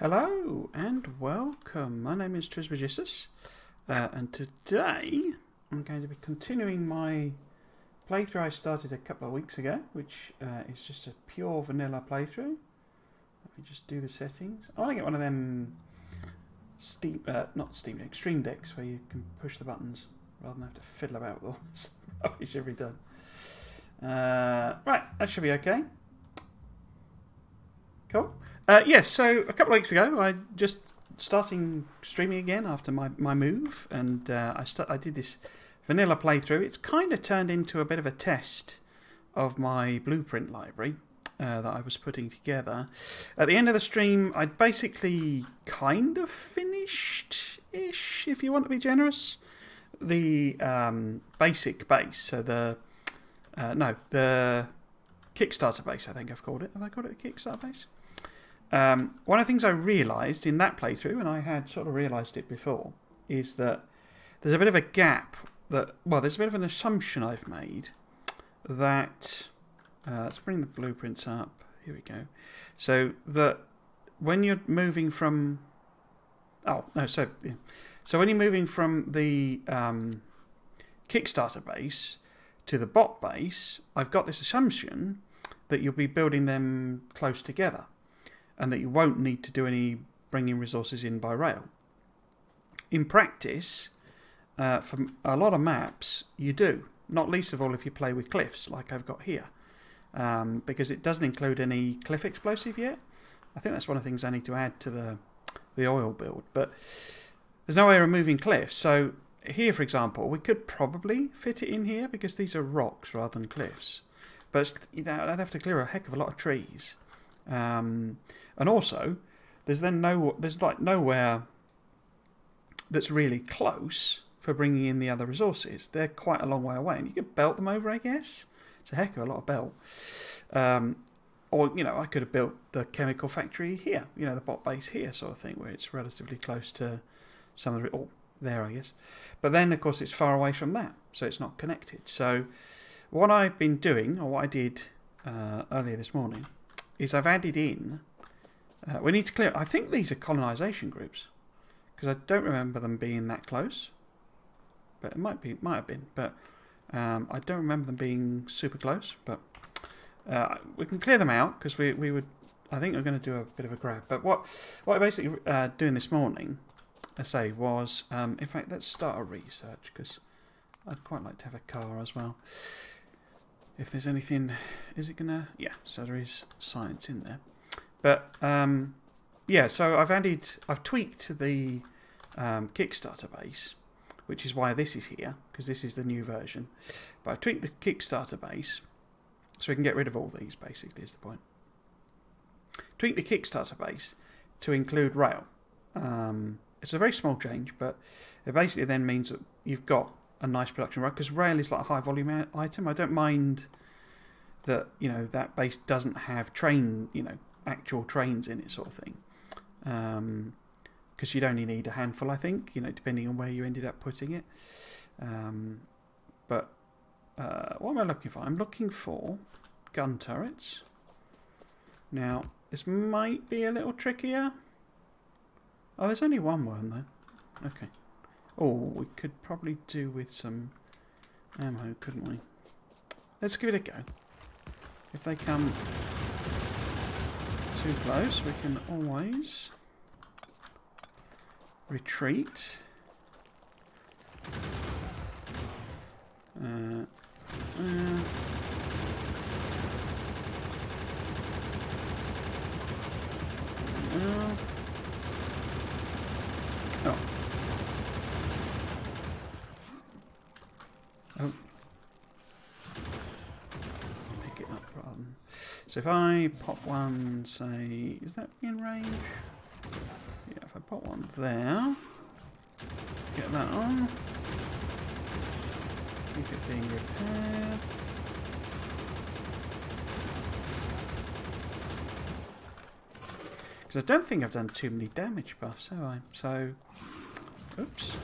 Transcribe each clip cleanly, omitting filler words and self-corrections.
Hello and welcome. My name is Trismegistus, and today I'm going to be continuing my playthrough I started a couple of weeks ago, which is just a pure vanilla playthrough. Let me just do the settings. I want to get one of them Extreme decks where you can push the buttons rather than have to fiddle about with all this rubbish every time. Right, that should be okay. Cool. Yes, so a couple of weeks ago, I just starting streaming again after my move, and I did this vanilla playthrough. It's kind of turned into a bit of a test of my blueprint library that I was putting together. At the end of the stream, I'd basically kind of finished-ish, if you want to be generous, the basic base. So the Kickstarter base, I think I've called it. Have I called it the Kickstarter base? One of the things I realised in that playthrough, and I had sort of realised it before, is that there's a bit of a gap there's a bit of an assumption I've made that, let's bring the blueprints up, here we go, so that when you're moving from, so when you're moving from the Kickstarter base to the bot base, I've got this assumption that you'll be building them close together, and that you won't need to do any bringing resources in by rail. In practice, for a lot of maps, you do. Not least of all if you play with cliffs, like I've got here. Because it doesn't include any cliff explosive yet. I think that's one of the things I need to add to the oil build. But there's no way of removing cliffs. So here, for example, we could probably fit it in here because these are rocks rather than cliffs. But I'd have to clear a heck of a lot of trees. And also, there's nowhere that's really close for bringing in the other resources. They're quite a long way away, and you could belt them over, I guess. It's a heck of a lot of belt. Or, I could have built the chemical factory here, the bot base here sort of thing, where it's relatively close to some of the... Oh, there, I guess. But then, of course, it's far away from that, so it's not connected. So what I've been doing, or what I did earlier this morning, is I've added in... we need to clear... I think these are colonisation groups, because I don't remember them being that close. But it might have been. But I don't remember them being super close. But we can clear them out, because we would... I think we're going to do a bit of a grab. But what I basically doing this morning, I say, was... in fact, let's start a research, because I'd quite like to have a car as well. If there's anything... Is it going to... Yeah, so there is science in there. But, yeah, so I've tweaked the Kickstarter base, which is why this is here, because this is the new version. But I've tweaked the Kickstarter base, so we can get rid of all these, basically, is the point. Tweak the Kickstarter base to include rail. It's a very small change, but it basically then means that you've got a nice production run, because rail is like a high volume item. I don't mind that, that base doesn't have actual trains in it, sort of thing. Because you'd only need a handful, I think, depending on where you ended up putting it. But what am I looking for? I'm looking for gun turrets. Now, this might be a little trickier. Oh, there's only one there. Okay. Oh, we could probably do with some ammo, couldn't we? Let's give it a go. If they come too close, we can always retreat. Oh. Pick it up rather than... So if I pop one, say... Is that in range? Yeah, if I pop one there... Get that on. Keep it being repaired. Because I don't think I've done too many damage buffs, have I? So... Oops.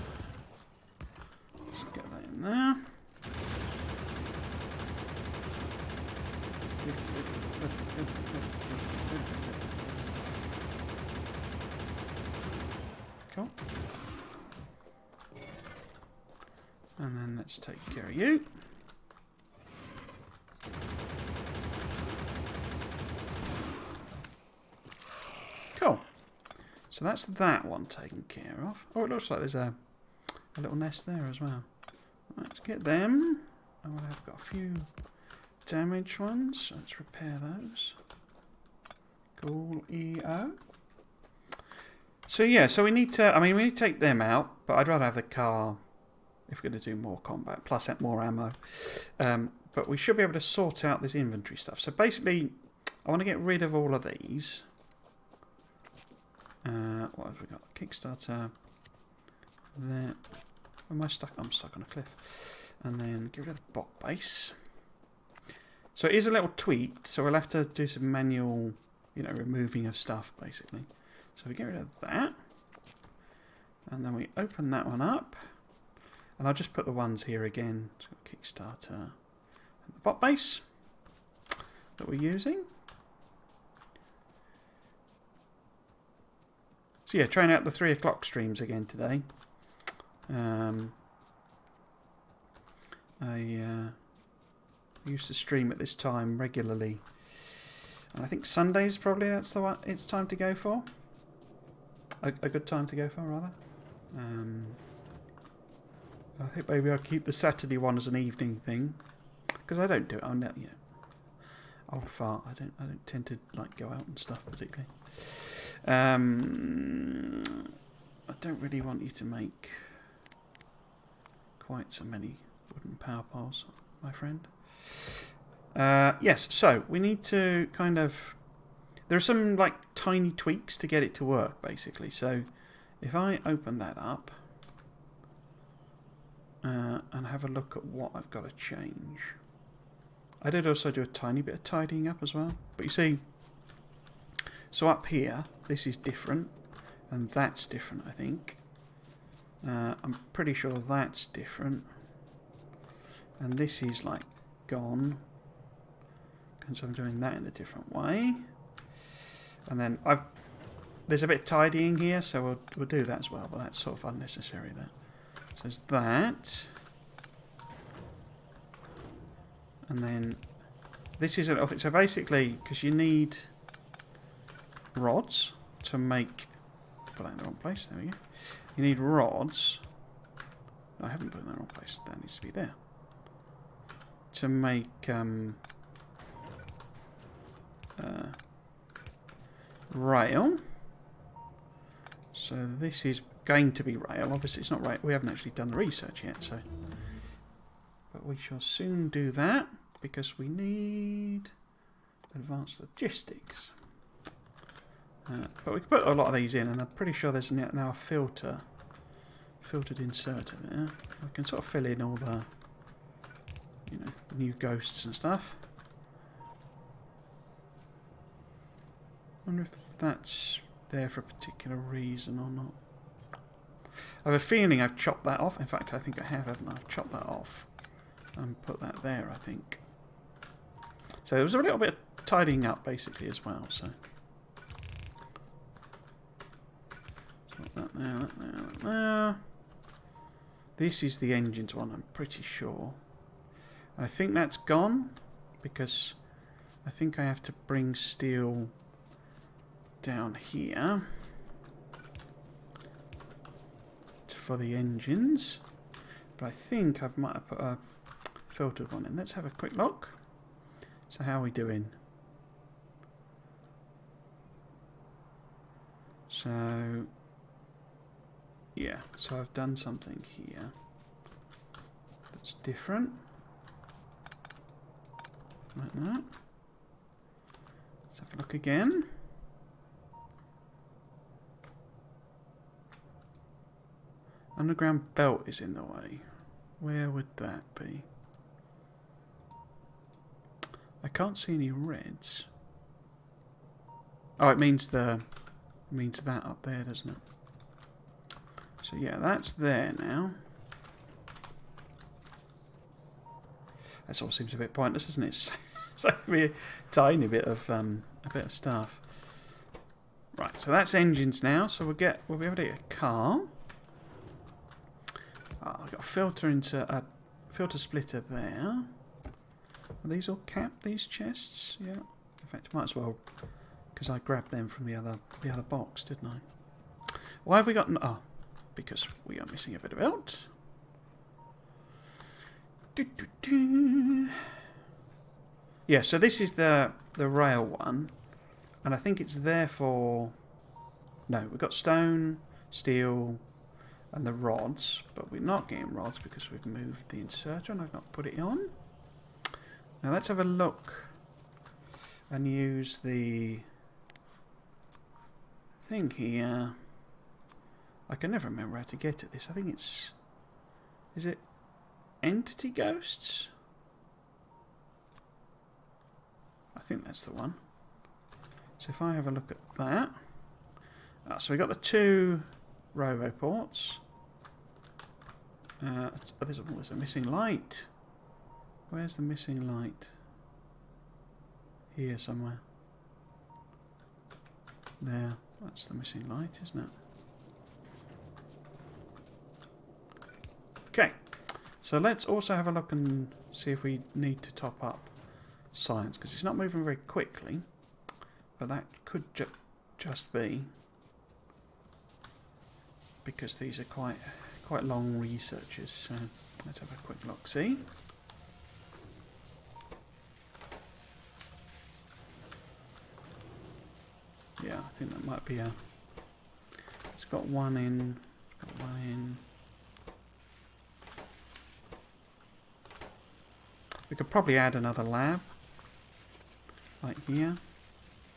Let's get that in there. Cool. And then let's take care of you. Cool. So that's that one taken care of. Oh, it looks like there's a little nest there as well. Let's get them. Oh, I've got a few damaged ones. Let's repair those. Cool. EO. So yeah, so we need to, we need to take them out, but I'd rather have the car if we're going to do more combat, plus more ammo. But we should be able to sort out this inventory stuff. So basically, I want to get rid of all of these. What have we got? Kickstarter. There. Am I stuck? I'm stuck on a cliff. And then get rid of the bot base. So it is a little tweaked, so we'll have to do some manual, removing of stuff, basically. So we get rid of that. And then we open that one up. And I'll just put the ones here again. So Kickstarter and the bot base that we're using. So yeah, trying out the 3 o'clock streams again today. I used to stream at this time regularly. And I think Sundays probably that's the one it's time to go for. A good time to go for, rather. I think maybe I'll keep the Saturday one as an evening thing. Because I don't do it. I'm not, old fart. I don't tend to go out and stuff particularly. I don't really want you to make quite so many wooden power poles, my friend. Yes, so we need to kind of... There are some tiny tweaks to get it to work, basically. So if I open that up and have a look at what I've got to change. I did also do a tiny bit of tidying up as well. But you see, so up here, this is different. And that's different, I think. I'm pretty sure that's different. And this is gone. And so I'm doing that in a different way. And then there's a bit of tidying here, so we'll do that as well. But that's sort of unnecessary there. So there's that. And then this is so basically, because you need rods to make... Put that in the wrong place. There we go. You need rods. I haven't put it in the wrong place. That needs to be there. To make rail. So this is going to be rail. Obviously, it's not rail. We haven't actually done the research yet. So, but we shall soon do that because we need advanced logistics. But we can put a lot of these in, and I'm pretty sure there's now a filtered inserter there. We can sort of fill in all the, new ghosts and stuff. Wonder if that's there for a particular reason or not. I have a feeling I've chopped that off. In fact, I think I have, haven't I? I've chopped that off and put that there, I think. So there was a little bit of tidying up, basically, as well. So. That there, that there, that there. This is the engines one, I'm pretty sure. And I think that's gone because I think I have to bring steel down here for the engines. But I think I might have put a filtered one in. Let's have a quick look. So how are we doing? So... yeah, so I've done something here that's different. Like that. Let's have a look again. Underground belt is in the way. Where would that be? I can't see any reds. Oh, it means that up there, doesn't it? So yeah, that's there now. That all seems a bit pointless, doesn't it? It's like a tiny bit of stuff. Right, so that's engines now. So we'll be able to get a car. I've got a filter splitter there. Are these all capped? These chests? Yeah. In fact, might as well, because I grabbed them from the other box, didn't I? Why have we got? Oh, because we are missing a bit of belt. Yeah. So this is the rail one, and I think it's there for. No, we've got stone, steel, and the rods, but we're not getting rods because we've moved the inserter and I've not put it on. Now let's have a look and use the thing here. I can never remember how to get at this. I think it's... Is it Entity Ghosts? I think that's the one. So if I have a look at that. So we got the 2 robo ports. There's a missing light. Where's the missing light? Here somewhere. There. That's the missing light, isn't it? Okay. So let's also have a look and see if we need to top up science, because it's not moving very quickly. But that could just be because these are quite long researches. So let's have a quick look. See. Yeah, I think that might be a... It's got one in... We could probably add another lab. Like here.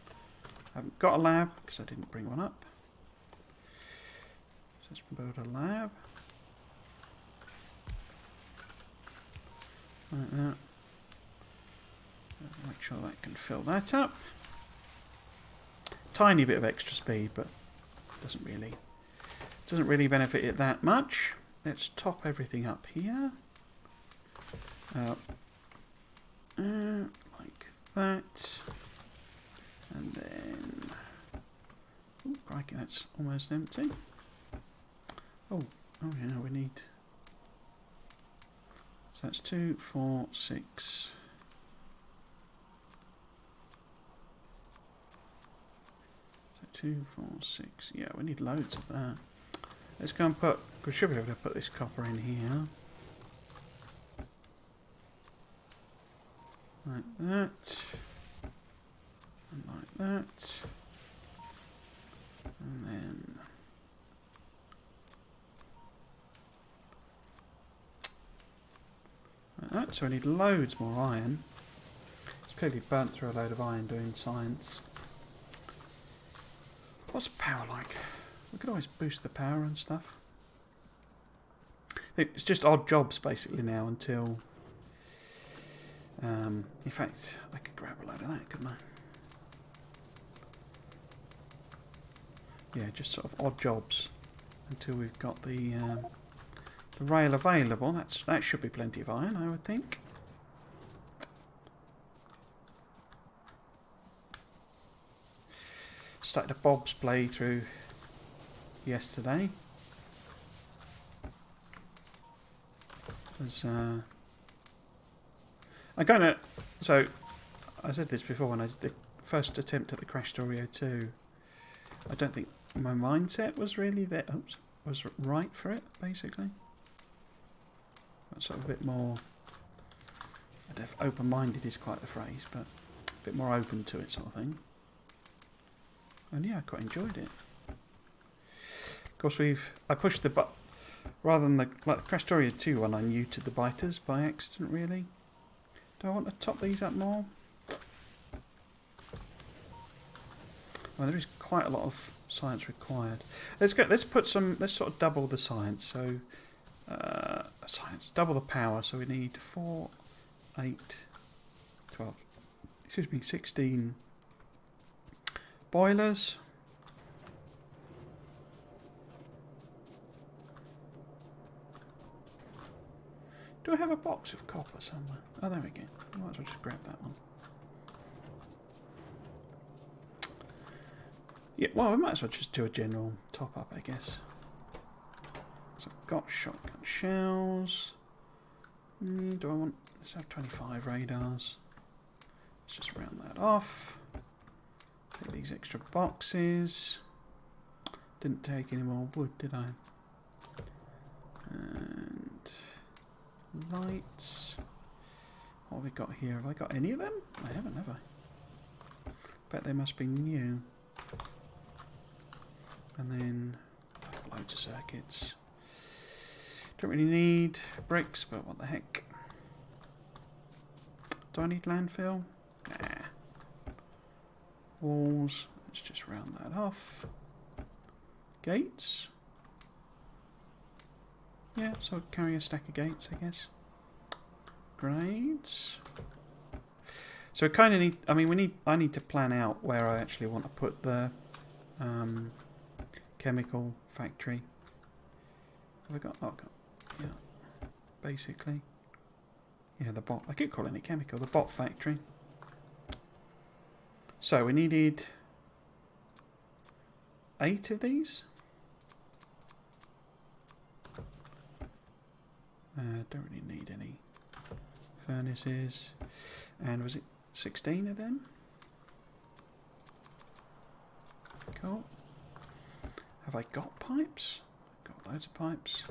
I haven't got a lab because I didn't bring one up. So let's build a lab. Like that. Make sure that can fill that up. Tiny bit of extra speed, but doesn't really benefit it that much. Let's top everything up here. Like that. And then... Oh, crikey, that's almost empty. Oh yeah, we need... So that's 2, 4, 6... 2, 4, 6. Yeah, we need loads of that. Let's go and put... We should be able to put this copper in here. Like that. And like that. And then... Like that. So we need loads more iron. It's clearly burnt through a load of iron doing science. What's power like? We could always boost the power and stuff. It's just odd jobs basically now until... in fact, I could grab a load of that, couldn't I? Yeah, just sort of odd jobs until we've got the rail available. That should be plenty of iron, I would think. Started a Bob's playthrough yesterday. I'm going to... So, I said this before when I did the first attempt at the Factorio 2. I don't think my mindset was really there. Oops, was right for it, basically. That's sort of a bit more... I don't know if open-minded is quite the phrase, but a bit more open to it sort of thing. And yeah, I quite enjoyed it. Of course, I pushed the button rather than like the Factorio 2 one. I muted the biters by accident. Really, do I want to top these up more? Well, there is quite a lot of science required. Let's put some. Let's sort of double the science. So, double the power. So we need 4, 8, 12. Excuse me, 16. Boilers. Do I have a box of copper somewhere? Oh, there we go. I might as well just grab that one. Yeah, well, we might as well just do a general top-up, I guess. So I've got shotgun shells. Do I want... Let's have 25 radars. Let's just round that off. Take these extra boxes. Didn't take any more wood, did I? And... lights. What have we got here? Have I got any of them? I haven't, have I? Bet they must be new. And then loads of circuits. Don't really need bricks, but what the heck? Do I need landfill? Nah. Walls. Let's just round that off. Gates. Yeah, so carry a stack of gates, I guess. Grades. So we kind of need. I mean, I need to plan out where I actually want to put the chemical factory. Have I got? Oh, I've got. Yeah. Basically. Yeah, the bot. I keep calling it chemical. The bot factory. So we needed 8 of these. Don't really need any furnaces. And was it 16 of them? Cool. Have I got pipes? Got loads of pipes.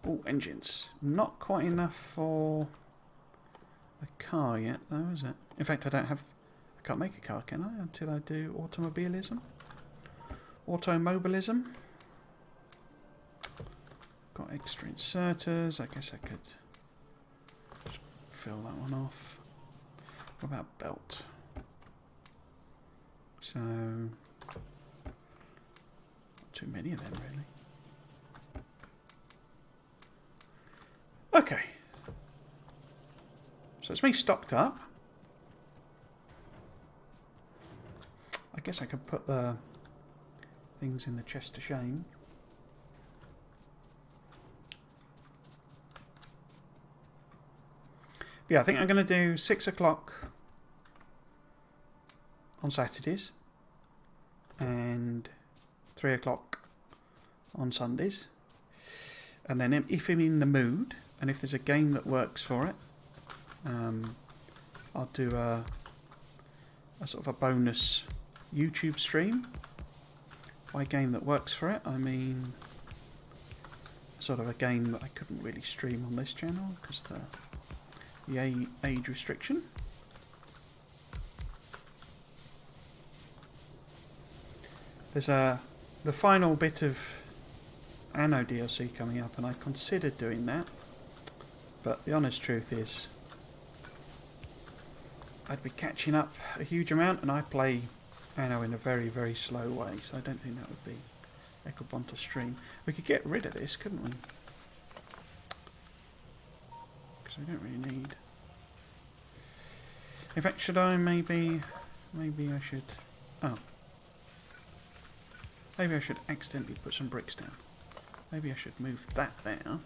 Oh, engines. Not quite enough for a car yet, though, is it? In fact, I can't make a car, can I? Until I do automobilism. Automobilism. Got extra inserters. I guess I could just fill that one off. What about belt? So, not too many of them, really. Okay. So it's me stocked up. I guess I could put the things in the chest to shame. But yeah, I think I'm going to do 6 o'clock on Saturdays and 3 o'clock on Sundays. And then if I'm in the mood and if there's a game that works for it, I'll do a sort of a bonus YouTube stream. By game that works for it, I mean sort of a game that I couldn't really stream on this channel because the age restriction. There's the final bit of Anno DLC coming up, and I considered doing that, but the honest truth is I'd be catching up a huge amount, and I play Anno in a very, very slow way, so I don't think that would be equable to stream. We could get rid of this, couldn't we? Because we don't really need... In fact, should I maybe I should... Oh. Maybe I should accidentally put some bricks down. Maybe I should move that there.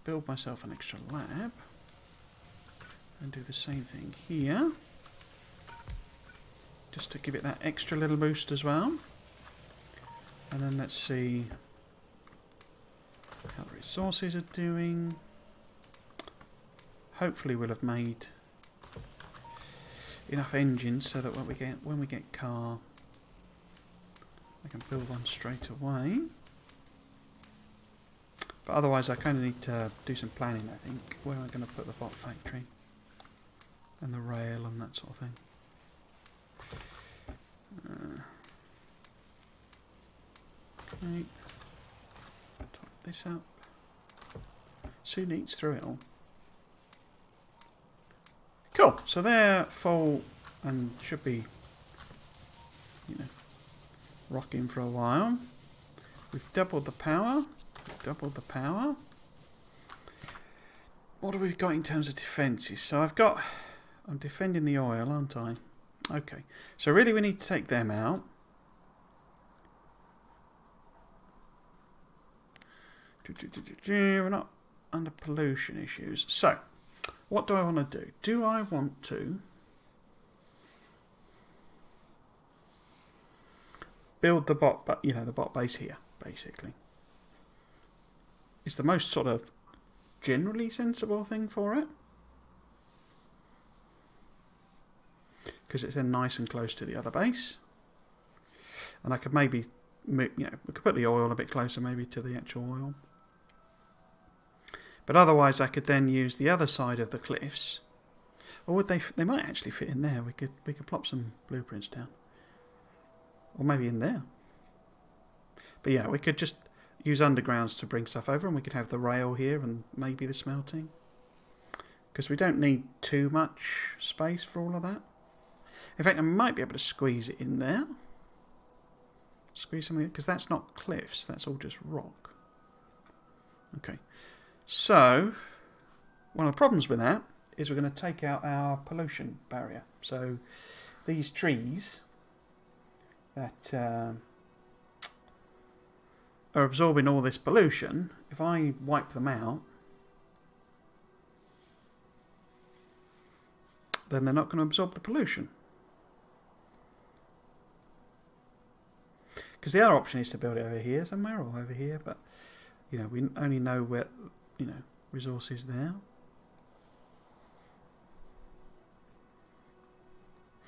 Build myself an extra lab. And do the same thing here. Just to give it that extra little boost as well. And then let's see how the resources are doing. Hopefully we'll have made enough engines so that when we get car, I can build one straight away. But otherwise I kind of need to do some planning, I think, where I'm going to put the bot factory and the rail and that sort of thing. Okay. Top this up. Soon eats through it all. Cool. So they're full and should be, you know, rocking for a while. We've doubled the power. Doubled the power. What have we got in terms of defences? So I'm defending the oil, aren't I? Okay. So really we need to take them out. We're not under pollution issues. So, what do I want to do? Do I want to... build the bot, but the bot base here, basically. It's the most sort of generally sensible thing for it. Because it's then nice and close to the other base. And I could maybe, we could put the oil a bit closer maybe to the actual oil. But otherwise I could then use the other side of the cliffs. Or would they might actually fit in there. We could plop some blueprints down. Or maybe in there. But yeah, we could just use undergrounds to bring stuff over, and we could have the rail here and maybe the smelting. Because we don't need too much space for all of that. In fact, I might be able to squeeze it in there. Squeeze something, because that's not cliffs, that's all just rock. Okay, so one of the problems with that is we're going to take out our pollution barrier. So these trees that are absorbing all this pollution, if I wipe them out, then they're not going to absorb the pollution. Because the other option is to build it over here somewhere or over here, but we only know where resources there.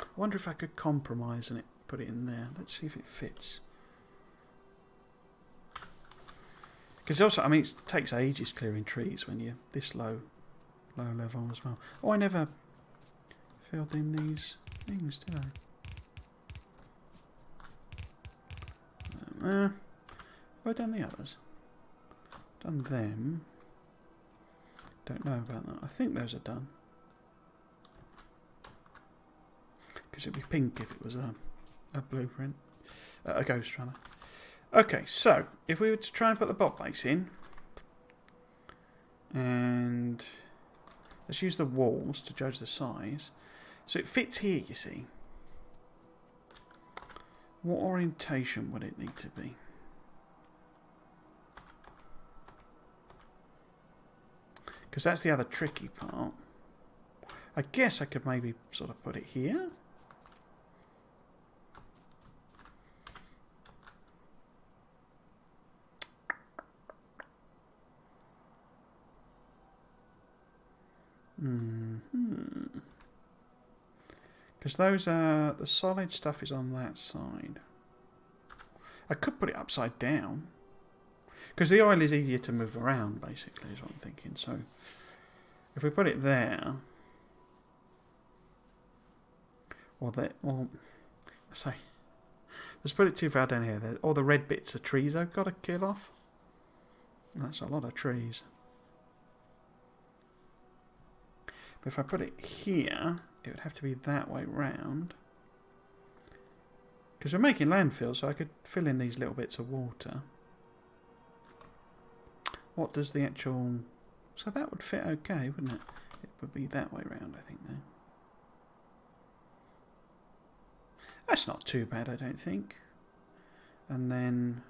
I wonder if I could compromise and put it in there. Let's see if it fits. Because also, it takes ages clearing trees when you're this low level as well. Oh, I never filled in these things, did I? Have I done the others? Done them. Don't know about that. I think those are done. Because it'd be pink if it was a blueprint. A ghost, rather. Okay, so if we were to try and put the bot base in, and let's use the walls to judge the size. So it fits here, you see. What orientation would it need to be? Because that's the other tricky part. I guess I could maybe sort of put it here. Because those are, the solid stuff is on that side. I could put it upside down. Because the oil is easier to move around, basically, is what I'm thinking. So, if we put it there, or there, or say, let's put it too far down here. All the red bits of trees I've got to kill off. That's a lot of trees. But if I put it here, it would have to be that way round. Because we're making landfill, so I could fill in these little bits of water. What does the actual... So that would fit okay, wouldn't it? It would be that way round, I think, though. That's not too bad, I don't think. And then...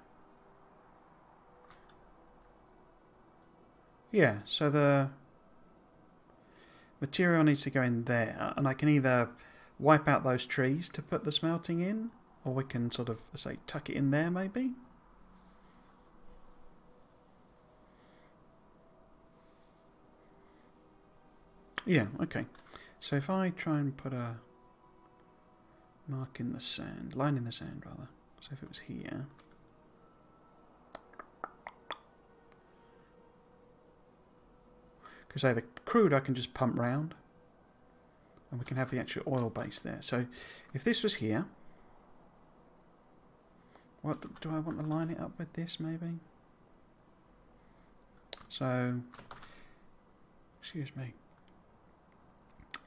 Yeah, so the material needs to go in there, and I can either wipe out those trees to put the smelting in, or we can sort of, say, tuck it in there, maybe. Yeah, okay. So if I try and put a mark in the sand, line in the sand, rather. So if it was here... Because say the crude I can just pump round, and we can have the actual oil base there. So if this was here, what do I want to line it up with? This maybe. So, excuse me.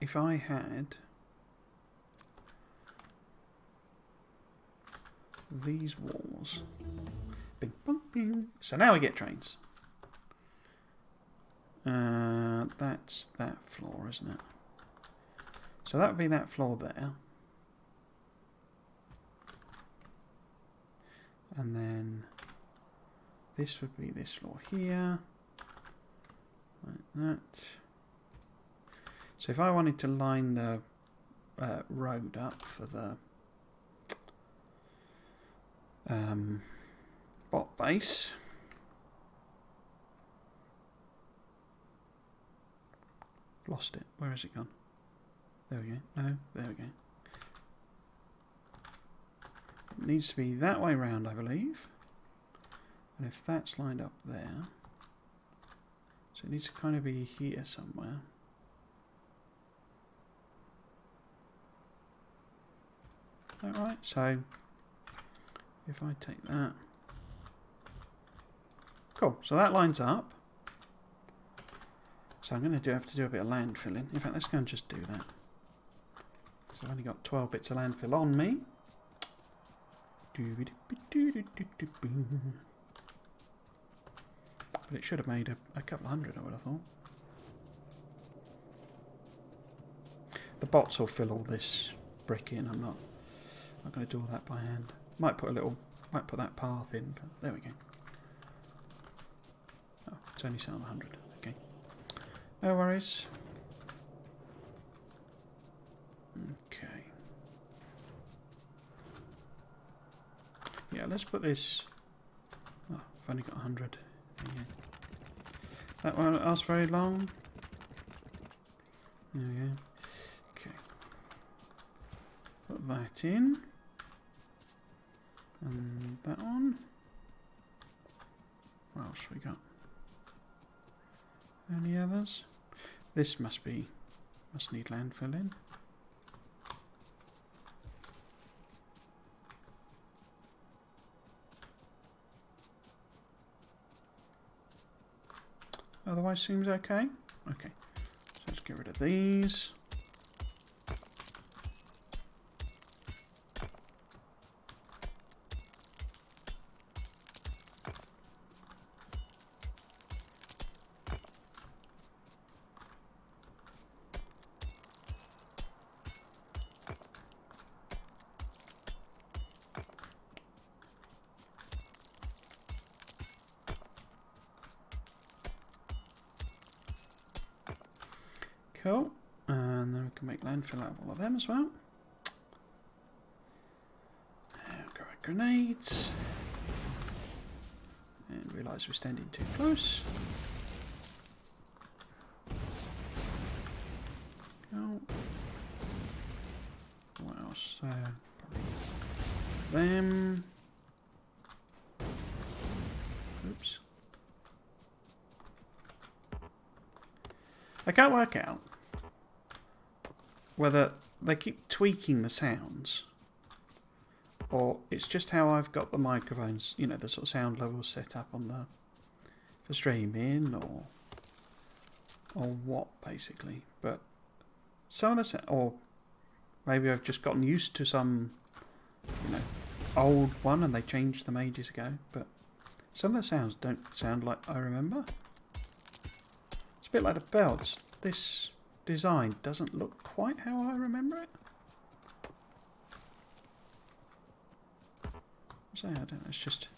If I had these walls, bing, bong, bing. So now we get trains. That's that floor, isn't it? So that would be that floor there. And then this would be this floor here. Like that. So if I wanted to line the road up for the bot base. Lost it. Where has it gone? There we go. No, there we go. It needs to be that way round, I believe. And if that's lined up there, so it needs to kind of be here somewhere. Alright, so if I take that. Cool, so that lines up. So I'm going to have to do a bit of landfilling. In fact, let's go and just do that. So I've only got 12 bits of landfill on me. But it should have made a couple of hundred, I would have thought. The bots will fill all this brick in. I'm not going to do all that by hand. Might put that path in, but there we go. Oh, it's only set on 100. Okay. No worries. Okay. Yeah, let's put this. Oh, I've only got 100. Yeah. That won't last very long. There we go. Okay. Put that in. And that one. What else we got? Any others? This must need landfill in. Otherwise seems okay. Okay. So let's get rid of these. Cool, and then we can make landfill out of all of them as well. Grab our grenades. And realise we're standing too close. Cool. What else? Probably them. Oops. I can't work out whether they keep tweaking the sounds or it's just how I've got the microphones, you know, the sort of sound levels set up on the for streaming or what basically. But some of the or maybe I've just gotten used to some, you know, old one and they changed them ages ago. But some of the sounds don't sound like I remember. It's a bit like the belts. This design doesn't look quite how I remember it. So I don't know, it's just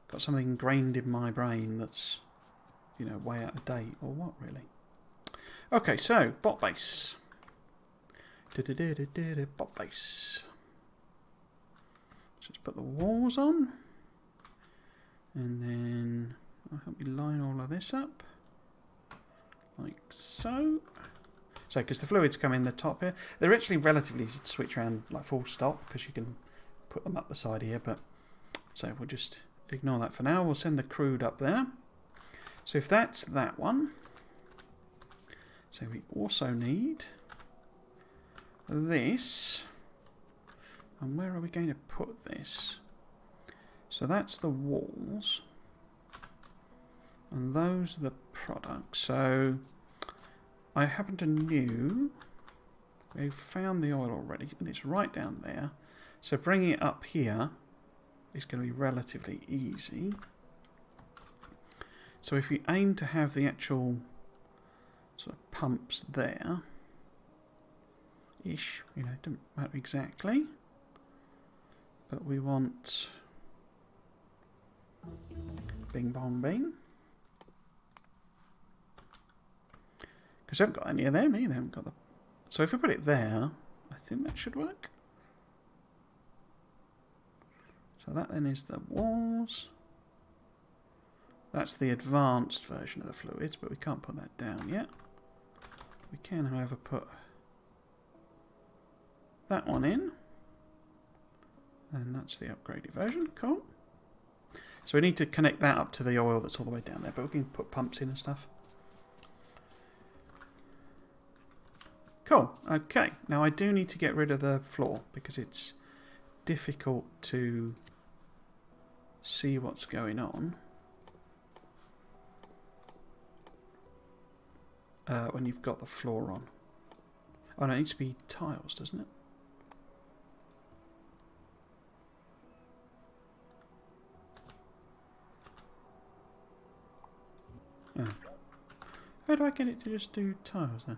got something ingrained in my brain that's, you know, way out of date or what really. Okay, so bot base. Bot base. Let's put the walls on. And then I'll help you line all of this up. Like so. So, because the fluids come in the top here. They're actually relatively easy to switch around like full stop because you can put them up the side here. But so we'll just ignore that for now. We'll send the crude up there. So if that's that one. So we also need this. And where are we going to put this? So that's the walls. And those are the products. So I happen to know we've found the oil already and it's right down there. So bringing it up here is going to be relatively easy. So if we aim to have the actual sort of pumps there, ish, you know, don't matter exactly, but we want bing bong bing. Because I haven't got any of them either. Haven't got the. So if we put it there, I think that should work. So that then is the walls. That's the advanced version of the fluids, but we can't put that down yet. We can, however, put that one in. And that's the upgraded version. Cool. So we need to connect that up to the oil that's all the way down there, but we can put pumps in and stuff. Cool. Okay. Now I do need to get rid of the floor because it's difficult to see what's going on when you've got the floor on. Oh, no, it needs to be tiles, doesn't it? Oh. How do I get it to just do tiles then?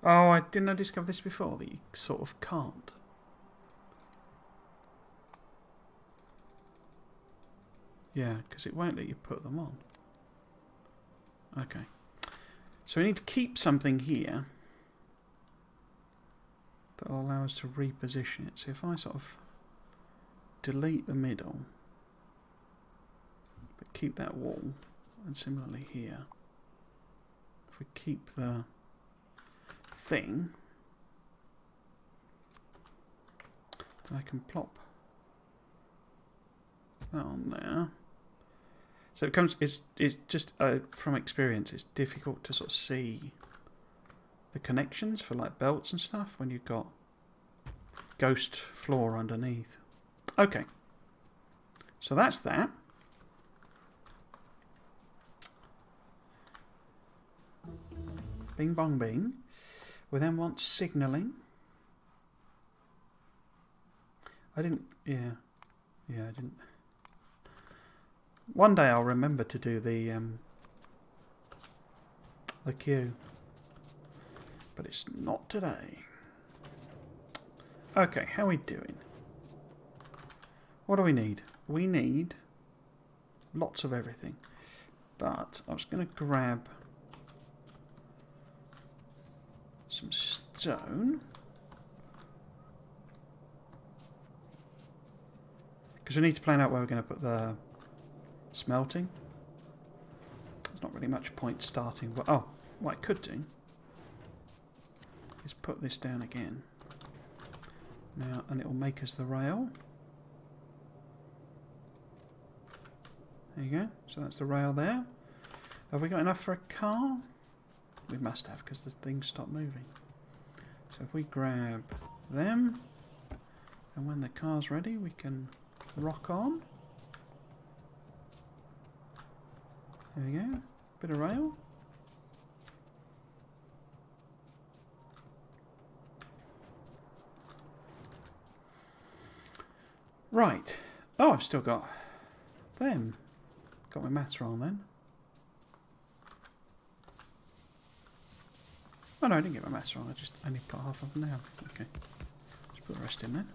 Oh, didn't I discover this before? That you sort of can't. Yeah, because it won't let you put them on. Okay. So we need to keep something here that will allow us to reposition it. So if I sort of delete the middle, but keep that wall, and similarly here, if we keep the thing, then I can plop that on there. So it comes. It's just from experience, it's difficult to sort of see the connections for like belts and stuff when you've got ghost floor underneath. Okay, so that's that. Bing bong bing. We then want signalling. I didn't. Yeah, I didn't. One day I'll remember to do the queue, but it's not today. Okay, how are we doing? What do we need? We need lots of everything, but I was going to grab some stone because we need to plan out where we're going to put the smelting. There's not really much point starting. Oh, what I could do is put this down again now, and it will make us the rail. There you go. So that's the rail there. Have we got enough for a car? We must have, because the things stop moving. So if we grab them, and when the car's ready, we can rock on. There we go. Bit of rail. Right. Oh, I've still got them. Got my maths wrong then. Oh no, I didn't get my maths wrong. I only put half of them now. Okay. Let's put the rest in then.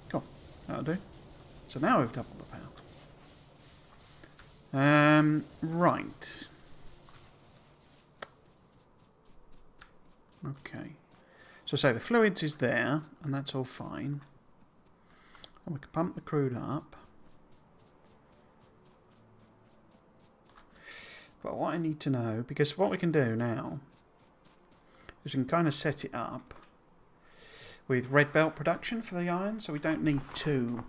Cool. That'll do. So now we've doubled the power. Right. Okay. So say the fluids is there, and that's all fine. And we can pump the crude up. But what I need to know, because what we can do now is we can kind of set it up with red belt production for the iron, so we don't need two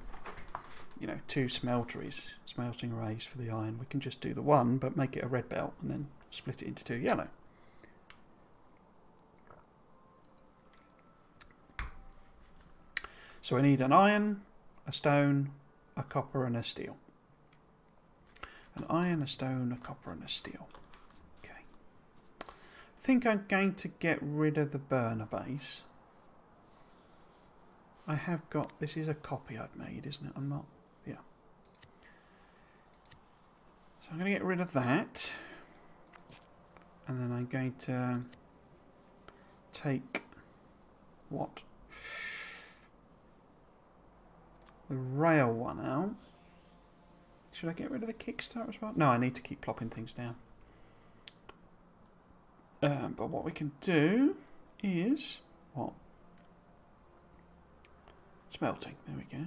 smelting arrays for the iron. We can just do the one, but make it a red belt and then split it into two yellow. So I need an iron, a stone, a copper and a steel. An iron, a stone, a copper and a steel. Okay. I think I'm going to get rid of the burner base. I have got, this is a copy I've made, isn't it? I'm not, yeah. So I'm going to get rid of that. And then I'm going to take what? the rail one out. Should I get rid of the kickstart as well? No, I need to keep plopping things down. But what we can do is what? Smelting. There we go.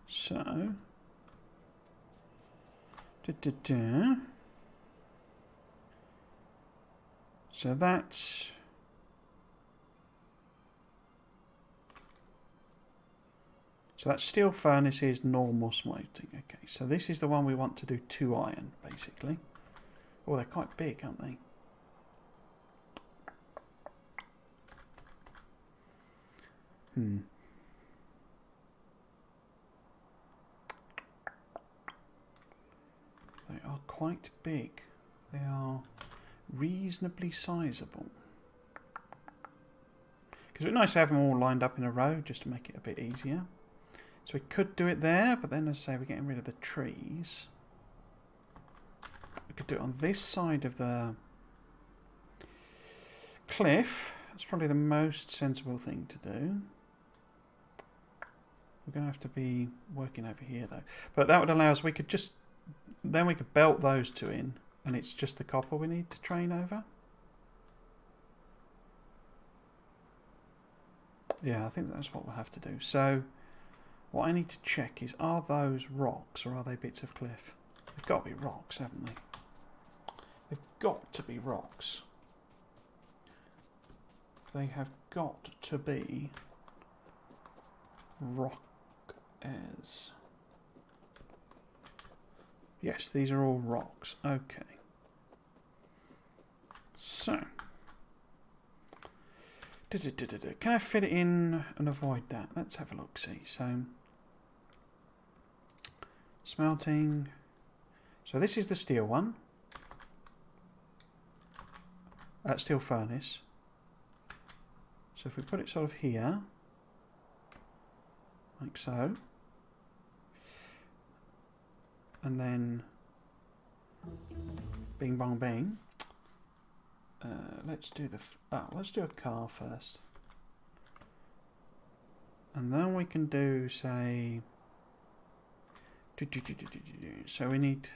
So, so that's steel furnaces, normal smelting. Okay, so this is the one we want to do 2 iron, basically. Oh, they're quite big, aren't they? They are quite big. They are reasonably sizable. Because it'd be nice to have them all lined up in a row just to make it a bit easier. So we could do it there, but then as I say, we're getting rid of the trees. We could do it on this side of the cliff. That's probably the most sensible thing to do. We're going to have to be working over here though. But that would allow us, we could just, then we could belt those 2 in, and it's just the copper we need to train over. Yeah, I think that's what we'll have to do. So what I need to check is, are those rocks or are they bits of cliff? They've got to be rocks, haven't they? They've got to be rocks. They have got to be rock as. Yes, these are all rocks. Okay. So. Can I fit it in and avoid that? Let's have a look, see. So, smelting. So this is the steel one. Steel furnace. So if we put it sort of here, like so, and then bing bong bing. Let's do let's do a car first, and then we can do, say, so we need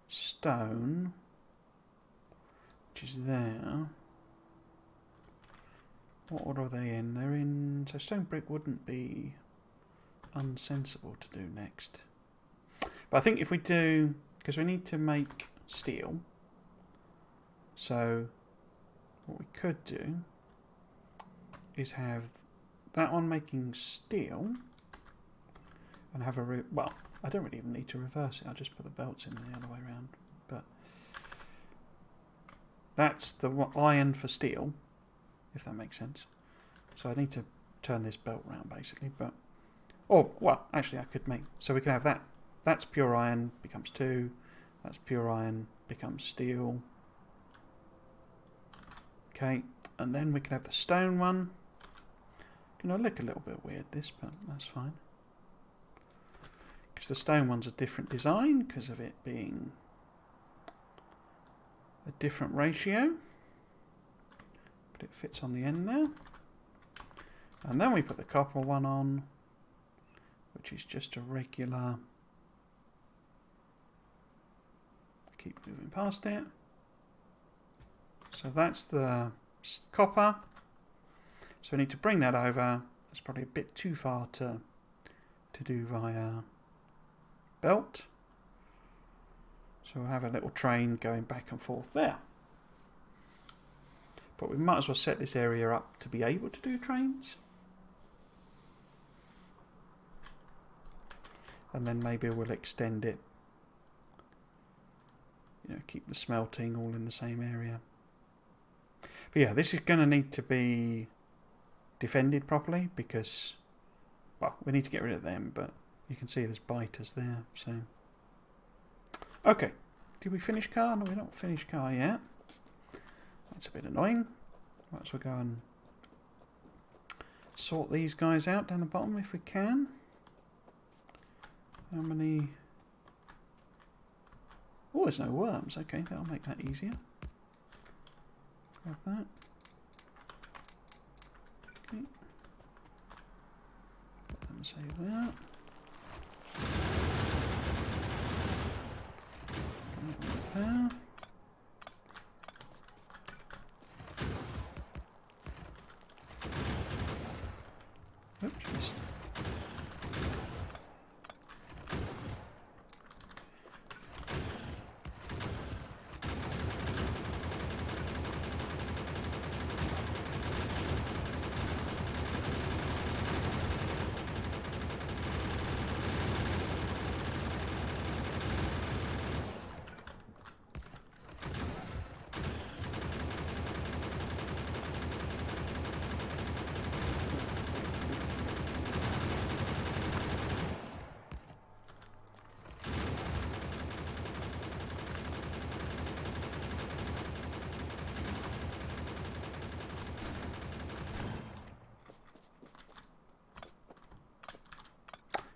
stone, which is there. What order are they in? They're in, so stone brick wouldn't be unsensible to do next. But I think if we do, because we need to make steel, so what we could do is have that one making steel and have a, well, I don't really even need to reverse it, I'll just put the belts in the other way around. But that's the iron for steel, if that makes sense. So I need to turn this belt round basically, but, oh, well, actually I could make, so we can have that. That's pure iron, becomes 2. That's pure iron, becomes steel. Okay, and then we can have the stone one. Going to look a little bit weird, this, but that's fine. Because the stone one's a different design, because of it being a different ratio. But it fits on the end there. And then we put the copper one on, which is just a regular. Keep moving past it. So that's the copper. So we need to bring that over. It's probably a bit too far to do via belt. So we'll have a little train going back and forth there. But we might as well set this area up to be able to do trains. And then maybe we'll extend it. You know, keep the smelting all in the same area. But yeah, this is going to need to be defended properly because, well, we need to get rid of them, but you can see there's biters there, so. Okay, did we finish car? No, we're not finished car yet. That's a bit annoying. Might as well go and sort these guys out down the bottom if we can. How many? Oh, there's no worms. Okay, that'll make that easier. Grab that. Okay. Save that. There. Oops, missed.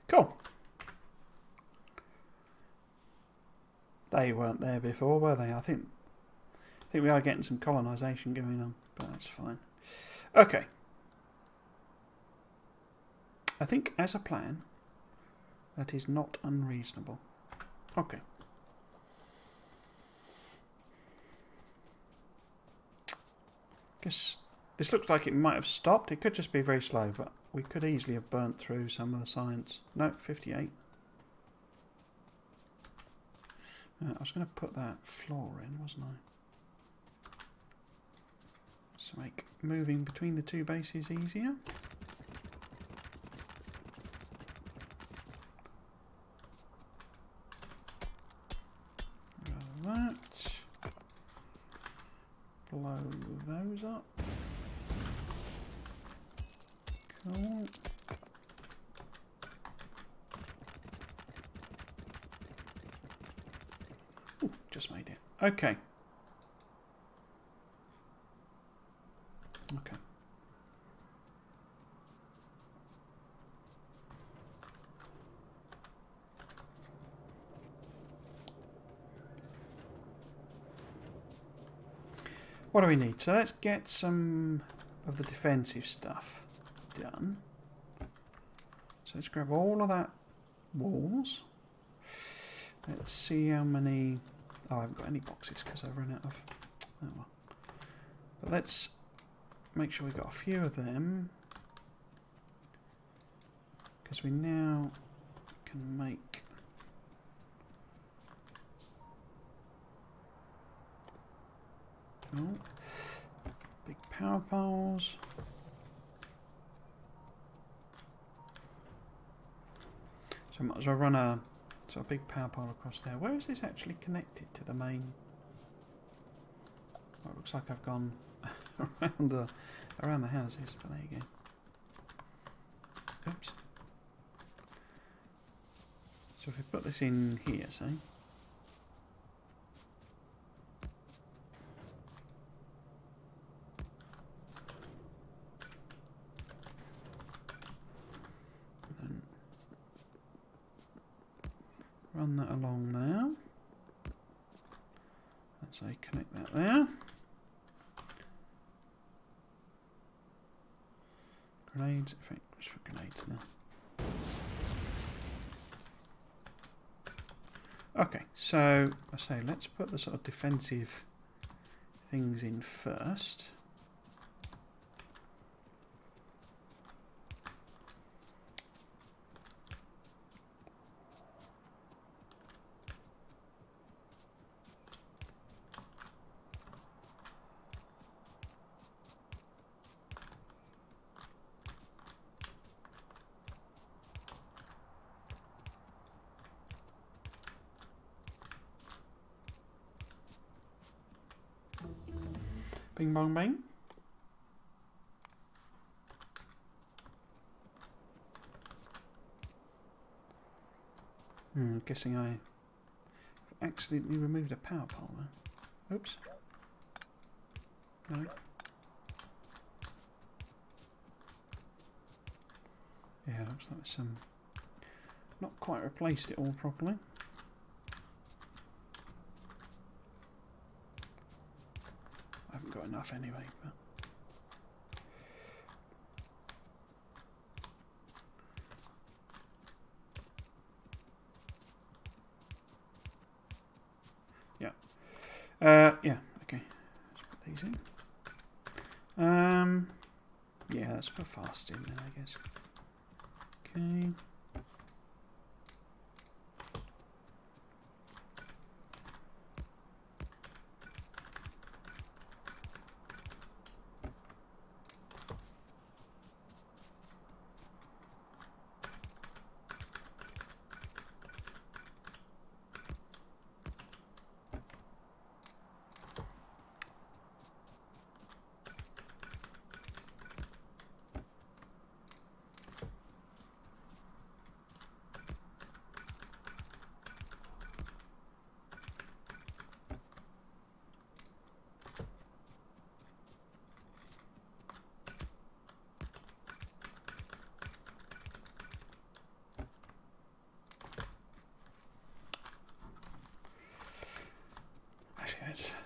Cool. They weren't there before, were they? I think we are getting some colonisation going on, but that's fine. Okay. I think as a plan, that is not unreasonable. Okay. Guess this looks like it might have stopped. It could just be very slow, but we could easily have burnt through some of the science. No, 58. I was going to put that floor in, wasn't I? To make moving between the two bases easier. That. Blow those up. Cool. Ooh, just made it. Okay. Okay. What do we need? So let's get some of the defensive stuff done. So let's grab all of that walls. Let's see how many... Oh, I haven't got any boxes because I've run out of... Oh well. But let's make sure we've got a few of them. Because we now can make... Oh, big power poles. So I might as well run a big power pole across there. Where is this actually connected to the main? Well, it looks like I've gone around the houses, but there you go. Oops. So if we put this in here, say. Run that along there. And so connect that there. Grenades, in fact, let's put grenades there. Okay, so I say let's put the sort of defensive things in first. Bing bong bang. Guessing I accidentally removed a power pole there. Oops. No. Yeah, looks like some... Not quite replaced it all properly. I haven't got enough anyway, but... Yeah, okay. Let's put these in. Yeah, let's put fast in then, I guess. Okay.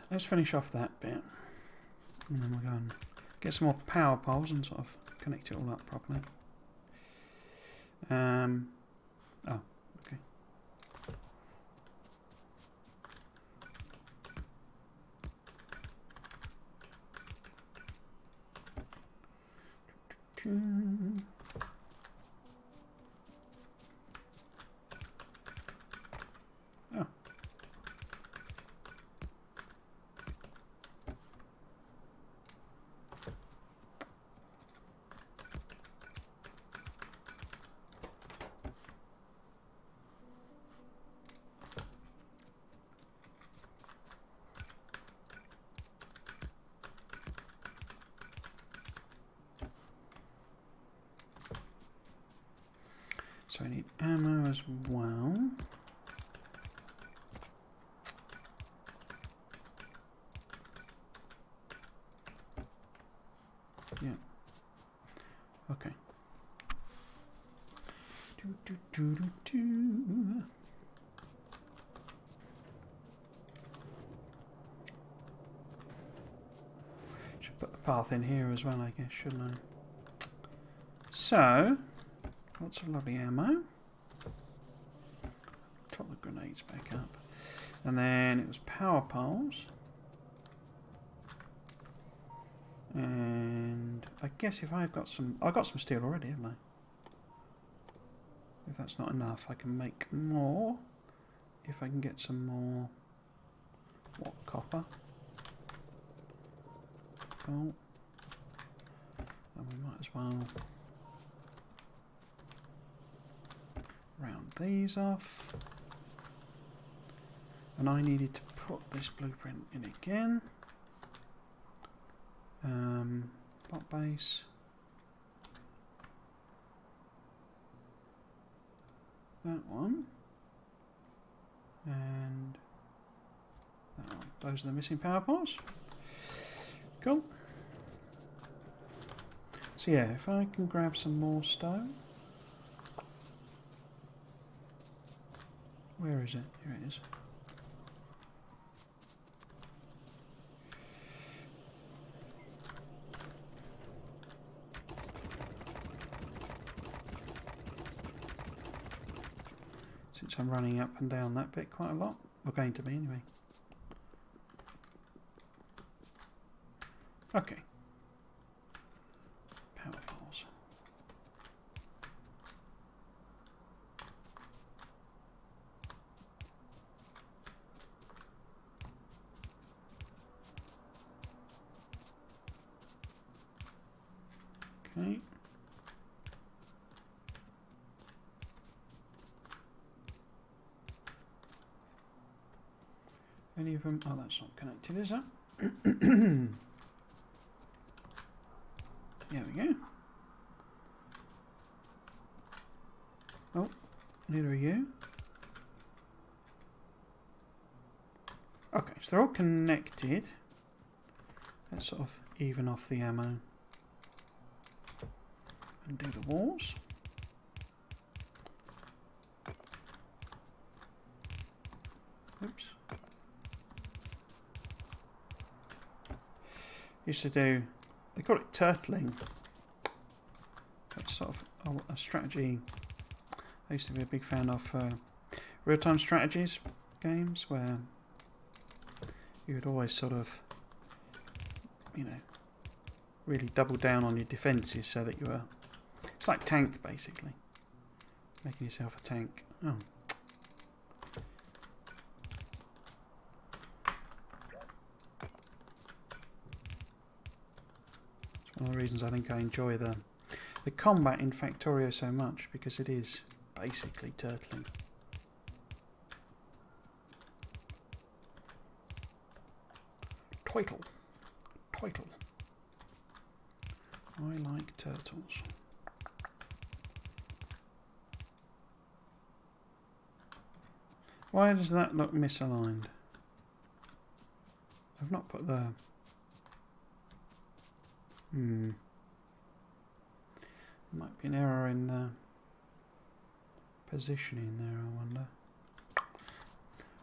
Let's finish off that bit, and then we'll go and get some more power poles and sort of connect it all up properly. Oh, okay. Oh. So I need ammo as well. Yeah. Okay. Should put the path in here as well, I guess, shouldn't I? So, lots of lovely ammo. Top the grenades back up. And then it was power poles. And I guess if I've got some steel already, haven't I? If that's not enough, I can make more. If I can get some more, what, copper? Cool. And we might as well round these off. And I needed to put this blueprint in again. Bot base. That one. And that one. Those are the missing power poles. Cool. So yeah, if I can grab some more stone. Where is it? Here it is. Since I'm running up and down that bit quite a lot. Or going to be anyway. Okay. Power poles. Okay. Any of them? Oh, that's not connected, is it? There we go. Oh, neither are you. Okay, so they're all connected. Let's sort of even off the ammo and do the walls. Oops. Used to do, they call it turtling. That's sort of a strategy I used to be a big fan of real-time strategies games where you would always sort of, you know, really double down on your defences so that you were... It's like tank, basically. Making yourself a tank. Oh. It's one of the reasons I think I enjoy the combat in Factorio so much, because it is basically turtling. Twitle. Twitle. I like turtles. Why does that look misaligned? I've not put the... Might be an error in the positioning there, I wonder.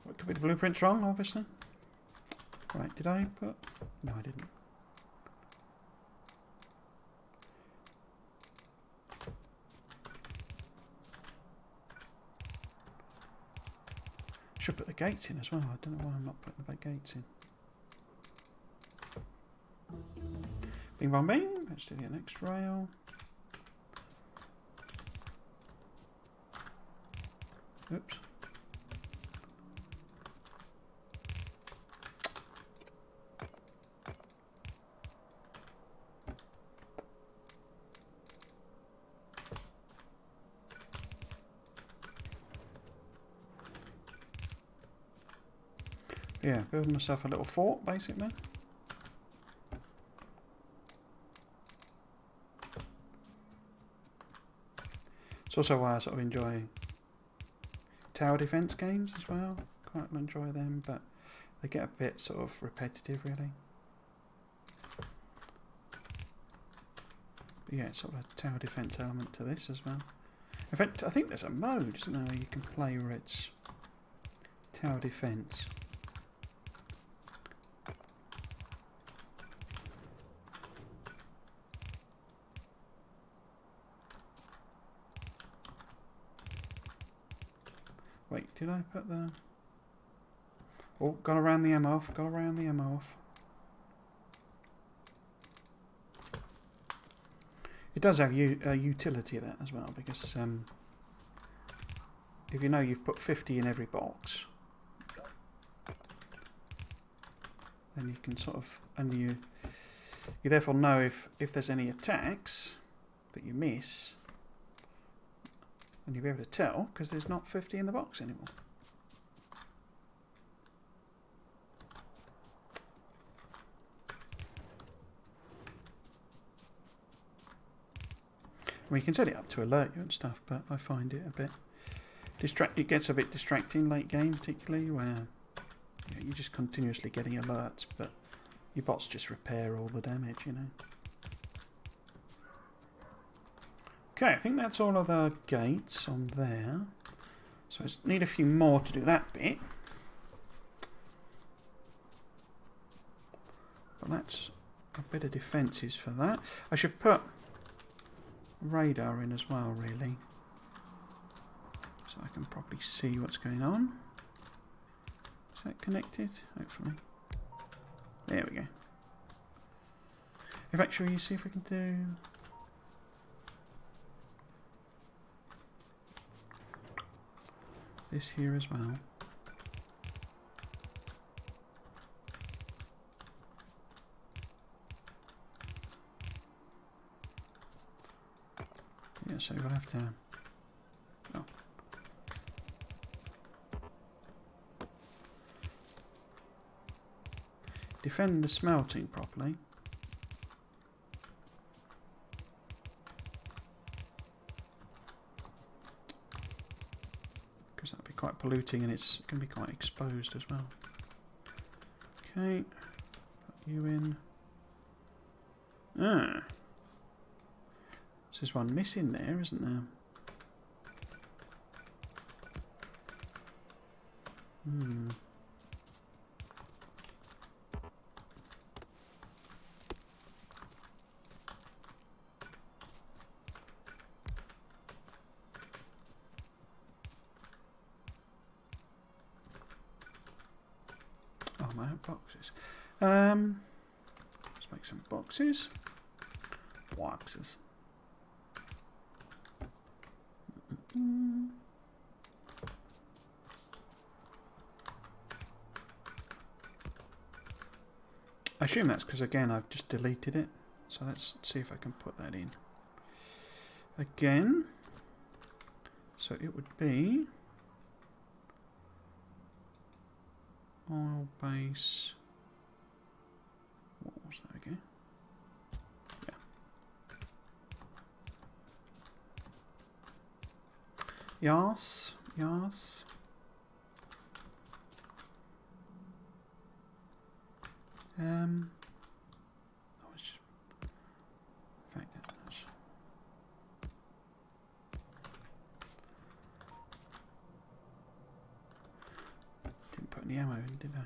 What could be the blueprint's wrong, obviously. Right, did I put... No, I didn't. Should put the gates in as well. I don't know why I'm not putting the gates in. Bing bong bing. Let's do the next rail. Oops. Yeah, build myself a little fort, basically. It's also why I sort of enjoy tower defense games as well. Quite enjoy them, but they get a bit sort of repetitive, really. But yeah, it's sort of a tower defense element to this as well. In fact, I think there's a mode, isn't there, where you can play where it's tower defense. Wait, did I put the... Oh, got around the ammo off, got around the ammo off. It does have utility, that, as well, because if you know you've put 50 in every box, then you can sort of... And you therefore know if there's any attacks that you miss, and you'll be able to tell because there's not 50 in the box anymore. I mean, you can set it up to alert you and stuff, but I find it a bit it gets a bit distracting late game, particularly where you're just continuously getting alerts, but your bots just repair all the damage, you know. Okay, I think that's all of the gates on there. So I just need a few more to do that bit. But that's a bit of defences for that. I should put radar in as well, really. So I can probably see what's going on. Is that connected? Hopefully. There we go. In fact, shall we see if we can do... this here as well. Yeah, so we'll have to... Oh. Defend the smelting properly. Because that'd be quite polluting and it can be quite exposed as well. Okay, put you in. Ah. So there's one missing there, isn't there? Hmm. Oh, my boxes. Let's make some boxes. Boxes. I assume that's because, again, I've just deleted it. So let's see if I can put that in. Again. So it would be oil base walls. There we go. Yeah. Yes. Yes. Oh, it's just the fact that that's didn't put any ammo in, did I?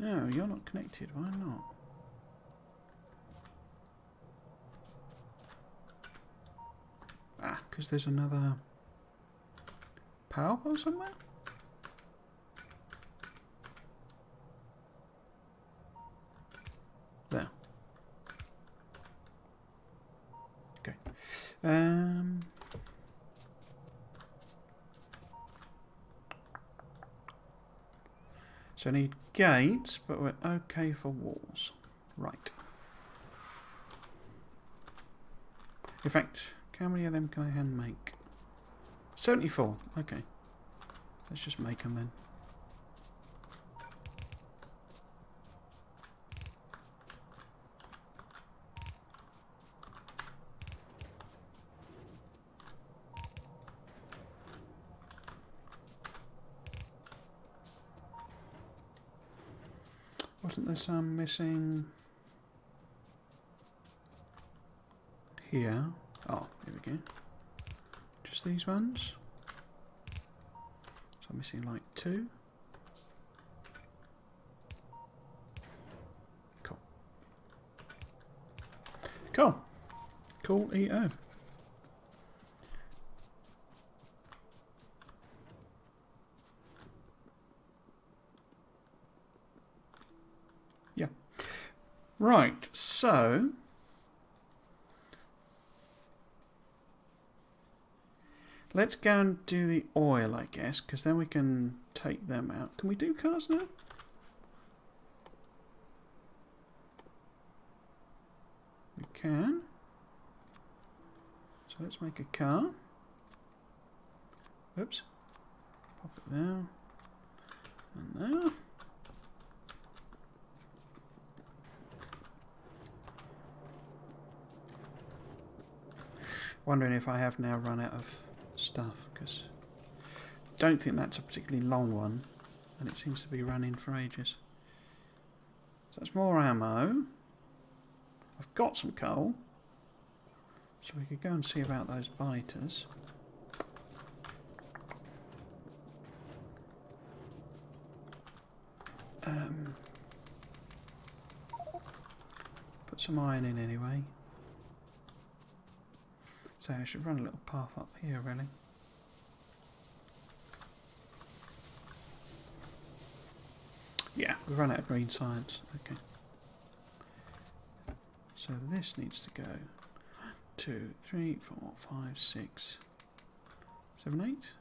No, you're not connected. Why not? Ah, because there's another power pole somewhere? There. Okay. So I need gates, but we're okay for walls. Right. In fact, how many of them can I hand make? 74. Okay. Let's just make them then. Wasn't there some missing here? Oh, here we go. Just these ones. So I'm missing like 2. Cool. Cool. Cool EO. Yeah. Right, so let's go and do the oil, I guess, because then we can take them out. Can we do cars now? We can. So let's make a car. Oops. Pop it there. And there. Wondering if I have now run out of stuff, because I don't think that's a particularly long one, and it seems to be running for ages. So that's more ammo. I've got some coal, so we could go and see about those biters. Put some iron in anyway. So I should run a little path up here, really. Yeah, we've run out of green science. Okay. So this needs to go 1, 2, 3, 4, 5, 6, 7, 8.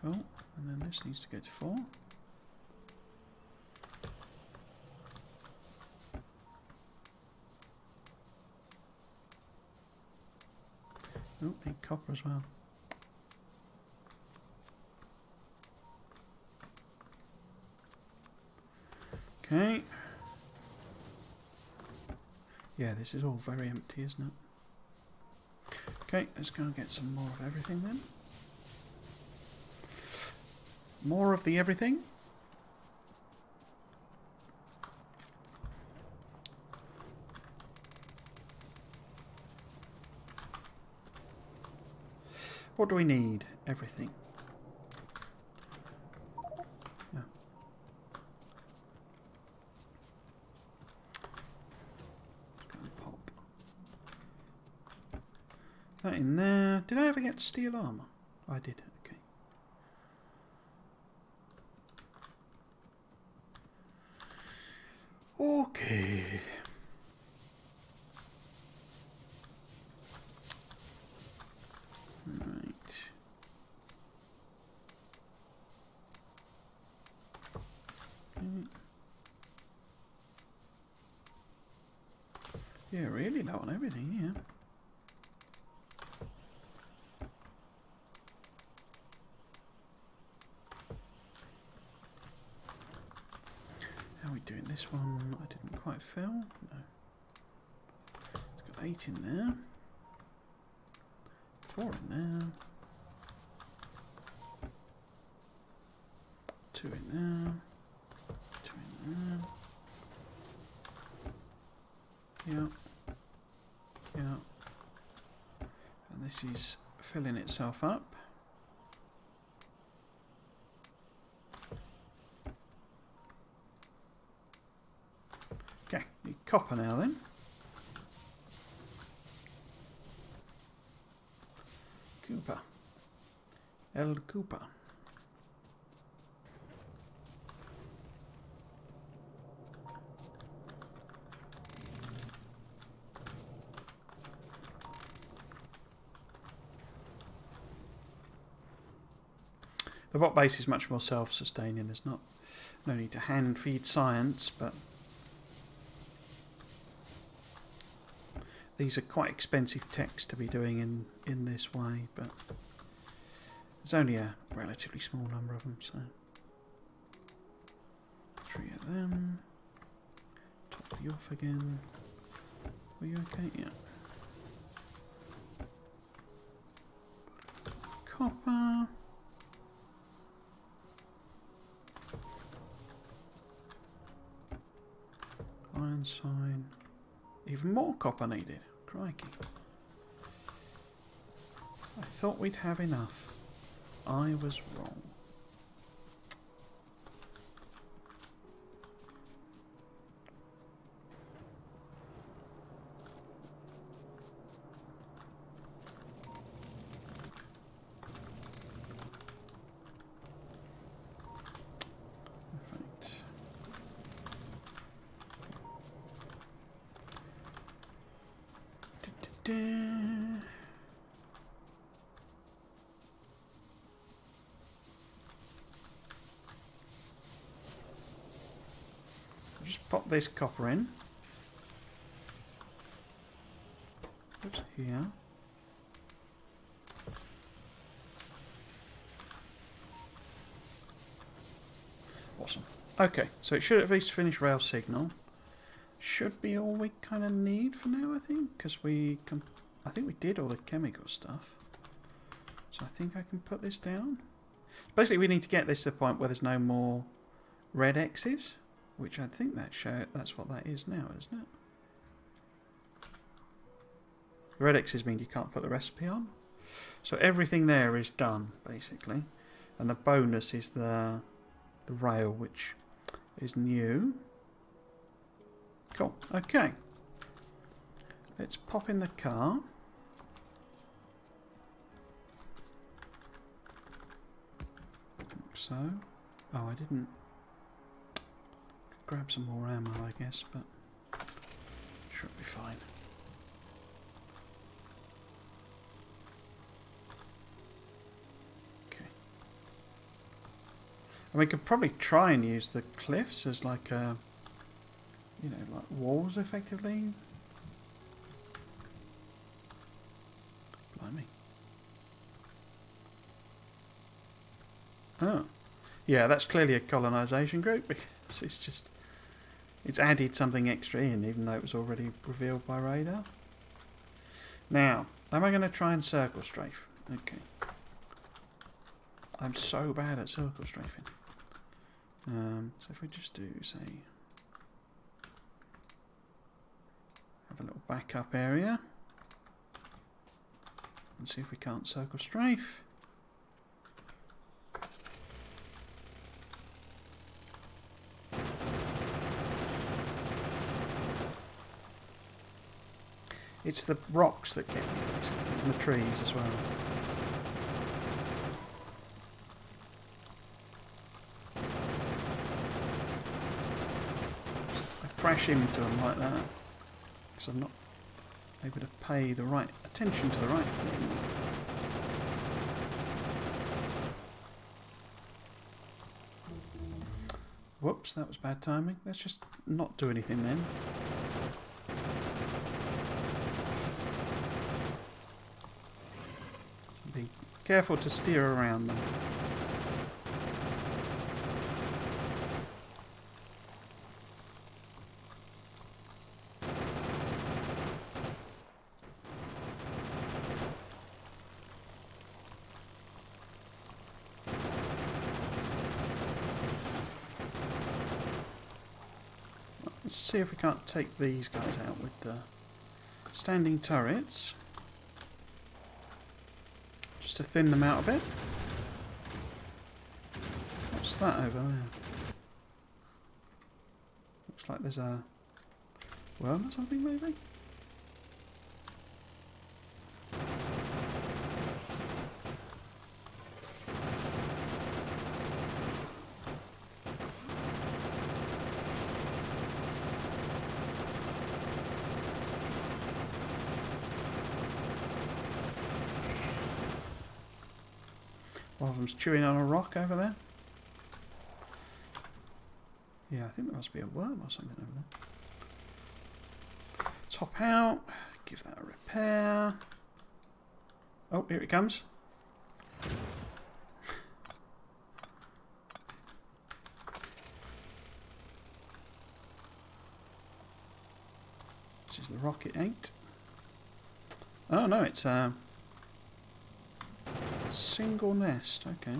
Cool. And then this needs to go to 4. Oh, need copper as well. Okay. Yeah, this is all very empty, isn't it? Okay, let's go and get some more of everything then. More of the everything. What do we need? Everything. Yeah. Let's go and pop That in there. Did I ever get steel armour? I did, okay. Okay. Right. Okay. Yeah, really low on everything here. How are we doing this one? I didn't quite fill. No. It's got 8 in there. 4 in there. 2 in there. 2 in there. Yeah. Yeah. And this is filling itself up. Okay, need copper now then. Cooper. El Cooper. The bot base is much more self-sustaining. There's no need to hand feed science, but these are quite expensive techs to be doing in this way, but there's only a relatively small number of them, so 3 of them. Top you off again. Are you okay? Yeah. Copper. Iron sign. Even more copper needed. Crikey. I thought we'd have enough. I was wrong. Perfect. Just pop this copper in. Oops, here. Awesome. Okay, so it should at least finish rail signal. Should be all we kind of need for now, I think, because I think we did all the chemical stuff. So I think I can put this down. Basically, we need to get this to the point where there's no more red X's, which I think that's what that is now, isn't it? The red X's mean you can't put the recipe on. So everything there is done, basically. And the bonus is the rail, which is new. Cool. Okay. Let's pop in the car. So. Oh, I didn't grab some more ammo, I guess, but sure it'll be fine. Okay. And we could probably try and use the cliffs as like a, you know, like walls, effectively. Blimey. Oh. Yeah, that's clearly a colonisation group because it's added something extra in, even though it was already revealed by radar. Now, am I going to try and circle strafe? Okay. I'm so bad at circle strafing. So if we just do, say, have a little backup area and see if we can't circle strafe. It's the rocks that get me. basically, and the trees as well. So I crash into them like that because I'm not able to pay the right attention to the right thing. Whoops, that was bad timing. Let's just not do anything then. Be careful to steer around them. Let's see if we can't take these guys out with the standing turrets. Just to thin them out a bit. What's that over there? Looks like there's a worm or something maybe? One of them's chewing on a rock over there. Yeah, I think there must be a worm or something over there. Top out. Give that a repair. Oh, here it comes. This is the rocket 8. Oh no, it's a single nest. Okay.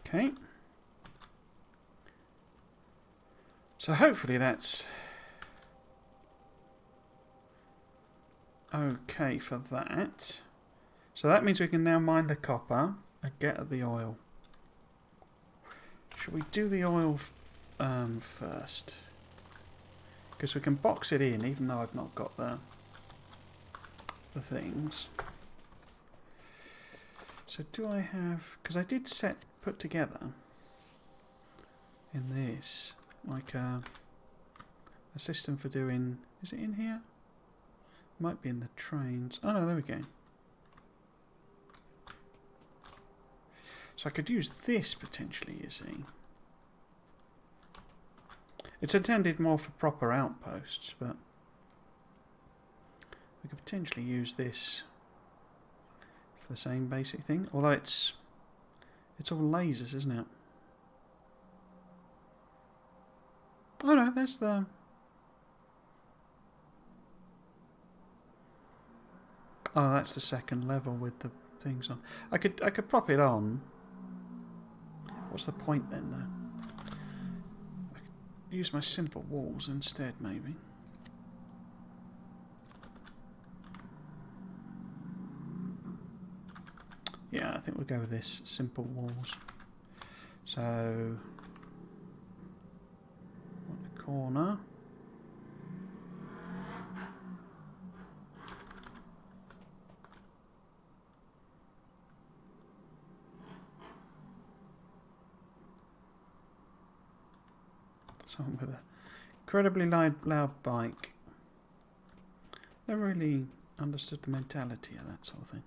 Okay. So hopefully that's okay for that. So that means we can now mine the copper and get at the oil. Should we do the oil first? Because we can box it in even though I've not got the things. So do I have... Because I did put together in this like a system for doing... Is it in here? Might be in the trains. Oh no, there we go. So I could use this potentially, you see. It's intended more for proper outposts, but we could potentially use this for the same basic thing. Although it's all lasers, isn't it? Oh no, there's the... Oh, that's the second level with the things on. I could prop it on. What's the point then, though? I could use my simple walls instead, maybe. Yeah, I think we'll go with this, simple walls. So, the corner. Someone with an incredibly loud bike. Never really understood the mentality of that sort of thing.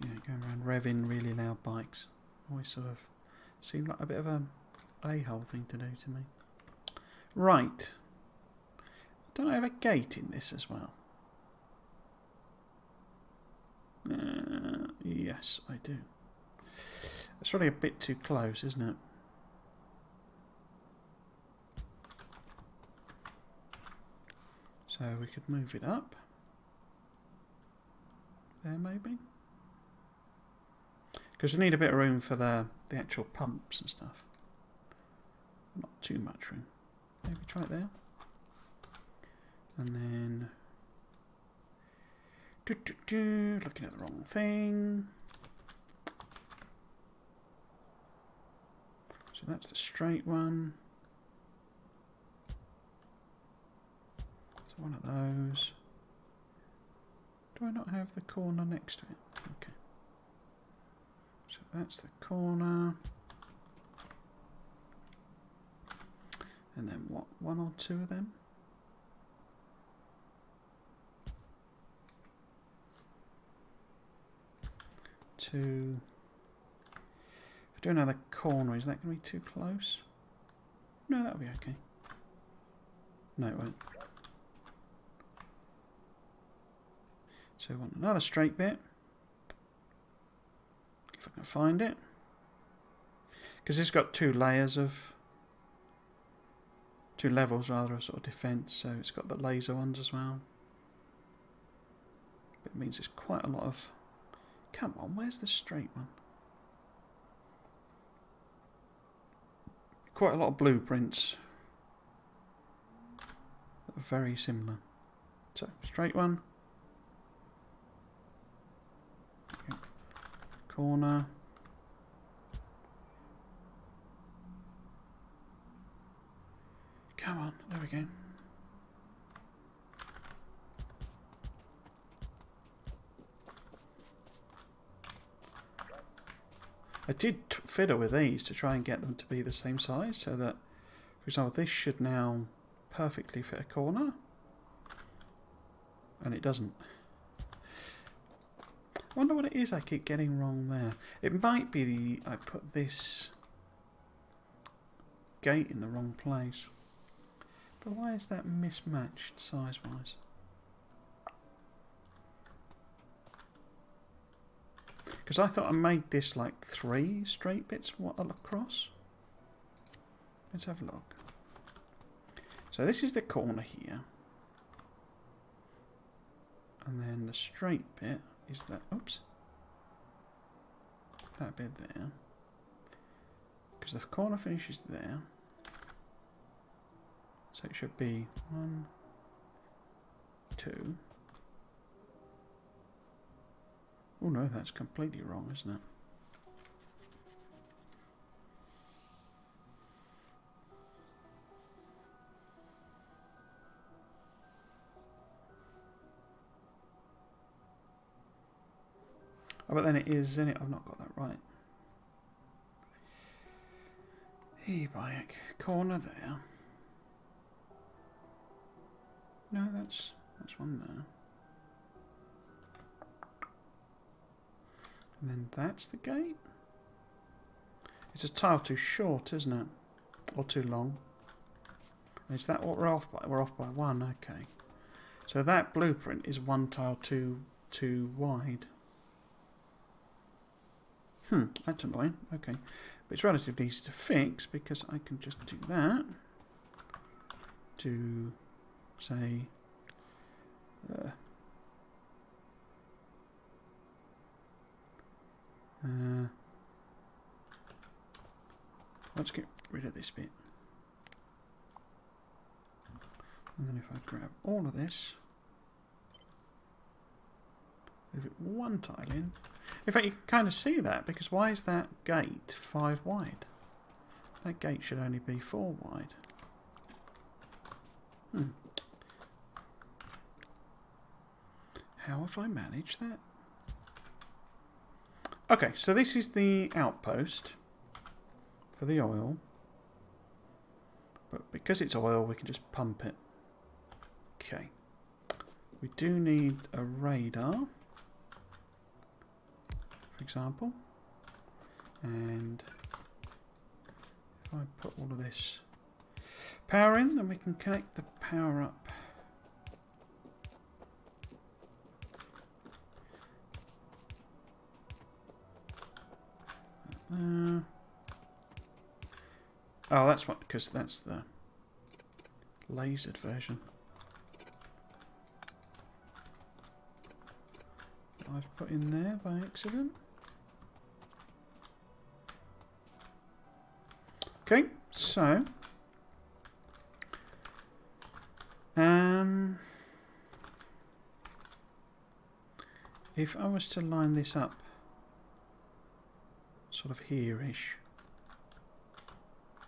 Yeah, going around revving really loud bikes. Always sort of seemed like a bit of a a-hole thing to do to me. Right. Don't I have a gate in this as well? Yes, I do. It's probably a bit too close, isn't it? So we could move it up. There, maybe. Because we need a bit of room for the actual pumps and stuff. Not too much room. Maybe try it there. And then... looking at the wrong thing. So that's the straight one. So one of those. Do I not have the corner next to it? Okay. So that's the corner. And then what, one or two of them? Two. If I do another corner, is that going to be too close? No, that'll be okay. No, it won't. So we want another straight bit. If I can find it. Because it's got two layers of... two levels rather of sort of defence, so it's got the laser ones as well. It means it's quite a lot of... Come on, where's the straight one? Quite a lot of blueprints that are very similar. So, straight one. Okay. Corner. Come on, there we go. I did fiddle with these to try and get them to be the same size, so that, for example, this should now perfectly fit a corner, and it doesn't. I wonder what it is I keep getting wrong there. It might be I put this gate in the wrong place. But why is that mismatched size-wise? Because I thought I made this like 3 straight bits across. Let's have a look. So this is the corner here. And then the straight bit is that, oops. That bit there. Because the corner finishes there. So it should be 1, 2. Oh no, that's completely wrong, isn't it? Oh, but then it is, isn't it? I've not got that right. E-bike, corner there. No, that's one there. And then that's the gate. It's a tile too short, isn't it? Or too long. Is that what we're off by? We're off by 1, okay. So that blueprint is 1 tile too wide. That's annoying. Okay. But it's relatively easy to fix because I can just do that. To say... let's get rid of this bit. And then if I grab all of this, move it 1 tile in. In fact, you can kind of see that, because why is that gate 5 wide? That gate should only be 4 wide. How have I managed that? Okay, so this is the outpost for the oil. But because it's oil, we can just pump it. Okay. We do need a radar, for example. And if I put all of this power in, then we can connect the power up. Oh, that's what, because that's the lasered version. I've put in there by accident. Okay, so if I was to line this up sort of here-ish,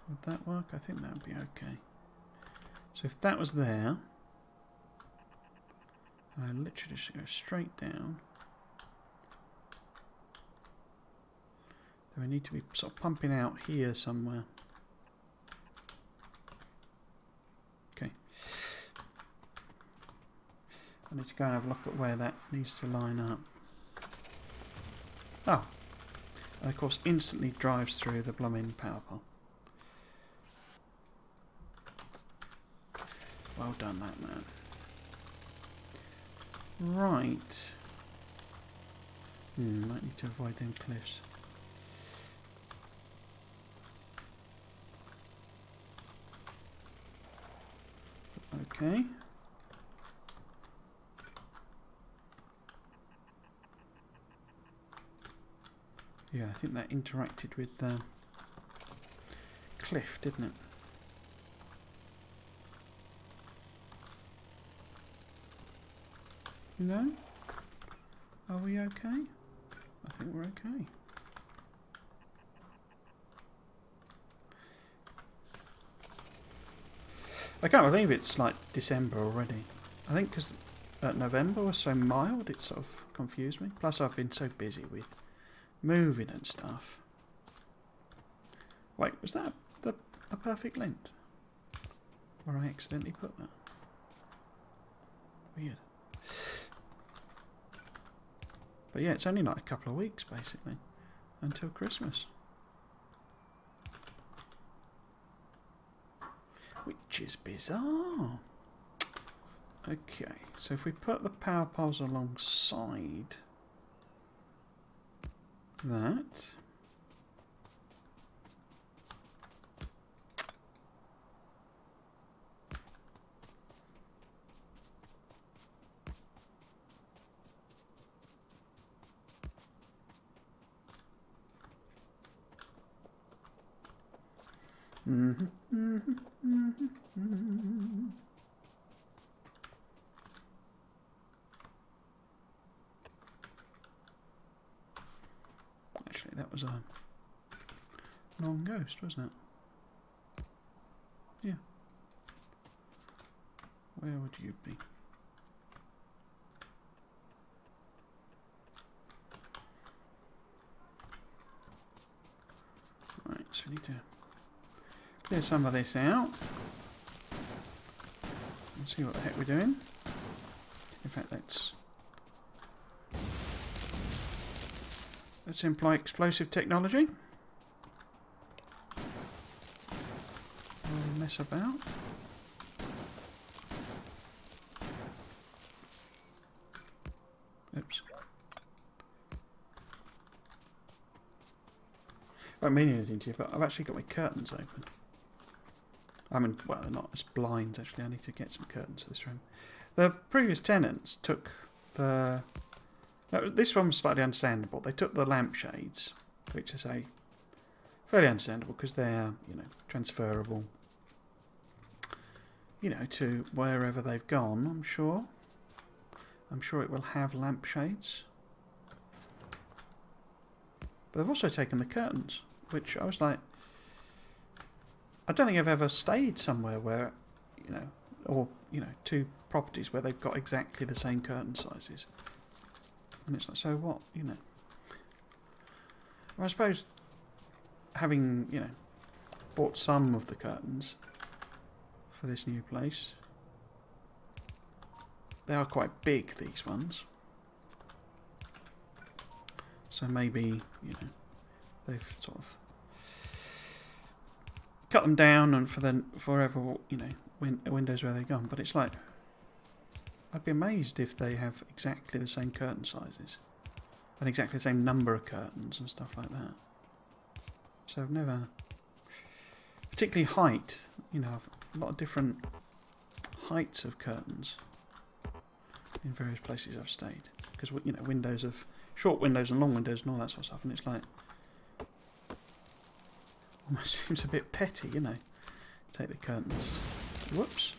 would that work? I think that would be okay. So if that was there, I literally just go straight down. Then we need to be sort of pumping out here somewhere. Okay. I need to go and have a look at where that needs to line up. Oh. And of course instantly drives through the blooming power pole. Well done, that man. Right. Might need to avoid them cliffs. Okay. Yeah, I think that interacted with the cliff, didn't it? No? Are we okay? I think we're okay. I can't believe it's like December already. I think because November was so mild, it sort of confused me. Plus I've been so busy with moving and stuff. Wait, was that a perfect length? Or I accidentally put that? Weird. But yeah, it's only like a couple of weeks basically until Christmas. Which is bizarre. Okay, so if we put the power poles alongside that. Actually, that was a non-ghost, wasn't it? Yeah. Where would you be? Right, so we need to clear some of this out and see what the heck we're doing. In fact, let's employ explosive technology. We'll mess about. Oops. I don't mean anything to you, but I've actually got my curtains open. I mean, well, they're not, it's blinds actually. I need to get some curtains for this room. The previous tenants took the... No, this one was slightly understandable. They took the lampshades, which is fairly understandable because they're, transferable, to wherever they've gone, I'm sure. I'm sure it will have lampshades. But they've also taken the curtains, which I was like, I don't think I've ever stayed somewhere where, two properties where they've got exactly the same curtain sizes. And it's like, so what, Well, I suppose having, bought some of the curtains for this new place, they are quite big, these ones. So maybe, they've sort of cut them down and forever, windows where they've gone. But it's like, I'd be amazed if they have exactly the same curtain sizes and exactly the same number of curtains and stuff like that. So I've never, particularly height, a lot of different heights of curtains in various places I've stayed. Because, windows of short windows and long windows and all that sort of stuff. And it's like, Almost seems a bit petty, you know. Take the curtains. Whoops.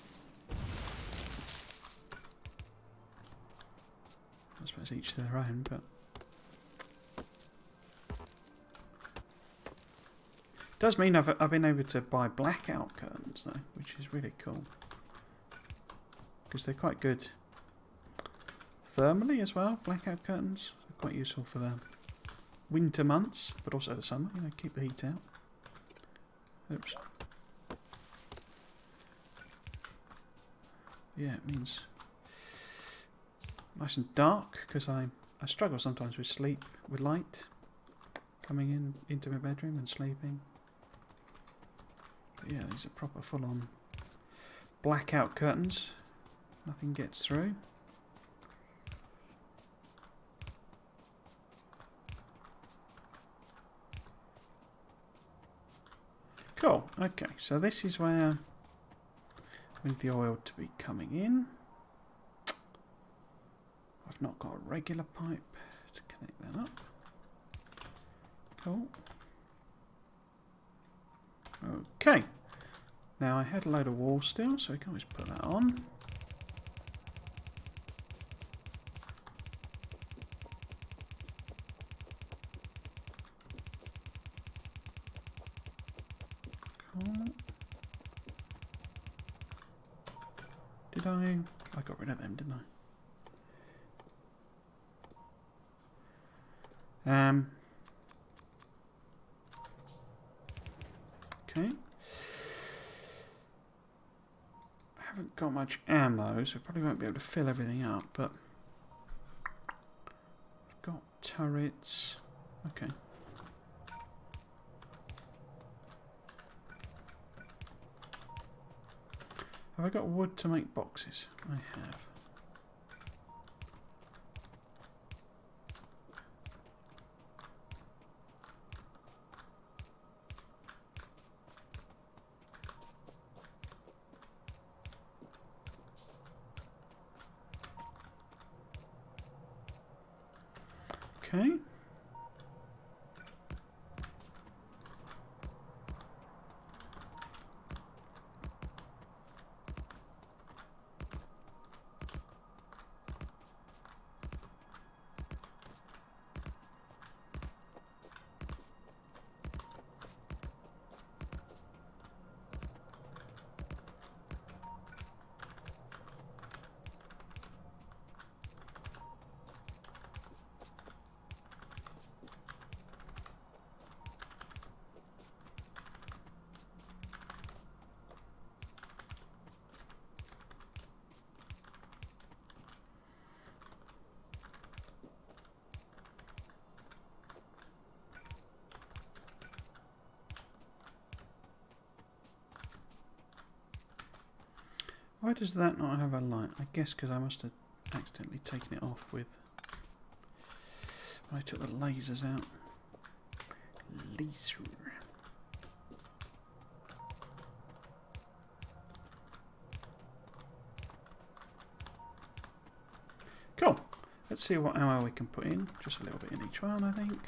I suppose each to their own, but... Does mean I've been able to buy blackout curtains though, which is really cool. Because they're quite good thermally as well, blackout curtains. They're quite useful for the winter months, but also the summer, you know, keep the heat out. Oops. Yeah, it means nice and dark, because I struggle sometimes with sleep, with light coming into my bedroom and sleeping. But yeah, these are proper full-on blackout curtains. Nothing gets through. Cool. Okay, so this is where we need the oil to be coming in. I've not got a regular pipe to connect that up. Cool. Okay. Now I had a load of wall steel, so we can always put that on. Cool. Did I got rid of them, didn't I? Okay. I haven't got much ammo, so I probably won't be able to fill everything up, but I've got turrets. Okay. Have I got wood to make boxes? I have. Okay. Why does that not have a light? I guess because I must have accidentally taken it off with... when I took the lasers out. Laser. Cool. Let's see what ammo we can put in. Just a little bit in each one, I think.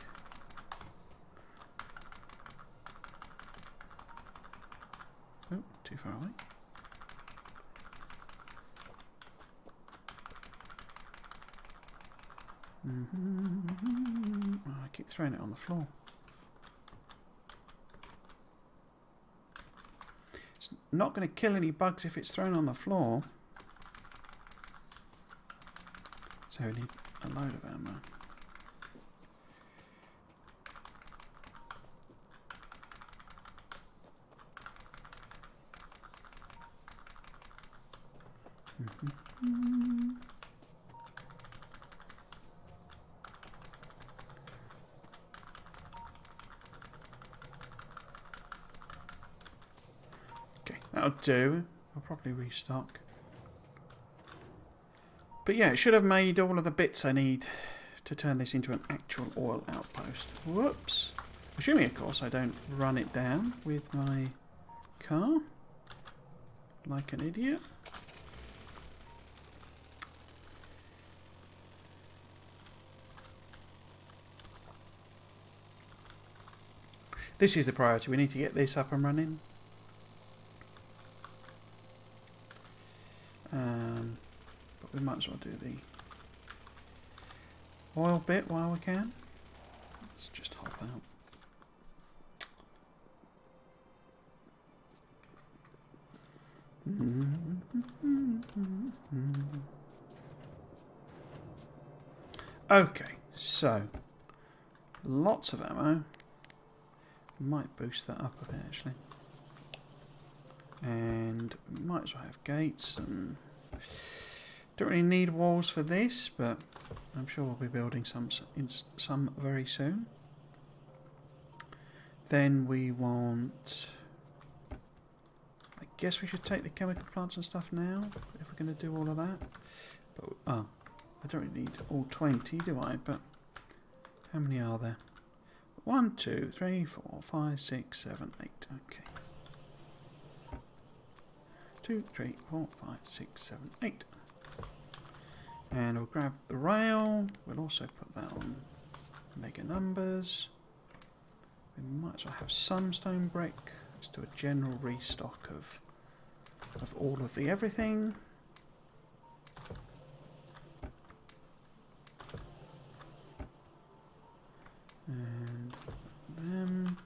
Oh, too far away. Oh, I keep throwing it on the floor. It's not going to kill any bugs if it's thrown on the floor. So we need a load of ammo. Okay, that'll do. I'll probably restock. But yeah, it should have made all of the bits I need to turn this into an actual oil outpost. Whoops. Assuming, of course, I don't run it down with my car like an idiot. This is the priority. We need to get this up and running. But we might as well do the oil bit while we can. Let's just hop out. Okay, so lots of ammo. Might boost that up a bit actually. And might as well have gates, and don't really need walls for this, but I'm sure we'll be building some very soon. Then we want, I guess we should take the chemical plants and stuff now if we're going to do all of that. But I don't really need all 20, do I? But how many are there? 1, 2, 3, 4, 5, 6, 7, 8. Okay. 2, 3, 4, 5, 6, 7, 8. And we'll grab the rail. We'll also put that on mega numbers. We might as well have some stone brick. Let's do a general restock of all of the everything. And then,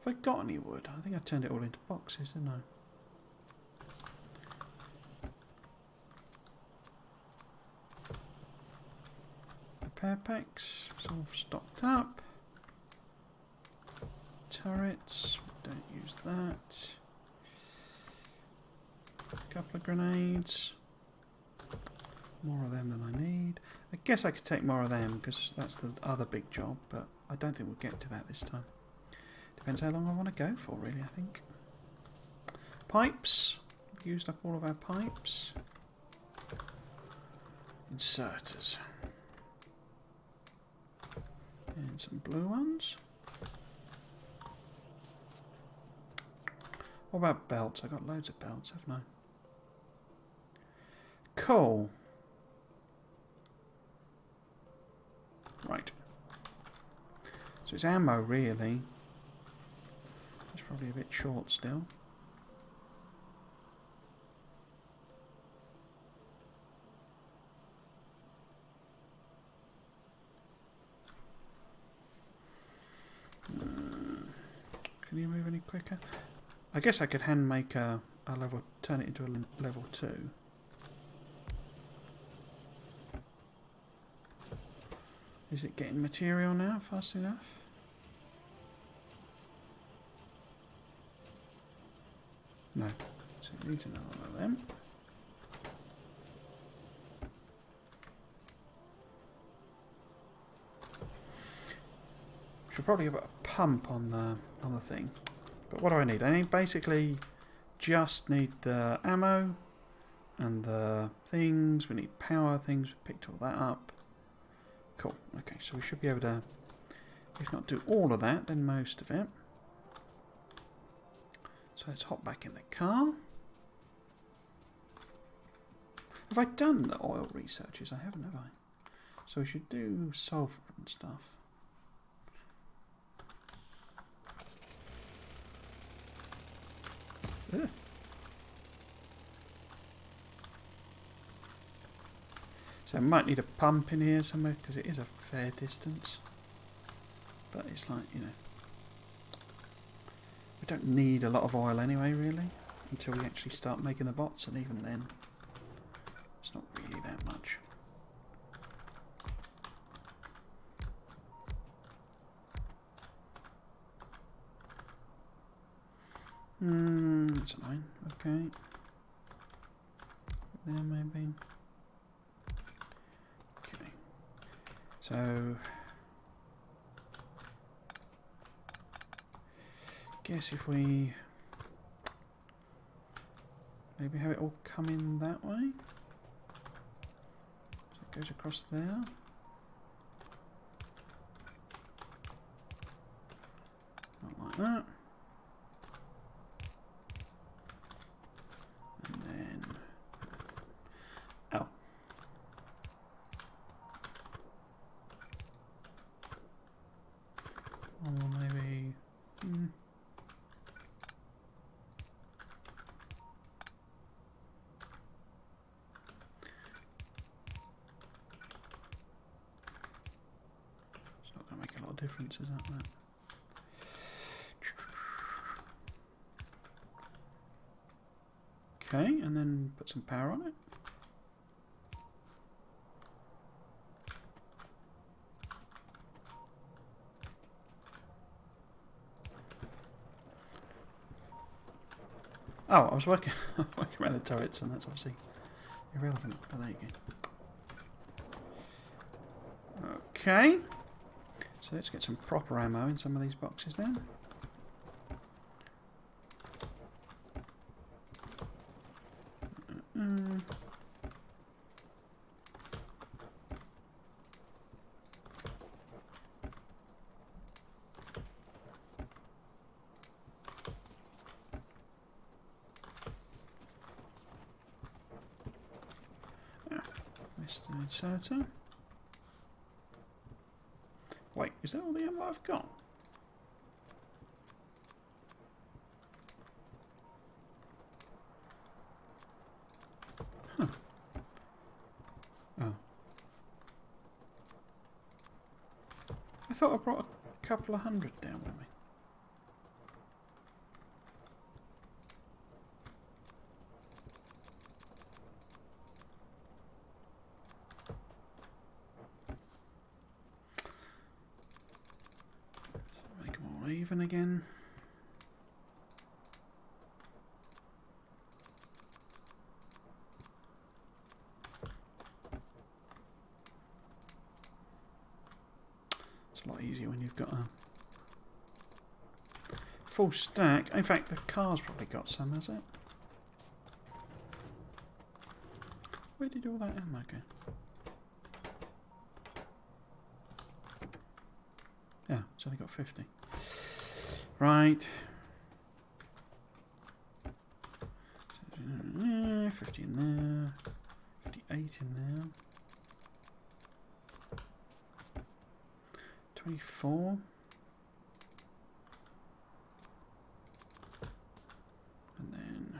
have I got any wood? I think I turned it all into boxes, didn't I? Repair packs, it's all stocked up. Turrets, don't use that. A couple of grenades. More of them than I need. I guess I could take more of them because that's the other big job, but I don't think we'll get to that this time. Depends how long I want to go for, really, I think. Pipes. Used up all of our pipes. Inserters. And some blue ones. What about belts? I got loads of belts, haven't I? Cool. Right. So it's ammo, really. It's probably a bit short still. Can you move any quicker? I guess I could hand make a level, turn it into a level 2. Is it getting material now fast enough? No. So it needs another one of them. Should probably have a pump on the thing. But what do I need? I need basically just need the ammo and the things. We need power things. We picked all that up. Cool. Okay, so we should be able to, if not do all of that, then most of it. So let's hop back in the car. Have I done the oil researches? I haven't, have I? So we should do sulfur and stuff. Ugh. So I might need a pump in here somewhere because it is a fair distance. But it's like, you know, we don't need a lot of oil anyway, really, until we actually start making the bots, and even then, it's not really that much. That's annoying. Okay. There maybe. Okay. So guess if we maybe have it all come in that way. So it goes across there. Not like that. Or maybe of differences up there. Okay, and then put some power on it. Oh, I was working around the turrets, and that's obviously irrelevant, but there you go. Okay, so let's get some proper ammo in some of these boxes then. Mr. Inserter. Wait, is that all the ammo I've got? Huh. Oh. I thought I brought a couple of hundred down with me. Even again. It's a lot easier when you've got a full stack. In fact, the car's probably got some, has it? Where did all that ammo go? Yeah, it's only got 50. Right. 50 in there. 58 in there. 24. And then...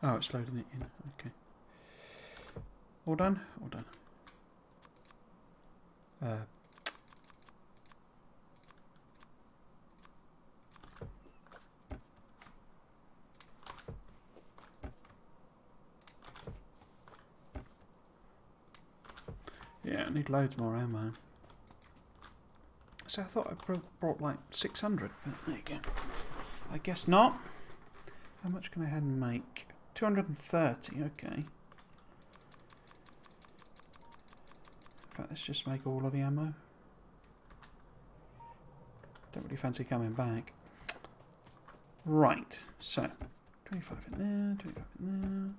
Oh, it's loading it in. Okay. All done? All done. Yeah, I need loads more ammo. So I thought I brought like 600, but there you go. I guess not. How much can I ahead and make? 230, okay. In fact, let's just make all of the ammo. Don't really fancy coming back. Right, so 25 in there, 25 in there,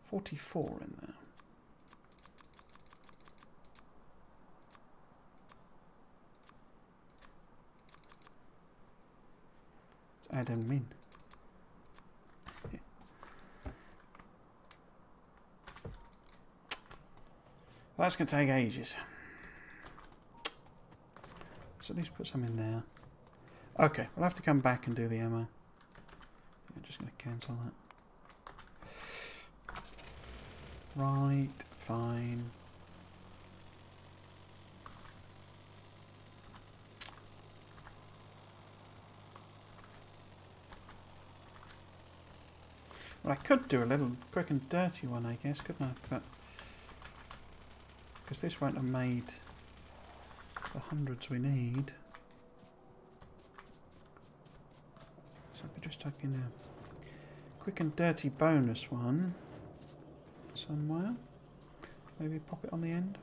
44 in there. Let's add them in. That's going to take ages. So at least put some in there. Okay, we'll have to come back and do the ammo. I'm just going to cancel that. Right, fine. Well, I could do a little quick and dirty one, I guess, couldn't I? But because this won't have made the hundreds we need. So I could just tuck in a quick and dirty bonus one somewhere. Maybe pop it on the end.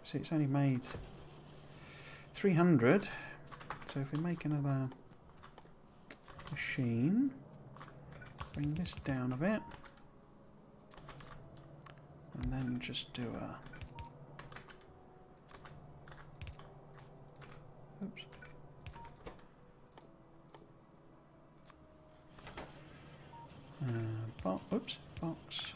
See, it's only made 300. So if we make another machine, bring this down a bit. And then just do a... Oops. Oops, box.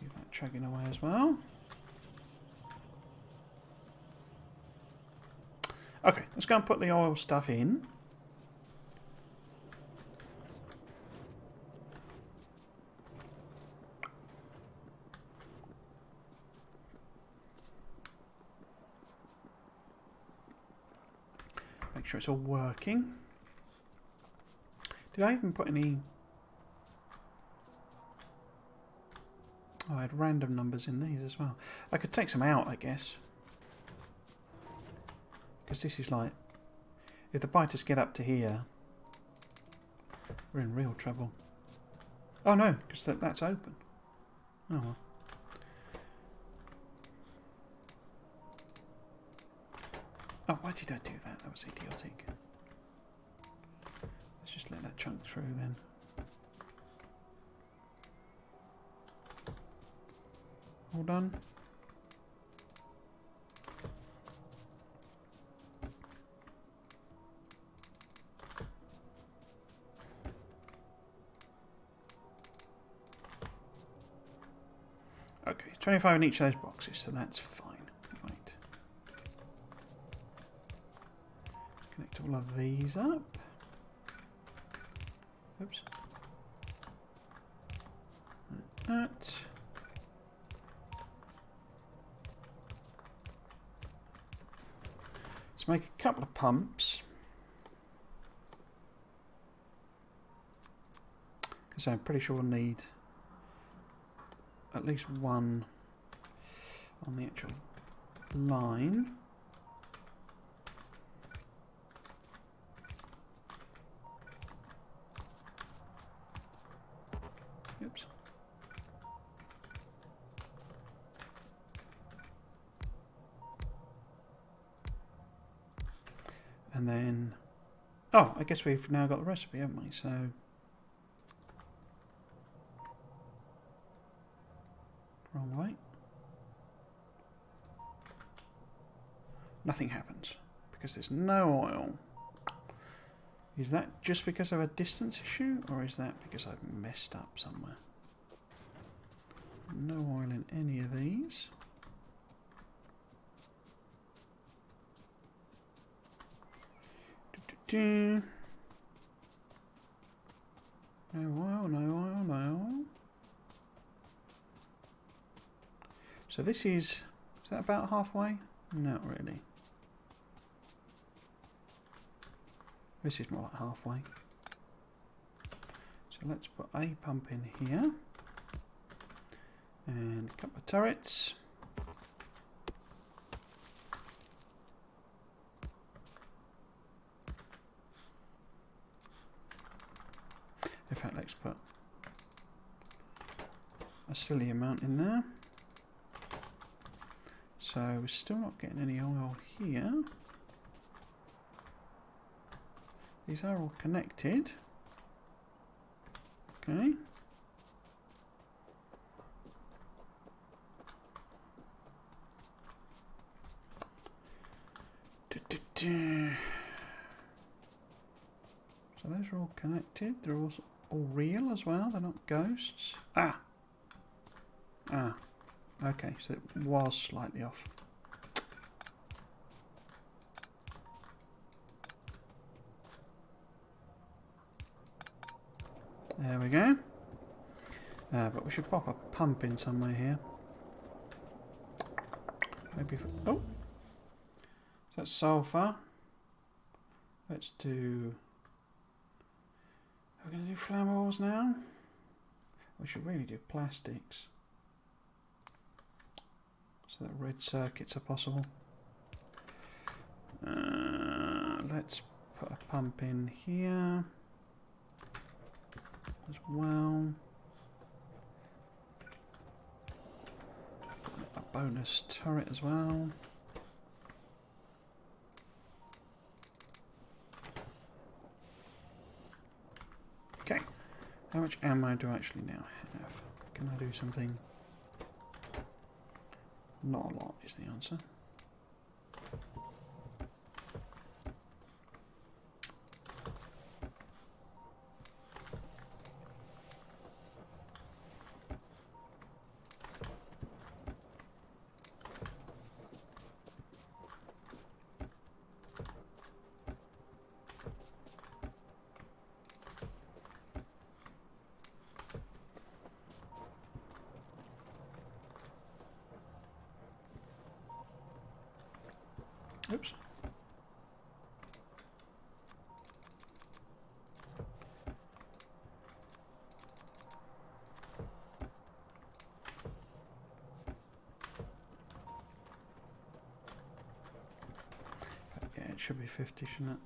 Leave that chugging away as well. Okay, let's go and put the oil stuff in. Make sure it's all working. Did I even put any... Oh, I had random numbers in these as well. I could take some out, I guess. Because this is like... If the biters get up to here, we're in real trouble. Oh no, because that's open. Oh well. Oh, why did I do that? That was idiotic. Let's just let that chunk through then. All done. Okay, 25 in each of those boxes, so that's fine. Right. Connect all of these up. Oops. Like that. Let's make a couple of pumps. Because I'm pretty sure we'll need at least one on the actual line. Oops. And then, oh, I guess we've now got the recipe, haven't we? So, wrong way. Nothing happens because there's no oil. Is that just because of a distance issue, or is that because I've messed up somewhere? No oil in any of these. No oil, no oil, no oil. So this is that about halfway? Not really. This is more like halfway. So let's put a pump in here. And a couple of turrets. In fact, let's put a silly amount in there. So we're still not getting any oil here. These are all connected. Okay. So those are all connected. They're all real as well. They're not ghosts. Ah. Okay, so it was slightly off. There we go. But we should pop a pump in somewhere here. Maybe. Oh, so that's sulfur. Let's do. Are we going to do flammables now? We should really do plastics. So that red circuits are possible. Let's put a pump in here as well. A bonus turret as well. Okay, how much ammo do I actually now have? Can I do something? Not a lot is the answer. Oops. Yeah, it should be 50, shouldn't it?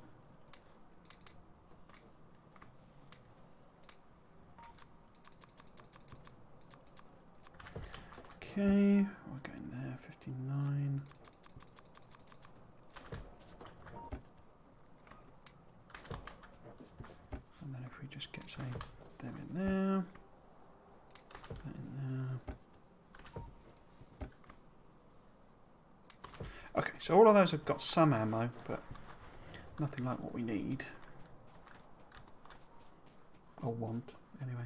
Okay, we're going there, 59. And then if we just get, say, them in there, that in there. Okay, so all of those have got some ammo, but nothing like what we need. Or want, anyway.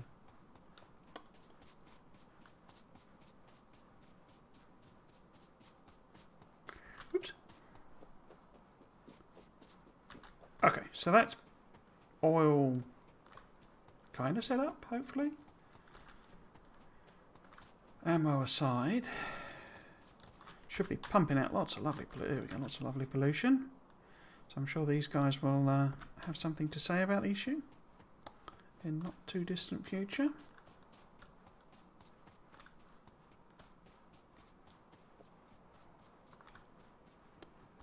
Oops. Okay, so that's oil kind of set up, hopefully. Ammo aside, should be pumping out lots of lovely lots of lovely pollution. So I'm sure these guys will have something to say about the issue in not too distant future.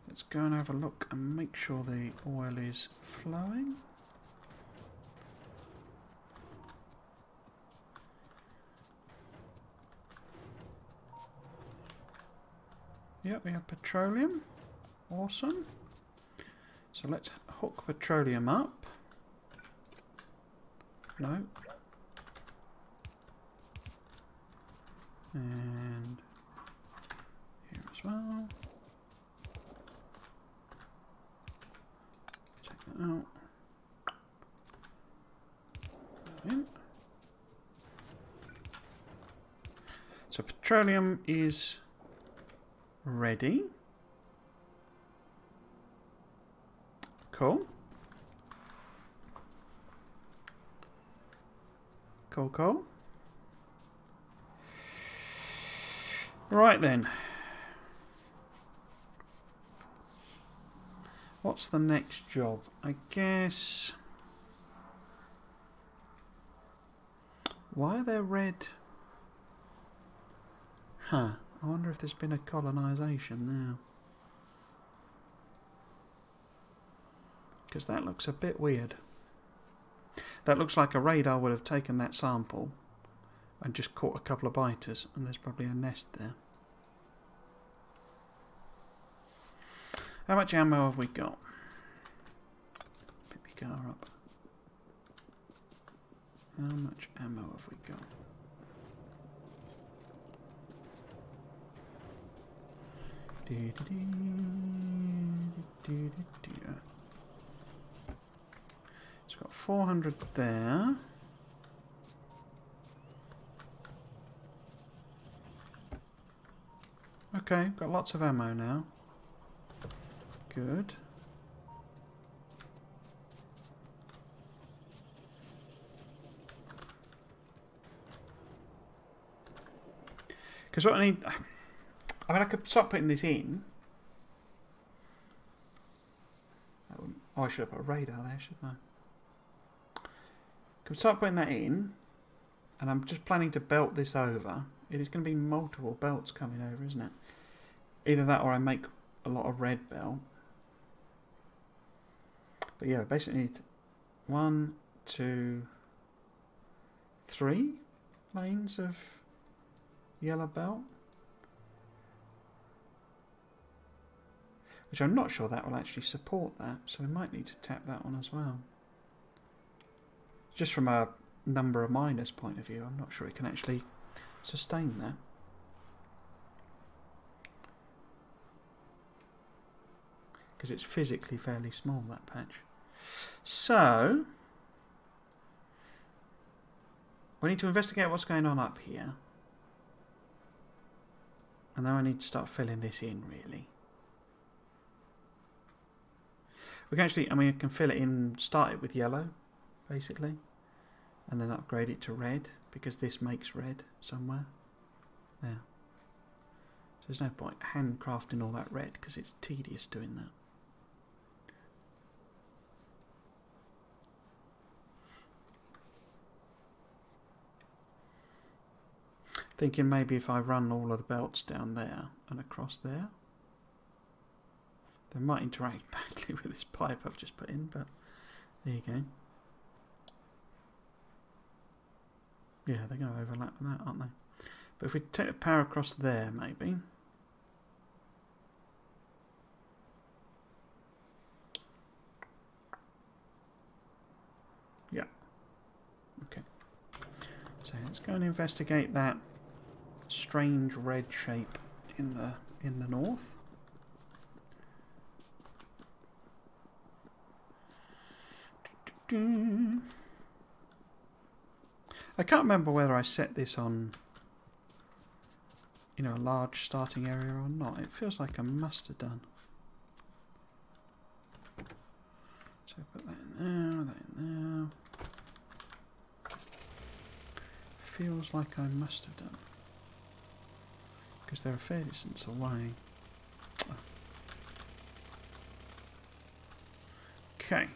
Let's go and have a look and make sure the oil is flowing. Yep, we have petroleum. Awesome. So let's hook petroleum up. No. And here as well. Take that out. In. So petroleum is ready. Cool. Cool, cool. Right then. What's the next job? I guess... Why are there red? Huh. I wonder if there's been a colonisation now. Because that looks a bit weird. That looks like a radar would have taken that sample and just caught a couple of biters, and there's probably a nest there. How much ammo have we got? Pick my car up. How much ammo have we got? It's got 400 there. Okay, got lots of ammo now. Good. Because what I need... I mean, I could start putting this in. Oh, I should have put a radar there, shouldn't I? Could start putting that in. And I'm just planning to belt this over. It is going to be multiple belts coming over, isn't it? Either that or I make a lot of red belt. But yeah, basically need 1, 2, 3 lanes of yellow belt. Which I'm not sure that will actually support that, so we might need to tap that one as well. Just from a number of miners point of view, I'm not sure it can actually sustain that. Because it's physically fairly small, that patch. So, we need to investigate what's going on up here. And then I need to start filling this in, really. We can actually, I mean, I can fill it in, start it with yellow, basically. And then upgrade it to red, because this makes red somewhere. There. So there's no point handcrafting all that red because it's tedious doing that. Thinking maybe if I run all of the belts down there and across there, they might interact badly with this pipe I've just put in, but there you go. Yeah, they're going to overlap with that, aren't they? But if we take the power across there, maybe. Yeah. Okay. So let's go and investigate that strange red shape in the north. I can't remember whether I set this on, you know, a large starting area or not. It feels like I must have done. So put that in there, that in there. Feels like I must have done. Because they're a fair distance away. Okay.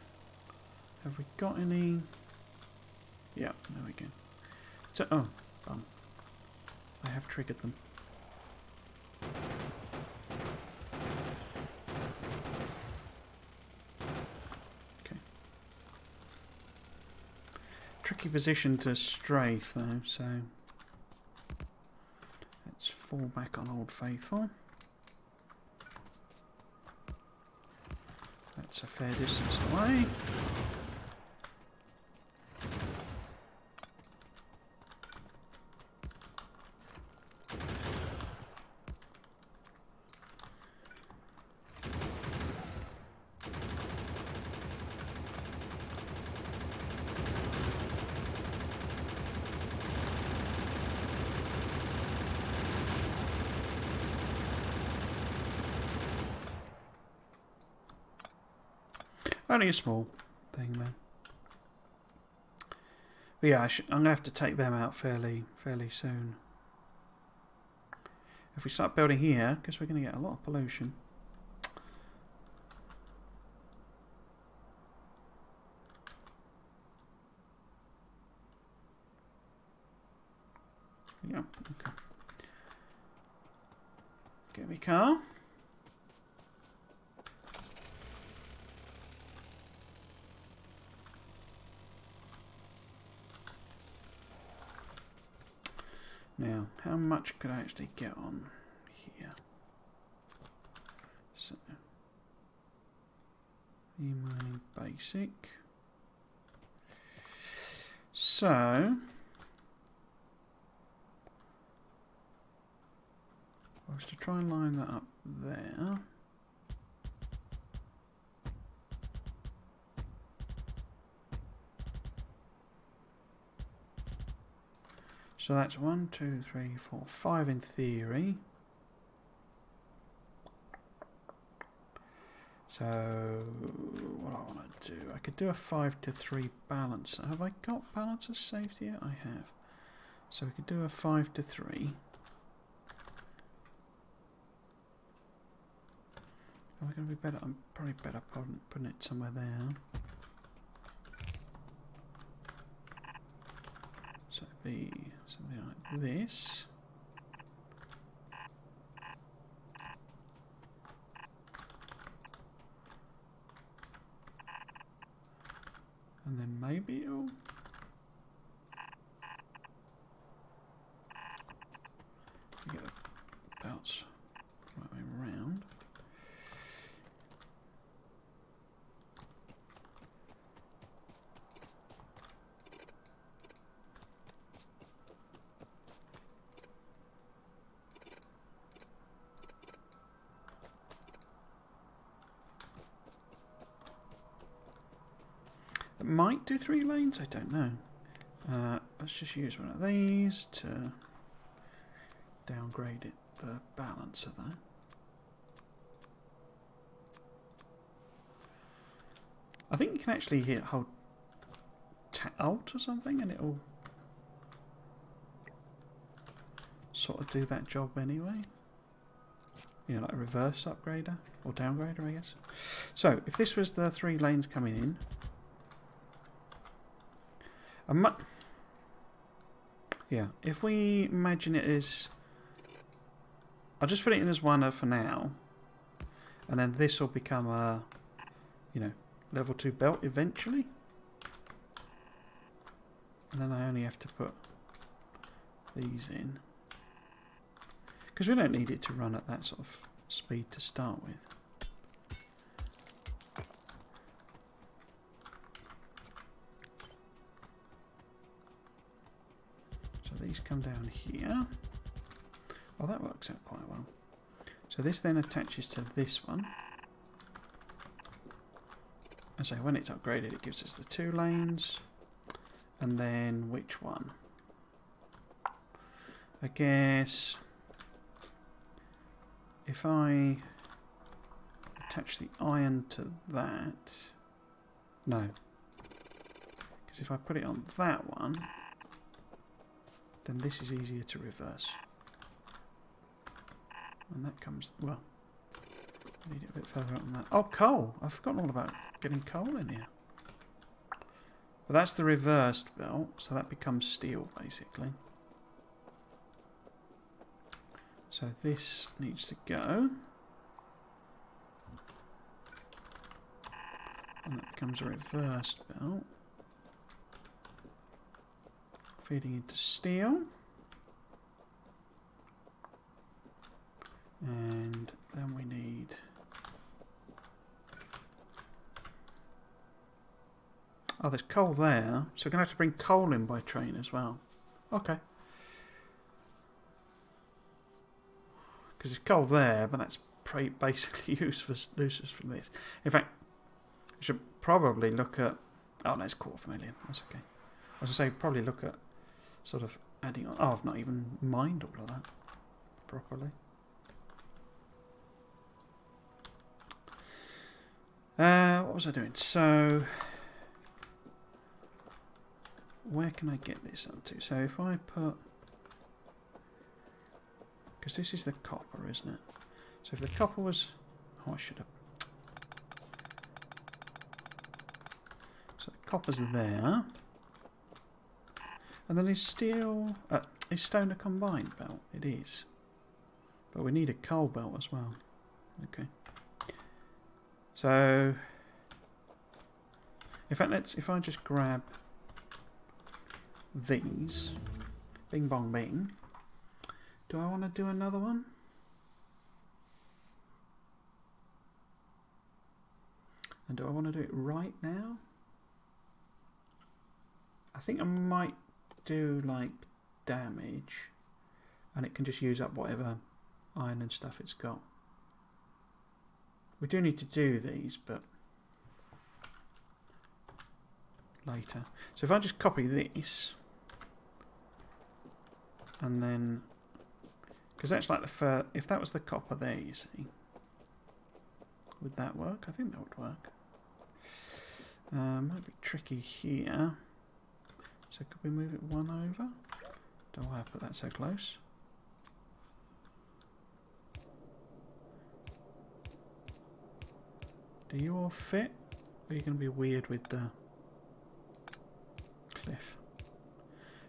Have we got any? Yeah, there we go. So, oh, I have triggered them. Okay. Tricky position to strafe though, so let's fall back on Old Faithful. That's a fair distance away. Only a small thing though. But yeah, I'm going to have to take them out fairly soon. If we start building here, because we're going to get a lot of pollution. Yeah, okay. Get me car. Now, how much could I actually get on here? So, e-mining basic. So, I was to try and line that up there. So that's 1, 2, 3, 4, 5 in theory. So what do I want to do? I could do a 5-3 balance. Have I got balance of safety yet? I have. So we could do a 5-3. Am I going to be better? I'm probably better putting it somewhere there. So it'd be something like this. And then maybe it'll... get the belts right way around. It might do 3 lanes, I don't know. Let's just use one of these to downgrade it, the balance of that. I think you can actually hold Alt or something and it'll sort of do that job anyway. You know, like a reverse upgrader or downgrader, I guess. So if this was the 3 lanes coming in, yeah, if we imagine it as, I'll just put it in as 1 for now, and then this will become a, you know, level 2 belt eventually. And then I only have to put these in, because we don't need it to run at that sort of speed to start with. So these come down here. Oh, that works out quite well. So this then attaches to this one. And so when it's upgraded, it gives us the 2 lanes. And then which one? I guess if I attach the iron to that, no, because if I put it on that one, then this is easier to reverse. And that comes, well, I need it a bit further up than that. Oh, coal! I've forgotten all about getting coal in here. Well, that's the reversed belt, so that becomes steel, basically. So this needs to go. And that becomes a reversed belt. Feeding into steel. And then we need... Oh, there's coal there. So we're going to have to bring coal in by train as well. Okay. Because there's coal there, but that's basically useless from this. In fact, we should probably look at... Oh, no, it's 250,000. That's okay. I was going to say, probably look at sort of adding on... Oh, I've not even mined all of that properly. What was I doing? So... where can I get this up to? So if I put... because this is the copper, isn't it? So if the copper was... oh, I should have... so the copper's there. And then is steel... is stone a combined belt? It is. But we need a coal belt as well. Okay. So... in fact, if I just grab... these, bing bong bing. Do I want to do another one? And do I want to do it right now? I think I might do like damage, and it can just use up whatever iron and stuff it's got. We do need to do these, but later. So if I just copy this, and then, because that's like the first, if that was the copper there, you see, would that work? I think that would work. Might be tricky here. So could we move it 1 over? Don't know why I put that so close. Do you all fit? Or are you going to be weird with the cliff?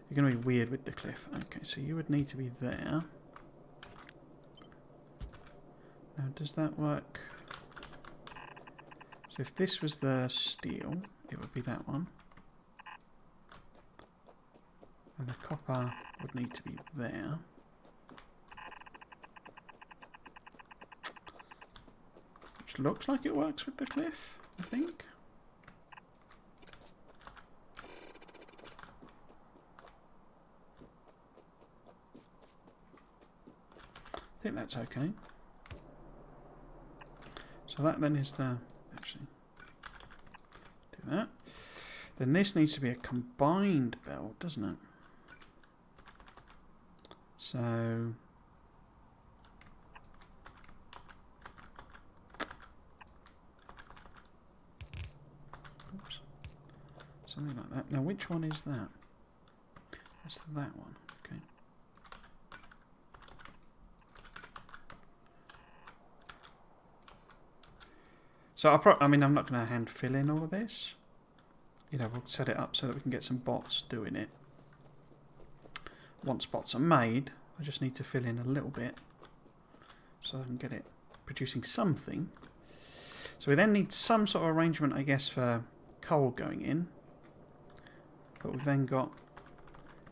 You're going to be weird with the cliff. Okay, so you would need to be there. Now, does that work? So if this was the steel, it would be that one. And the copper would need to be there. Which looks like it works with the cliff, I think. I think that's okay. So that then is the... actually, do that. Then this needs to be a combined belt, doesn't it? So... oops. Something like that. Now which one is that? That's that one. Okay. So I mean, I'm not going to hand fill in all of this. You know, we'll set it up so that we can get some bots doing it. Once bots are made, I just need to fill in a little bit so I can get it producing something. So we then need some sort of arrangement, I guess, for coal going in. But we've then got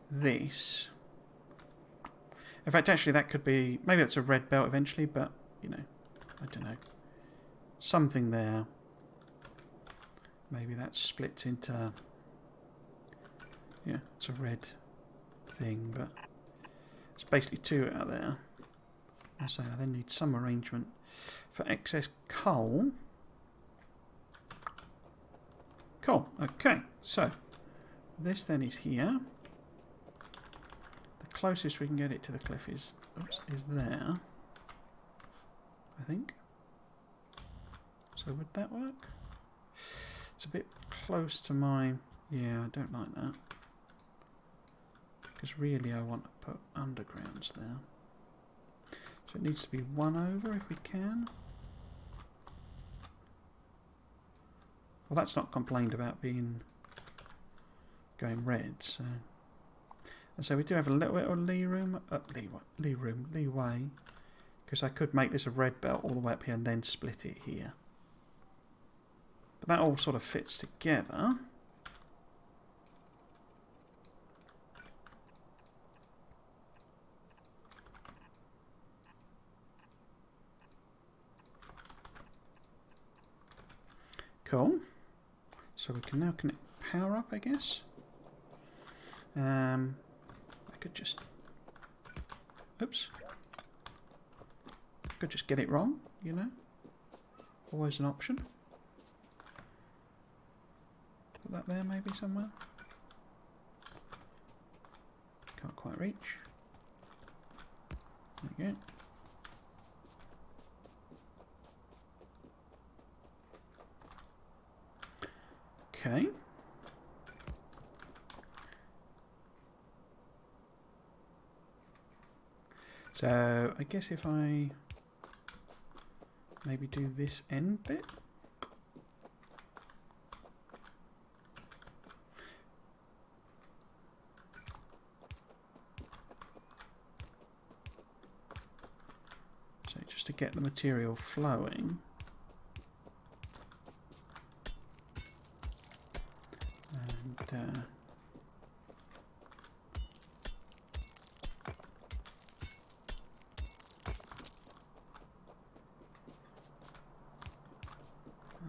this. In fact, actually, that could be... Maybe that's a red belt eventually, but, you know, I don't know. Something there. Maybe that splits into... Yeah, it's a red thing, but it's basically two out there. So I then need some arrangement for excess coal. Cool. Okay, so this then is here. The closest we can get it to the cliff is there, I think. So would that work? It's a bit close to my... Yeah, I don't like that. Because really I want to put undergrounds there. So it needs to be one over if we can. Well, that's not complained about being going red, so... And so we do have a little bit of leeway, because I could make this a red belt all the way up here and then split it here. But that all sort of fits together. Cool. So we can now connect power up, I guess. I could just... Oops. Could just get it wrong, you know. Always an option. Put that there maybe somewhere. Can't quite reach. There you go. Okay. So I guess if I maybe do this end bit. So just to get the material flowing. And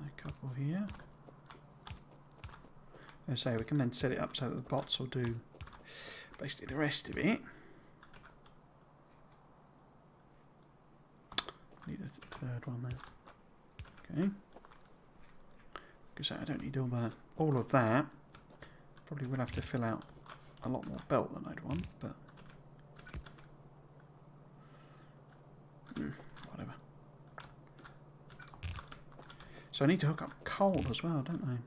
a couple here. As I say, we can then set it up so that the bots will do basically the rest of it. Need a third one there. Okay. Because I don't need all of that. Probably will have to fill out a lot more belt than I'd want, but whatever. So I need to hook up coal as well, don't I?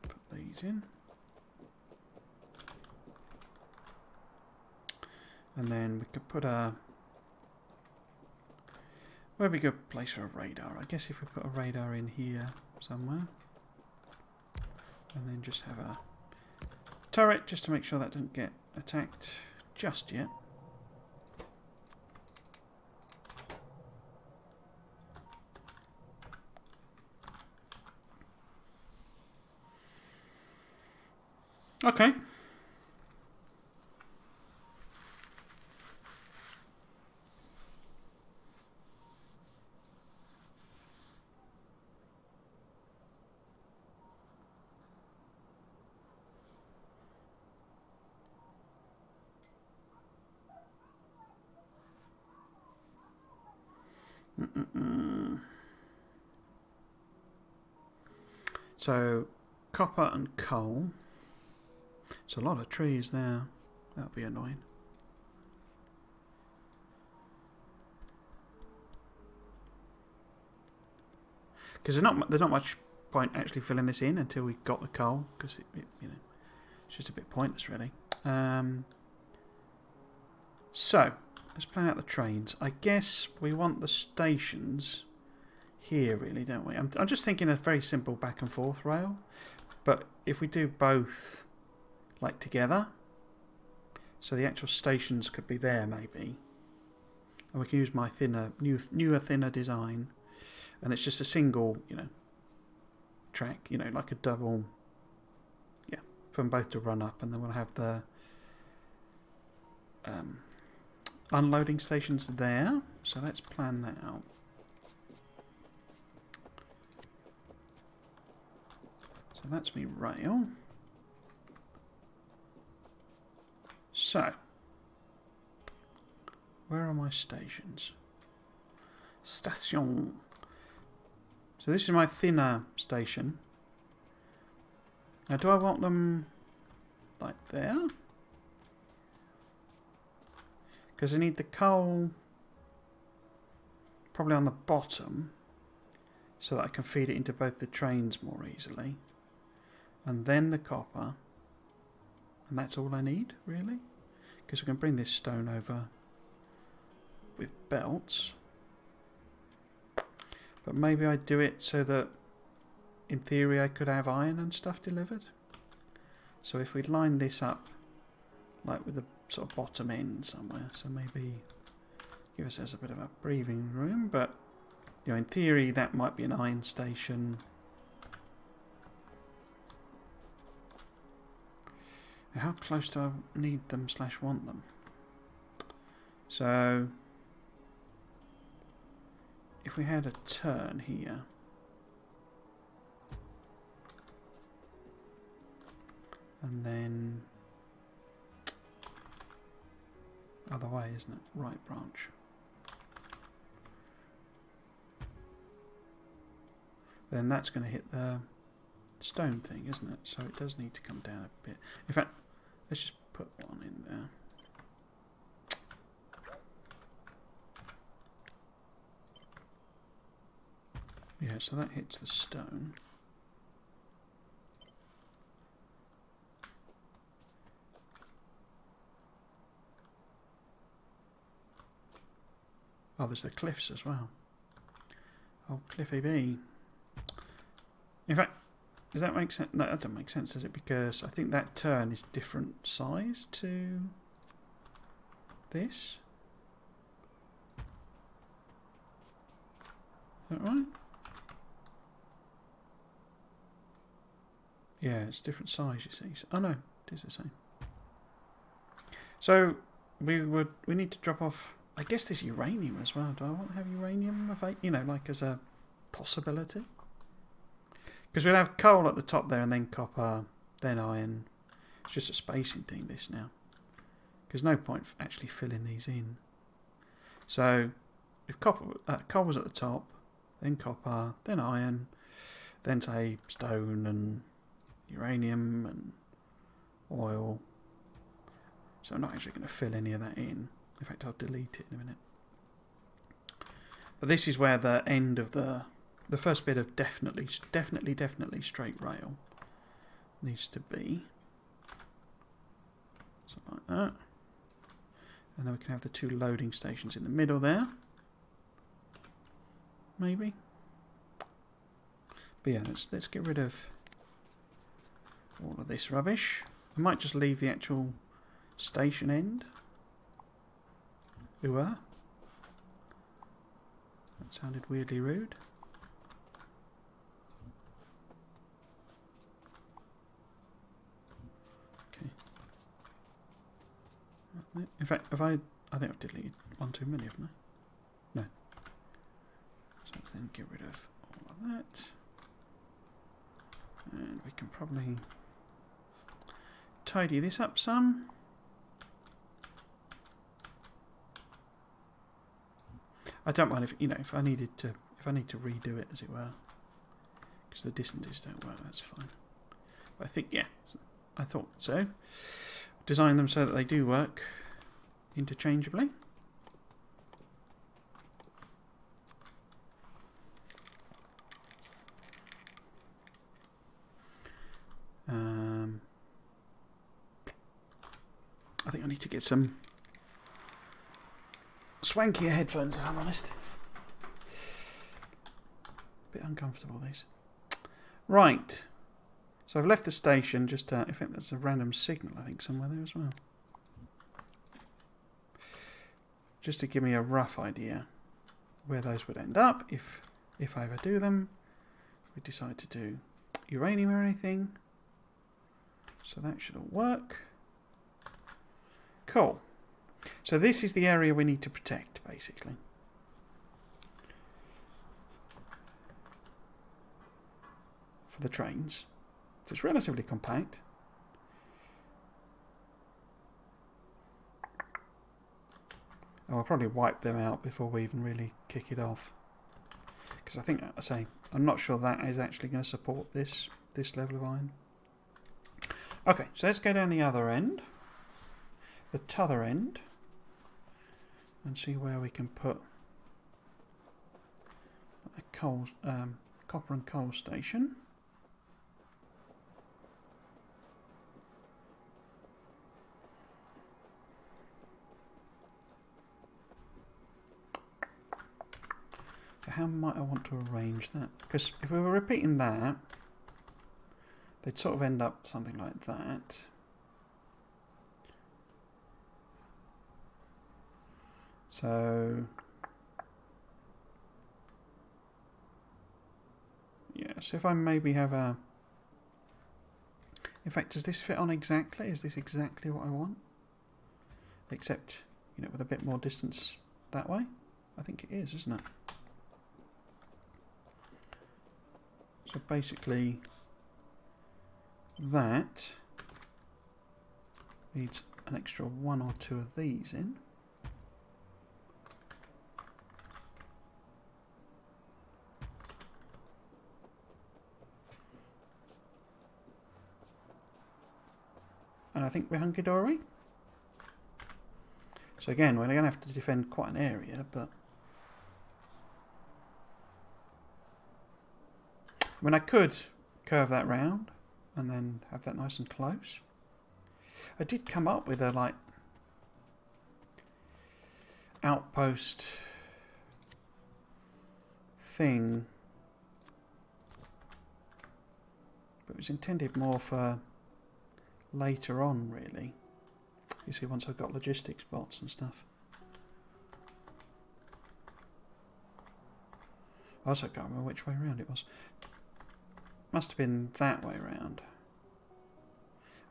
Put these in. And then we could put a... Where would be a good place for a radar? I guess if we put a radar in here somewhere. And then just have a turret just to make sure that doesn't get attacked just yet. Okay. So, copper and coal. It's a lot of trees there. That'll be annoying. Because there's not much point actually filling this in until we've got the coal, because you know, it's just a bit pointless really. So, let's plan out the trains. I guess we want the stations here, really, don't we? I'm just thinking a very simple back and forth rail. But if we do both, like, together, so the actual stations could be there, maybe. And we can use my newer, thinner design. And it's just a single, track, like a double, for them both to run up. And then we'll have the unloading stations there. So let's plan that out. So that's me rail. So, where are my stations? Station. So this is my thinner station. Now, do I want them like there? Because I need the coal probably on the bottom so that I can feed it into both the trains more easily. And then the copper. And that's all I need, really? Because we can bring this stone over with belts. But maybe I do it so that, in theory, I could have iron and stuff delivered. So if we'd line this up, like with the sort of bottom end somewhere, so maybe give ourselves a bit of a breathing room. But, in theory, that might be an iron station. How close do I need them / want them? So, if we had a turn here, and then other way, isn't it? Right branch. Then that's going to hit the stone thing, isn't it? So it does need to come down a bit. In fact, let's just put one in there. Yeah, so that hits the stone. Oh, there's the cliffs as well. Oh, Cliffy B. In fact, does that make sense? No, that doesn't make sense, does it? Because I think that turn is different size to this. Is that right? Yeah, it's different size, you see. Oh no, it is the same. So we need to drop off. I guess there's uranium as well. Do I want to have uranium, like as a possibility? Because we'd have coal at the top there, and then copper, then iron. It's just a spacing thing, this now. Because no point actually filling these in. So, if coal was at the top, then copper, then iron, then say stone and uranium and oil. So I'm not actually going to fill any of that in. In fact, I'll delete it in a minute. But this is where the end of the first bit of definitely straight rail needs to be. Something like that. And then we can have the two loading stations in the middle there. Maybe. But yeah, let's get rid of all of this rubbish. I might just leave the actual station end. Ooh, that sounded weirdly rude. Okay. In fact, I think I've deleted one too many, haven't I? No. So then get rid of all of that. And we can probably tidy this up some. I don't mind if I need to redo it, as it were, because the distances don't work. That's fine. But I think I thought so. Design them so that they do work interchangeably. I think I need to get some swankier headphones, if I'm honest. Bit uncomfortable, these. Right. So I've left the station just to... I think there's a random signal, I think, somewhere there as well. Just to give me a rough idea where those would end up if I ever do them. We decide to do uranium or anything. So that should all work. Cool. So this is the area we need to protect, basically. For the trains. So it's relatively compact. Oh, I'll probably wipe them out before we even really kick it off. Because I think, I'm not sure that is actually going to support this level of iron. Okay, so let's go down the other end. The t'other end. And see where we can put a coal, copper and coal station. So how might I want to arrange that? Because if we were repeating that, they'd sort of end up something like that. So, yeah, so if I maybe have a... In fact, does this fit on exactly? Is this exactly what I want? Except, you know, with a bit more distance that way? I think it is, isn't it? So basically, that needs an extra 1 or 2 of these in. And I think we're hunky-dory. So again, we're going to have to defend quite an area, but... I mean, I could curve that round and then have that nice and close. I did come up with a, like, outpost thing. But it was intended more for later on, really. You see, once I've got logistics bots and stuff. I also can't remember which way around it was. Must have been that way around.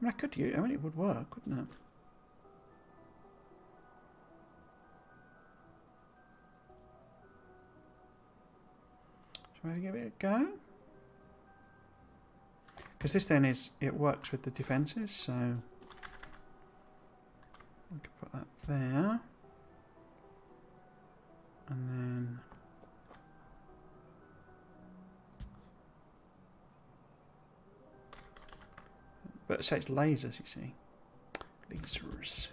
I mean, I could use... I mean, it would work, wouldn't it? Shall we give it a go? Because this then is... It works with the defences, so... I can put that there. And then... But so it's lasers, you see. Lasers.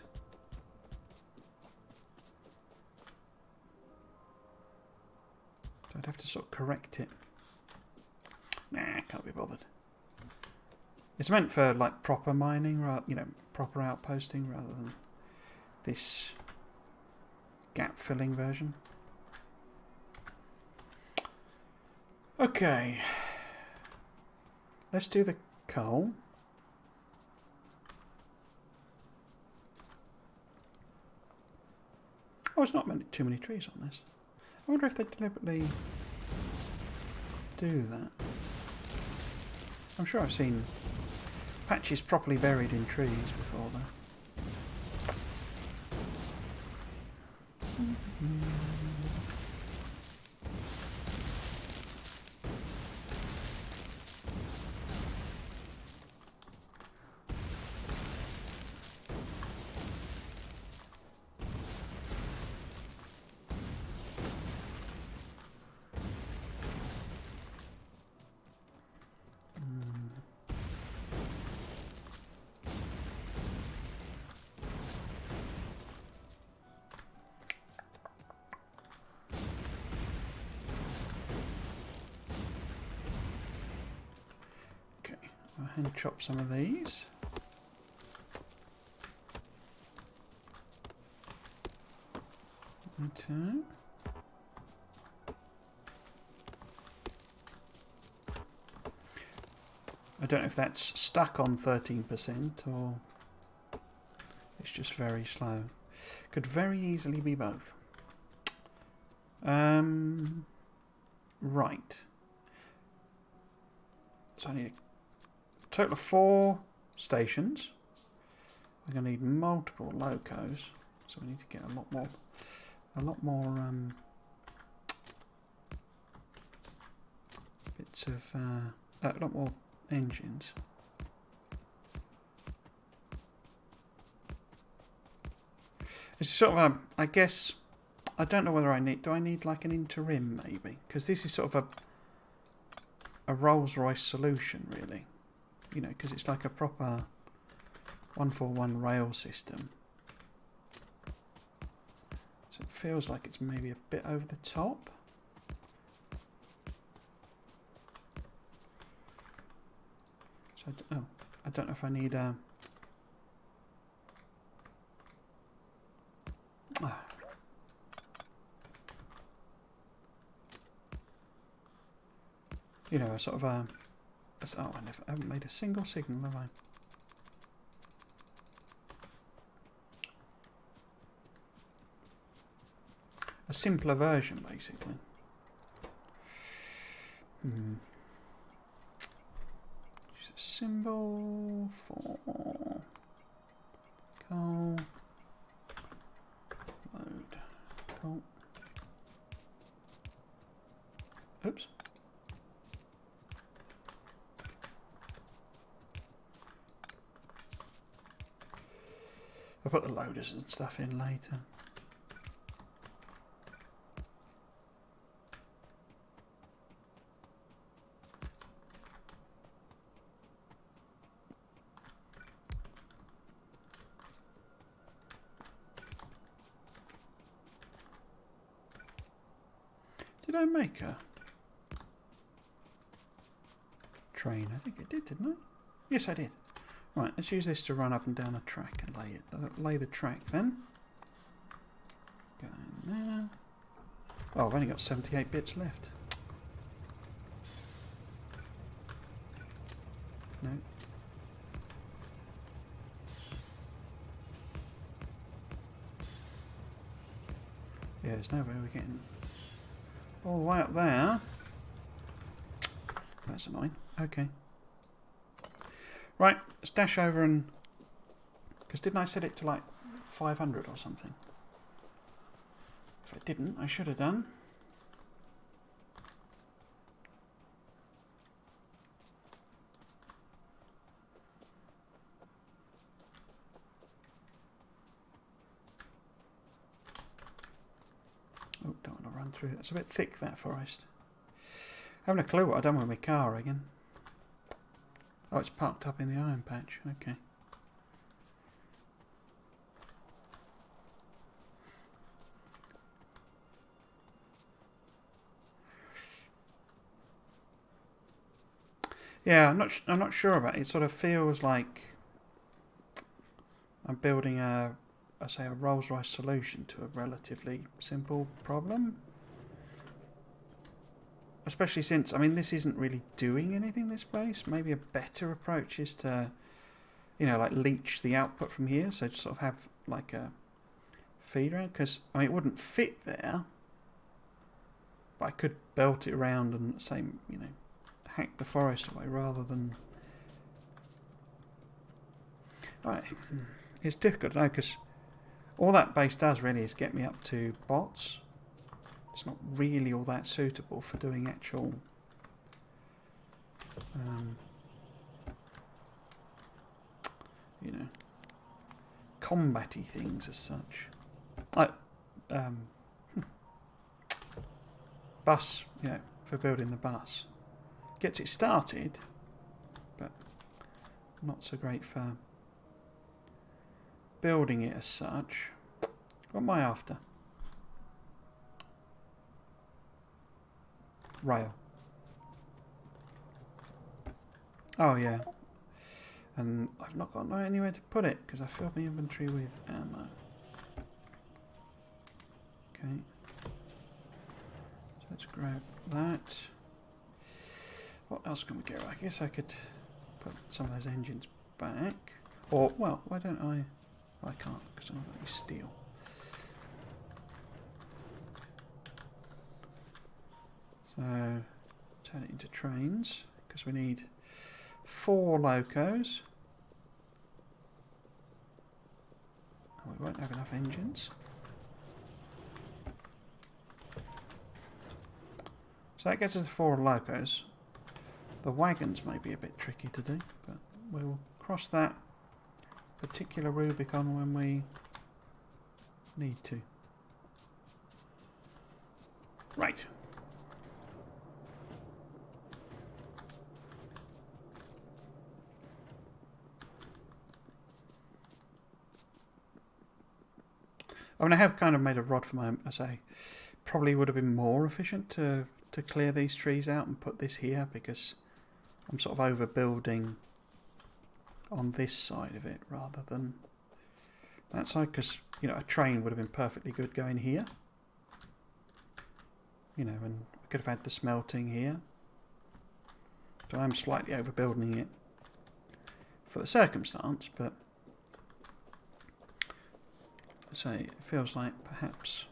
So I'd have to sort of correct it. Nah, can't be bothered. It's meant for like proper mining, you know, proper outposting rather than this gap filling version. Okay. Let's do the coal. Oh, it's not too many trees on this. I wonder if they deliberately do that. I'm sure I've seen patches properly buried in trees before though. I'll hand chop some of these. Okay. I don't know if that's stuck on 13% or it's just very slow. Could very easily be both. Right. So I need a total of 4 stations. I'm going to need multiple locos, so we need to get a lot more bits of a lot more engines. It's sort of I guess I don't know whether do I need like an interim maybe, because this is sort of a Rolls-Royce solution really, you know, because it's like a proper 141 rail system. So it feels like it's maybe a bit over the top. So I don't know if I need a you know, a sort of I haven't made a single signal, have I? A simpler version, basically. Use a symbol for coal load. Coal. Oops. I'll put the loaders and stuff in later. Did I make a train? I think I did, didn't I? Yes, I did. Right, let's use this to run up and down a track and lay the track then. Go in there. Oh, I've only got 78 bits left. No. Yeah, there's no way we're getting all the way up there. That's annoying. Okay. Right, let's dash over and... Because didn't I set it to like 500 or something? If I didn't, I should have done. Oh, don't want to run through it. It's a bit thick, that forest. I haven't a clue what I've done with my car again. Oh, it's parked up in the iron patch. Okay. Yeah, I'm not sure about it. It sort of feels like I'm building a Rolls-Royce solution to a relatively simple problem. Especially since, I mean, this isn't really doing anything, this base. Maybe a better approach is to, you know, like leech the output from here. So just sort of have like a feeder. Because, I mean, it wouldn't fit there. But I could belt it around and say, you know, hack the forest away rather than... Right. It's difficult to know because all that base does really is get me up to bots. It's not really all that suitable for doing actual you know, combat-y things as such. Like bus, you know, for building the bus. Gets it started, but not so great for building it as such. What am I after? Rail. Oh yeah. And I've not got anywhere to put it because I filled my inventory with ammo. Okay. Okay. So let's grab that. What else can we get? I guess I could put some of those engines back. Or, well, why don't I? Well, I can't because I'm not going to steel. So, turn it into trains because we need 4 locos. Oh, we won't have enough engines. So that gets us the 4 locos. The wagons may be a bit tricky to do, but we'll cross that particular Rubicon when we need to. Right. I mean, I have kind of made a rod for my, I say, probably would have been more efficient to clear these trees out and put this here because I'm sort of overbuilding on this side of it rather than that side because, you know, a train would have been perfectly good going here. You know, and we could have had the smelting here. So I'm slightly overbuilding it for the circumstance, but so it feels like perhaps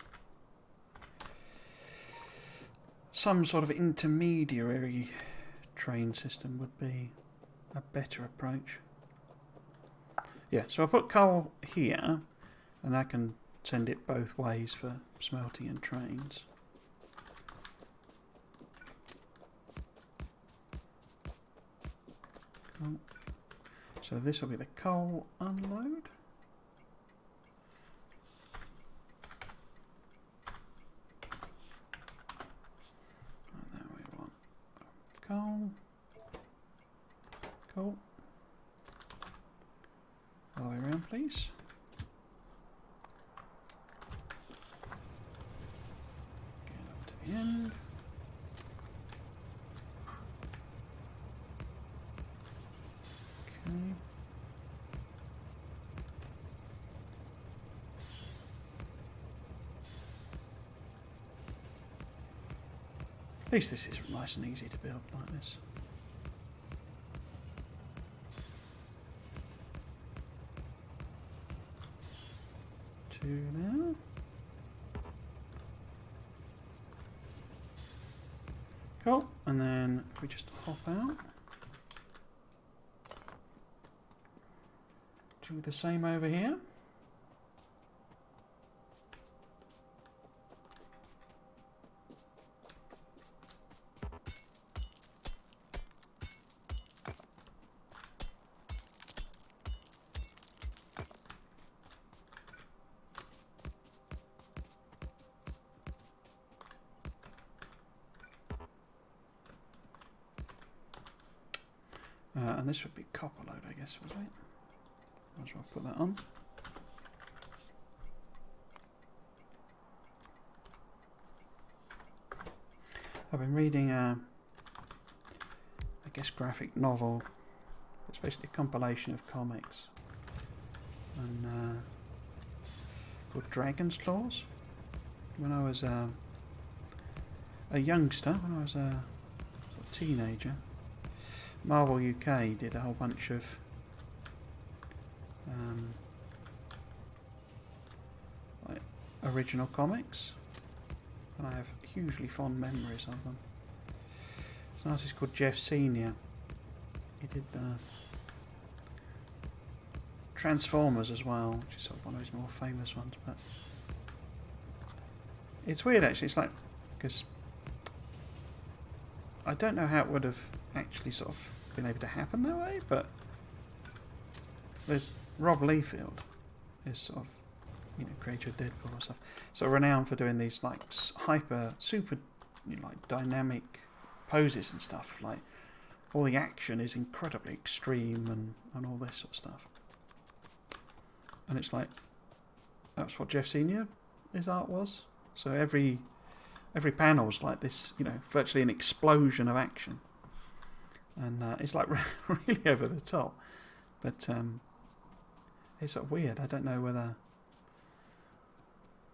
some sort of intermediary train system would be a better approach. Yeah, so I'll put coal here and I can send it both ways for smelting and trains. Cool. So this will be the coal unload. Coal. Cool. All the way around, please. Get up to the end. Okay. At least this is nice and easy to build like this. Two now. Cool. And then if we just hop out. Do the same over here. And this would be copper load, I guess, was it? Might as well put that on. I've been reading I guess graphic novel. It's basically a compilation of comics. And called Dragon's Claws. When I was a youngster, when I was a sort of teenager, Marvel UK did a whole bunch of like original comics, and I have hugely fond memories of them. There's an artist called Jeff Senior. He did Transformers as well, which is sort of one of his more famous ones. But it's weird actually. It's like because I don't know how it would have actually sort of been able to happen that way, but there's Rob Liefeld is sort of, you know, creator of Deadpool and stuff, sort of renowned for doing these like super, you know, like dynamic poses and stuff. Like all the action is incredibly extreme and all this sort of stuff. And it's like that's what Jeff Senior his art was. So every panel's like this, you know, virtually an explosion of action. And it's like really over the top. But it's sort of weird. I don't know whether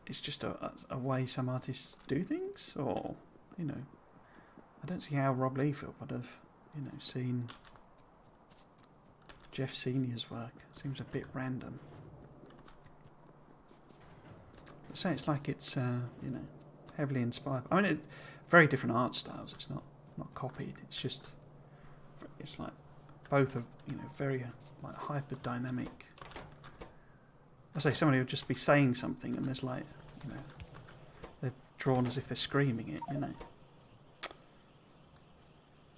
it's just a way some artists do things, or you know, I don't see how Rob Liefeld would have, you know, seen Jeff Senior's work. It seems a bit random. But say it's like it's you know, heavily inspired. I mean, very different art styles. It's not copied. It's just it's like both of, you know, very like hyper dynamic. I say somebody would just be saying something, and there's like, you know, they're drawn as if they're screaming it, you know.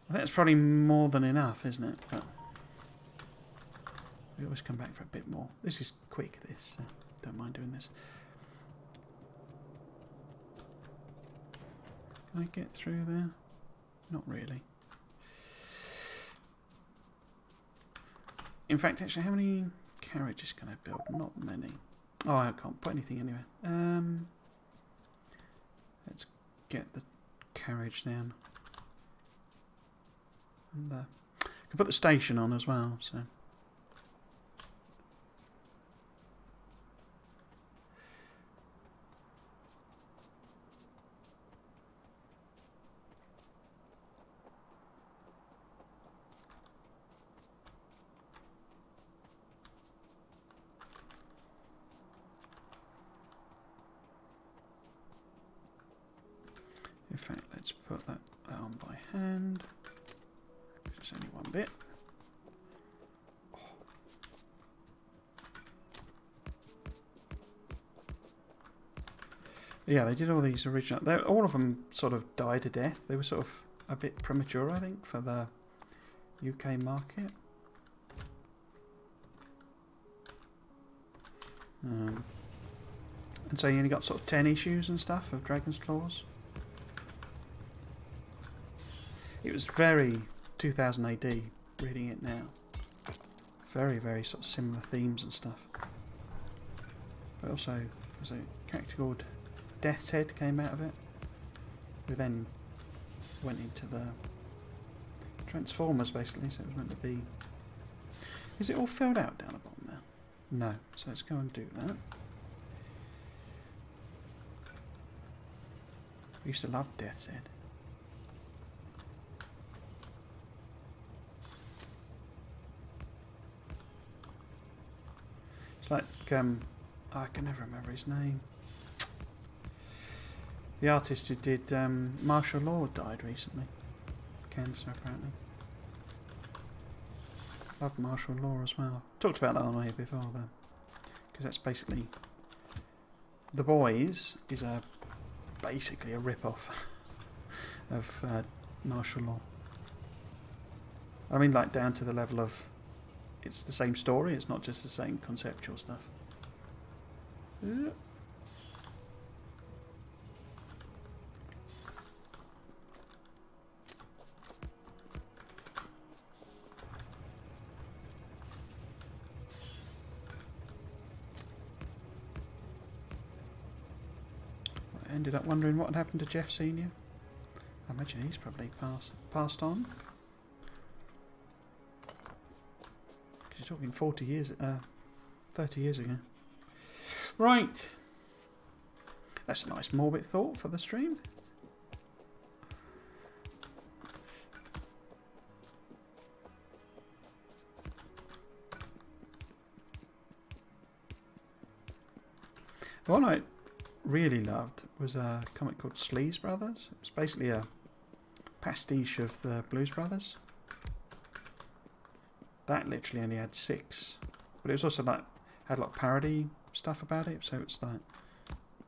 I think that's probably more than enough, isn't it? But we always come back for a bit more. This is quick, this. Don't mind doing this. Can I get through there? Not really. In fact, actually, how many carriages can I build? Not many. Oh, I can't put anything anywhere. Let's get the carriage down. And I can put the station on as well, so. In fact, let's put that on by hand. It's only one bit. Oh. Yeah, they did all these original. All of them sort of died a death. They were sort of a bit premature, I think, for the UK market. And so you only got sort of 10 issues and stuff of Dragon's Claws. It was very 2000 AD, reading it now. Very, very sort of similar themes and stuff. But also, there's a character called Death's Head came out of it. We then went into the Transformers, basically, so it was meant to be... Is it all filled out down the bottom there? No, so let's go and do that. I used to love Death's Head. It's like, I can never remember his name. The artist who did Martial Law died recently. Cancer, apparently. Loved Martial Law as well. Talked about that on here before, though. Because that's basically... The Boys is basically a rip-off of Martial Law. I mean, like, down to the level of... It's the same story, it's not just the same conceptual stuff. I ended up wondering what had happened to Jeff Senior. I imagine he's probably passed on. You're talking 40 years, 30 years ago. Right. That's a nice morbid thought for the stream. The one I really loved was a comic called Sleaze Brothers. It was basically a pastiche of the Blues Brothers. That literally only had 6, but it was also like had a lot of parody stuff about it. So it's like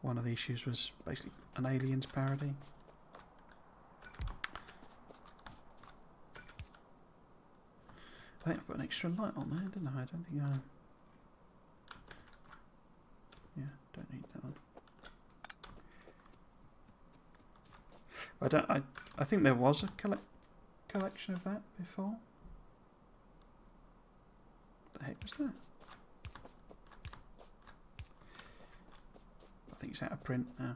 one of the issues was basically an Aliens parody. I think I put an extra light on there, didn't I? I don't think I. Yeah, don't need that one. I think there was a collection of that before. What the heck was that? I think it's out of print now.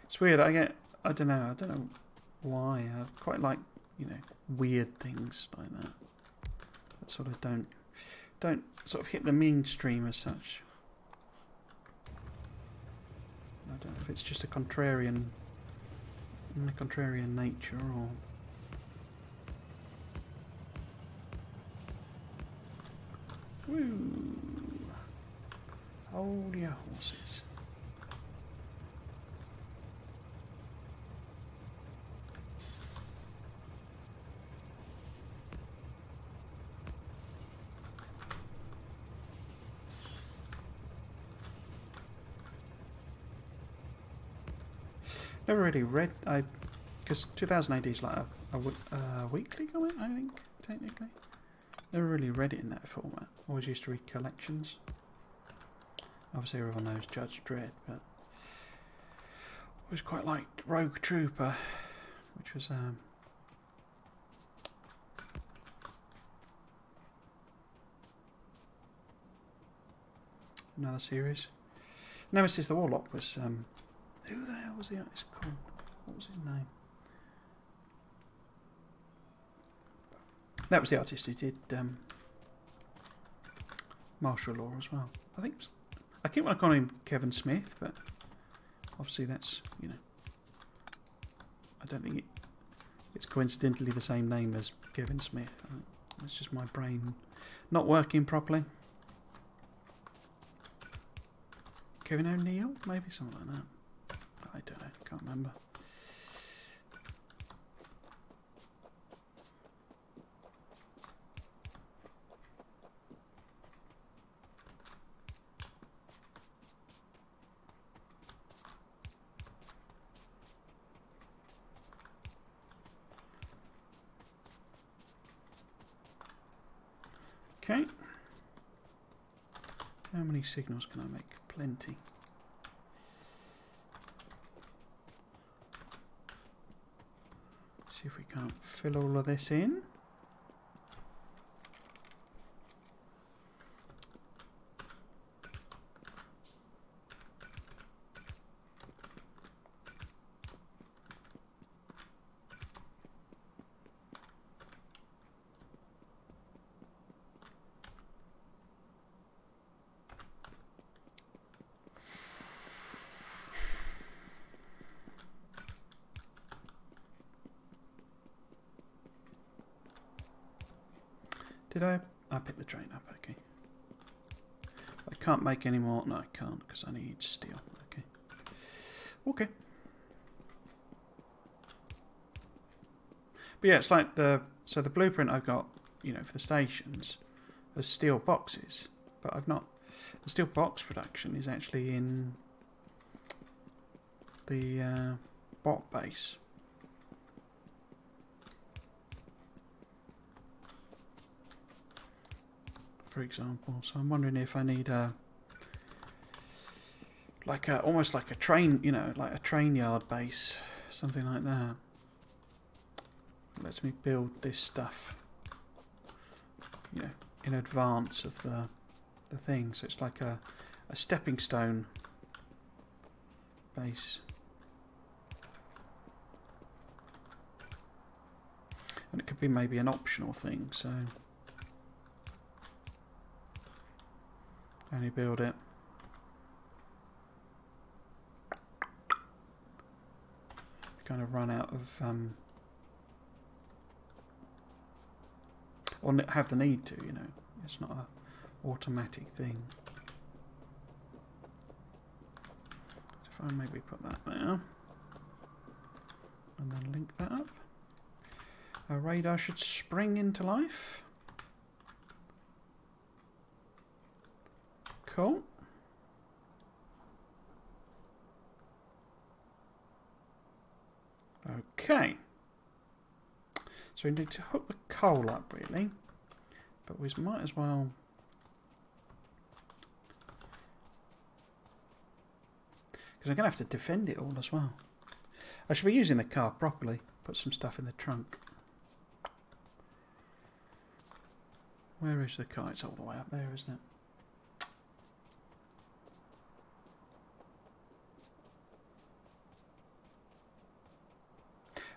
It's weird. I don't know why. I quite like, weird things like that. That sort of don't sort of hit the mainstream as such. don't know if it's just a contrarian nature or... Woo! Hold your horses. Never really read, because 2000 AD is like a weekly comic, I think, technically. Never really read it in that format. Always used to read collections. Obviously everyone knows Judge Dredd, but always quite liked Rogue Trooper, which was another series. Nemesis the Warlock was who the hell was the artist called? What was his name? That was the artist who did martial law as well. I think I keep on calling him Kevin Smith, but obviously that's, you know, I don't think it's coincidentally the same name as Kevin Smith. It's just my brain not working properly. Kevin O'Neill, maybe something like that. I don't know, can't remember. Okay. How many signals can I make? Plenty. See if we can't fill all of this in. Did I picked the train up, okay. I can't make any more. No, I can't because I need steel. Okay. Okay. But yeah, it's like the blueprint I've got, you know, for the stations are steel boxes, but I've not. The steel box production is actually in the bot base. For example, so I'm wondering if I need almost like a train, you know, like a train yard base, something like that. Lets me build this stuff, you know, in advance of the thing. So it's like a stepping stone base. And it could be maybe an optional thing, so only build it. Kind of run out of or have the need to, you know. It's not a automatic thing. So if I maybe put that there and then link that up, our radar should spring into life. Cool. Okay. So we need to hook the coal up, really. But we might as well... because I'm going to have to defend it all as well. I should be using the car properly. Put some stuff in the trunk. Where is the car? It's all the way up there, isn't it?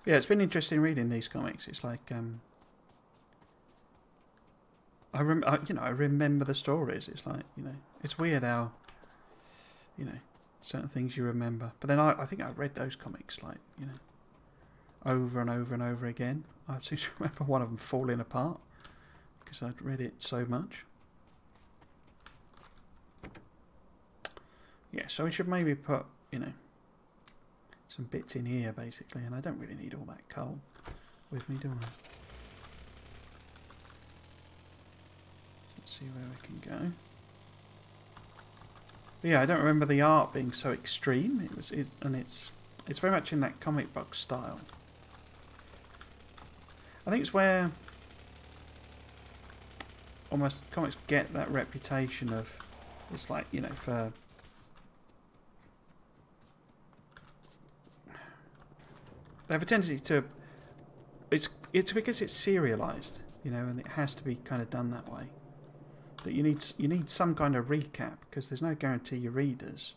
Yeah, it's been interesting reading these comics. It's like I remember the stories. It's like, you know, it's weird how, you know, certain things you remember. But then I think I read those comics, like, you know, over and over and over again. I seem to remember one of them falling apart because I'd read it so much. Yeah, so we should maybe put, you know, some bits in here basically, and I don't really need all that coal with me, do I? Let's see where we can go. But yeah, I don't remember the art being so extreme. It's very much in that comic book style. I think it's where almost comics get that reputation of, it's like, you know, for they have a tendency to, it's because it's serialized, you know, and it has to be kind of done that way. That you need some kind of recap, because there's no guarantee your readers,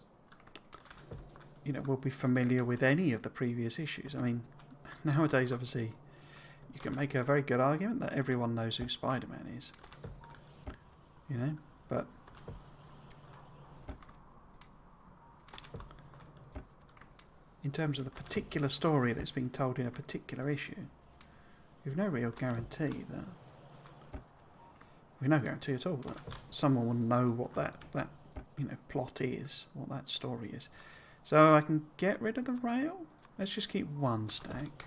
you know, will be familiar with any of the previous issues. I mean, nowadays obviously you can make a very good argument that everyone knows who Spider-Man is, you know, but in terms of the particular story that's being told in a particular issue, you've no real guarantee that, we've no guarantee at all that someone will know what that you know, plot is, what that story is. So I can get rid of the rail. Let's just keep one stack.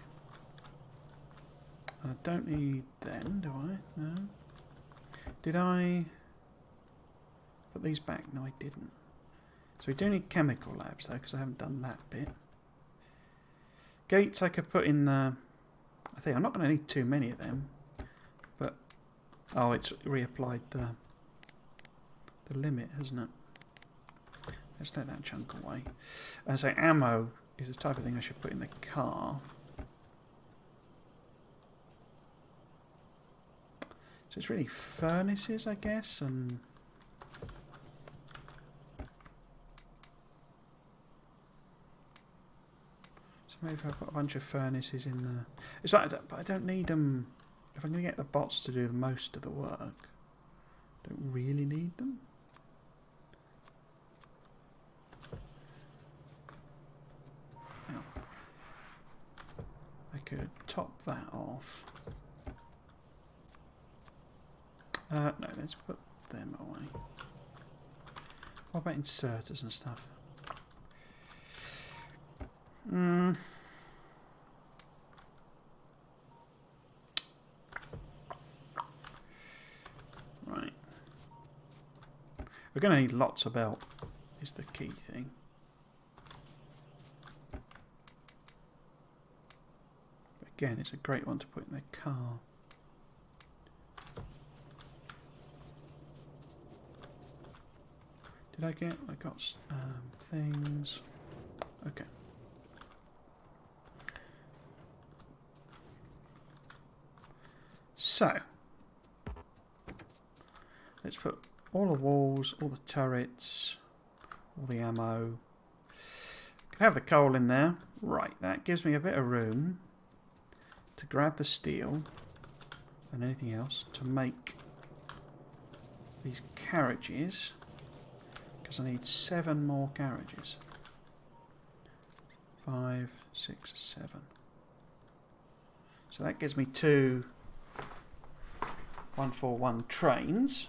I don't need them, do I? No. Did I put these back? No, I didn't. So we do need chemical labs though, because I haven't done that bit. Gates I could put in the, I think I'm not going to need too many of them, but oh, it's reapplied the limit, hasn't it? Let's let that chunk away. And so ammo is the type of thing I should put in the car. So it's really furnaces, I guess, and so maybe if I put a bunch of furnaces in there. It's like, but I don't need them. If I'm going to get the bots to do most of the work, I don't really need them. Now, I could top that off. No, let's put them away. What about inserters and stuff? Right. We're going to need lots of belt, is the key thing. But again, it's a great one to put in the car. Did I got things. Okay. So, let's put all the walls, all the turrets, all the ammo. Can have the coal in there. Right, that gives me a bit of room to grab the steel and anything else to make these carriages. Because I need 7 more carriages. 5, 6, 7. So that gives me 2 141 trains.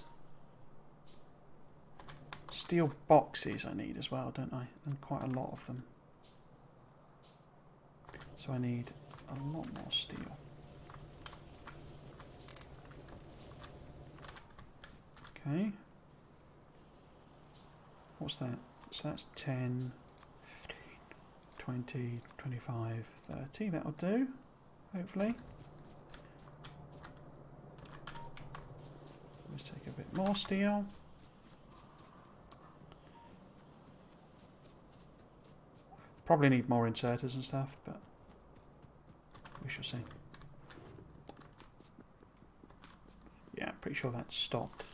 Steel boxes I need as well, don't I? And quite a lot of them. So I need a lot more steel. Okay. What's that? So that's 10, 15, 20, 25, 30. That'll do, hopefully. Let's take a bit more steel. Probably need more inserters and stuff, but we shall see. Yeah, pretty sure that's stopped.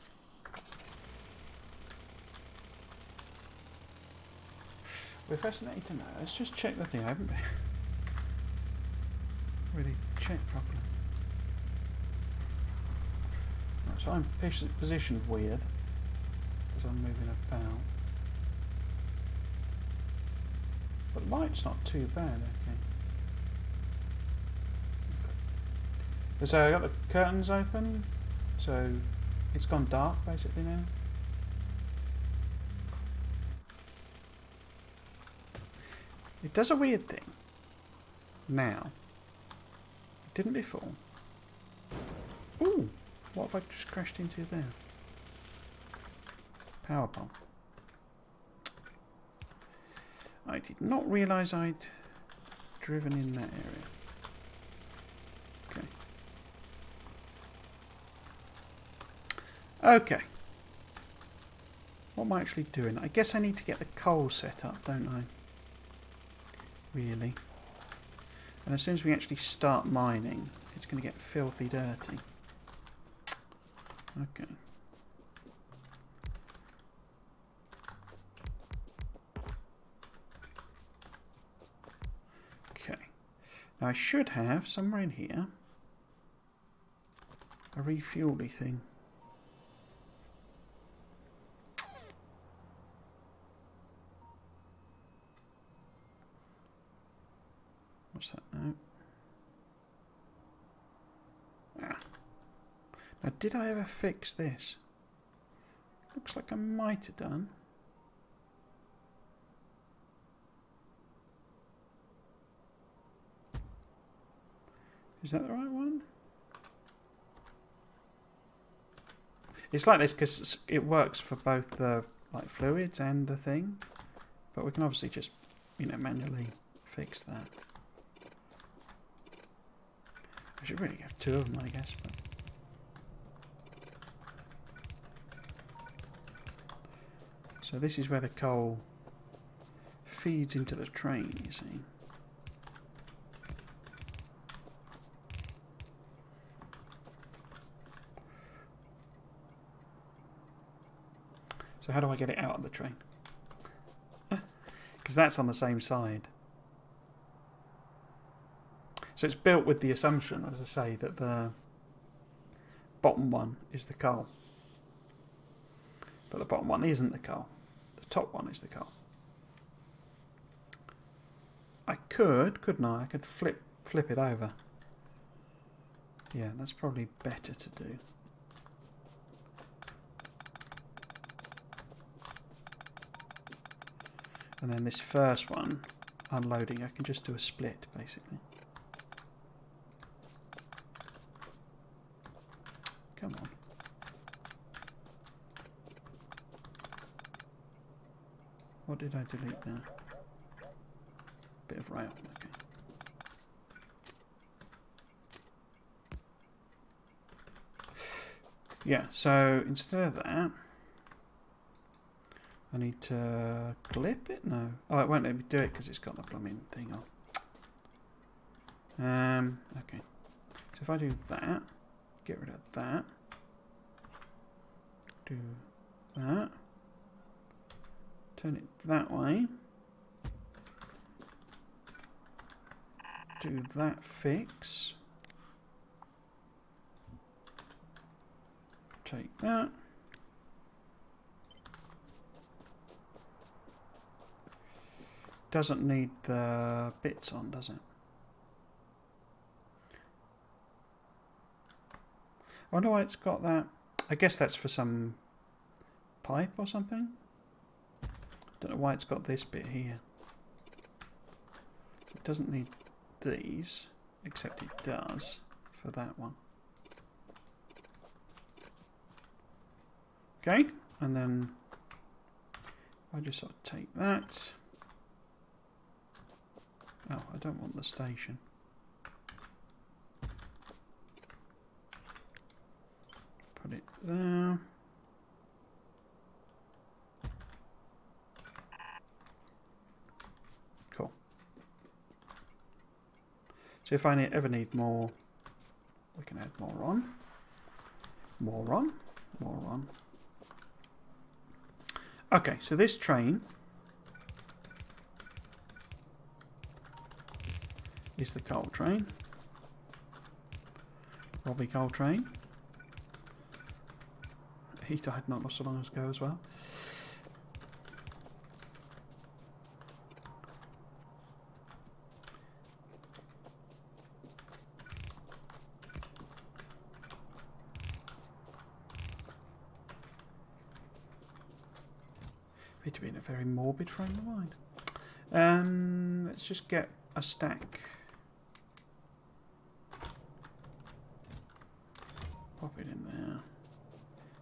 We're fascinating to know. Let's just check the thing. I haven't really checked properly. Right, so I'm positioned weird because I'm moving about. light's not too bad, okay. So I got the curtains open, so it's gone dark basically now. It does a weird thing now. It didn't before. Ooh, what have I just crashed into there? Power pole. I did not realise I'd driven in that area. Okay. What am I actually doing? I guess I need to get the coal set up, don't I? Really. And as soon as we actually start mining, it's going to get filthy dirty. Okay. Okay. Now I should have, somewhere in here, a refuely thing. What's that now? Ah. Now, did I ever fix this? Looks like I might have done. Is that the right one? It's like this because it works for both the fluids and the thing, but we can obviously just, manually fix that. I should really have two of them, I guess. But so this is where the coal feeds into the train, you see. So how do I get it out of the train? Because that's on the same side. So it's built with the assumption, as I say, that the bottom one is the coal. But the bottom one isn't the coal. The top one is the coal. I couldn't I? I could flip it over. Yeah, that's probably better to do. And then this first one, unloading, I can just do a split, basically. Come on. What did I delete there? Bit of rail, okay. Yeah, so instead of that, I need to clip it? No. Oh, it won't let me do it because it's got the blooming thing on. Okay. So if I do that, get rid of that, do that, turn it that way, do that fix, take that, doesn't need the bits on, does it? I wonder why it's got that. I guess that's for some pipe or something. Don't know why it's got this bit here. It doesn't need these, except it does for that one. Okay, and then I just sort of take that. Oh, I don't want the station. Put it there. Cool. So if I ever need more, we can add more on. More on. More on. Okay, so this train is the coal train. Robbie coal train. He died not so long ago as well. Appear to be in a very morbid frame of mind. Let's just get a stack. Pop it in there.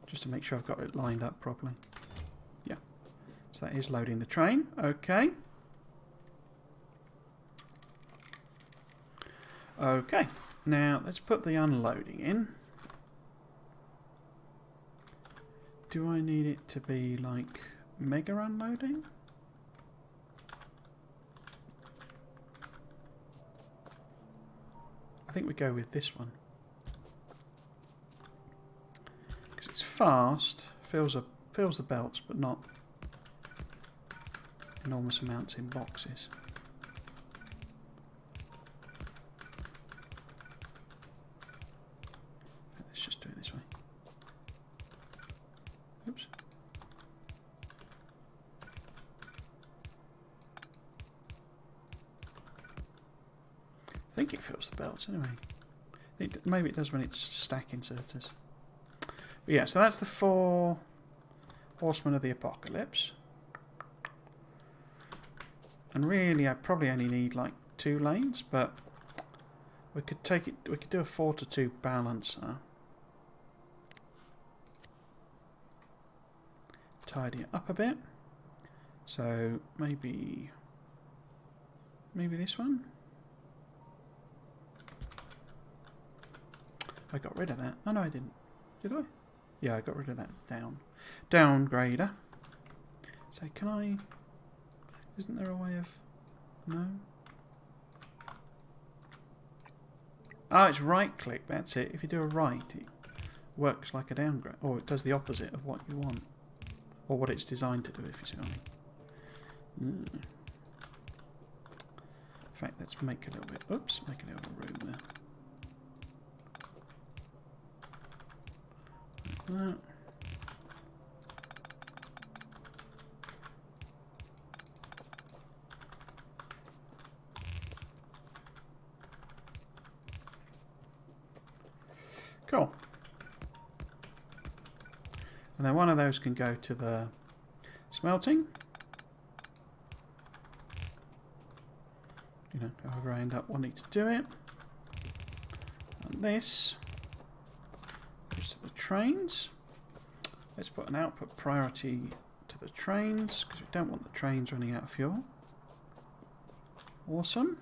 Just to make sure I've got it lined up properly. Yeah. So that is loading the train. Okay. Okay. Now let's put the unloading in. Do I need it to be like mega unloading? I think we go with this one. Because it's fast, fills the belts, but not enormous amounts in boxes. Let's just do it this way. Oops. I think it fills the belts anyway. Maybe it does when it's stack inserters. But yeah, so that's the 4 Horsemen of the Apocalypse. And really, I probably only need like 2 lanes, but we could take it. We could do a 4-to-2 balancer. Tidy it up a bit. So maybe this one. I got rid of that. Oh no, I didn't. Did I? Yeah, I got rid of that downgrader. So can I? Isn't there a way of? No. Oh, it's right click. That's it. If you do a right, it works like a downgrade, or it does the opposite of what you want, or what it's designed to do. If you see what I mean. In fact, let's make a little bit. Oops, make a little room there. That. Cool. And then one of those can go to the smelting. You know, however I end up wanting to do it. And this goes to the trains. Let's put an output priority to the trains because we don't want the trains running out of fuel. Awesome.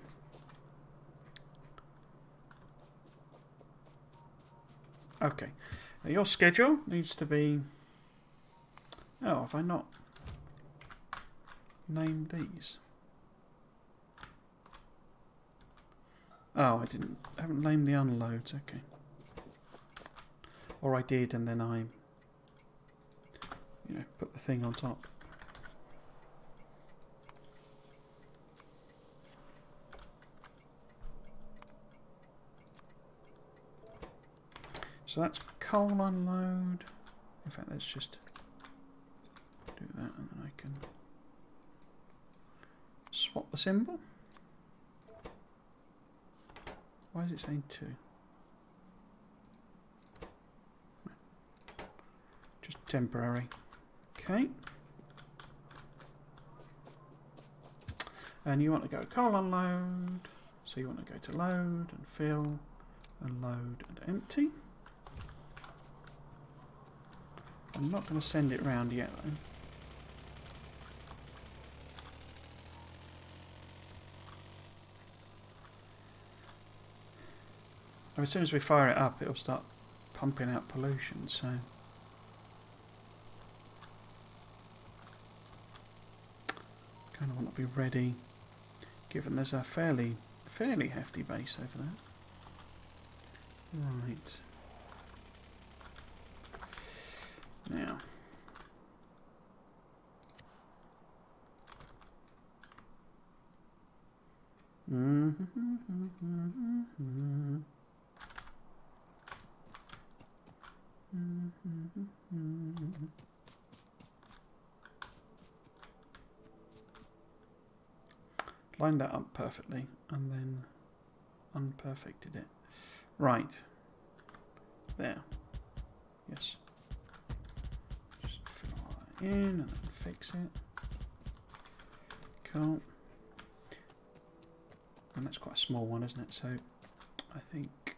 Okay. Now your schedule needs to be... Oh, have I not named these? Oh, I haven't named the unloads. Okay. Or I did, and then I, put the thing on top. So that's coal unload. In fact, let's just do that, and then I can swap the symbol. Why is it saying 2? Just temporary. Okay. And you want to go coal unload. So you want to go to load and fill and load and empty. I'm not going to send it round yet though. As soon as we fire it up, it'll start pumping out pollution, so... kind of want to be ready, given there's a fairly hefty base over there. Right. Now. Lined that up perfectly and then unperfected it. Right. There. Yes. Just fill all that in and then fix it. Cool. And that's quite a small one, isn't it? So I think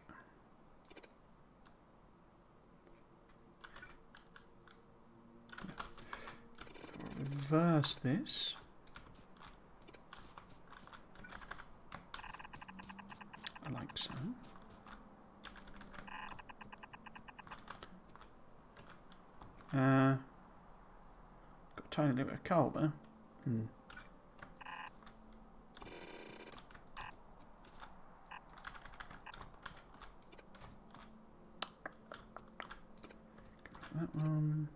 reverse this. Like so. Got a tiny little bit of coal there. That one.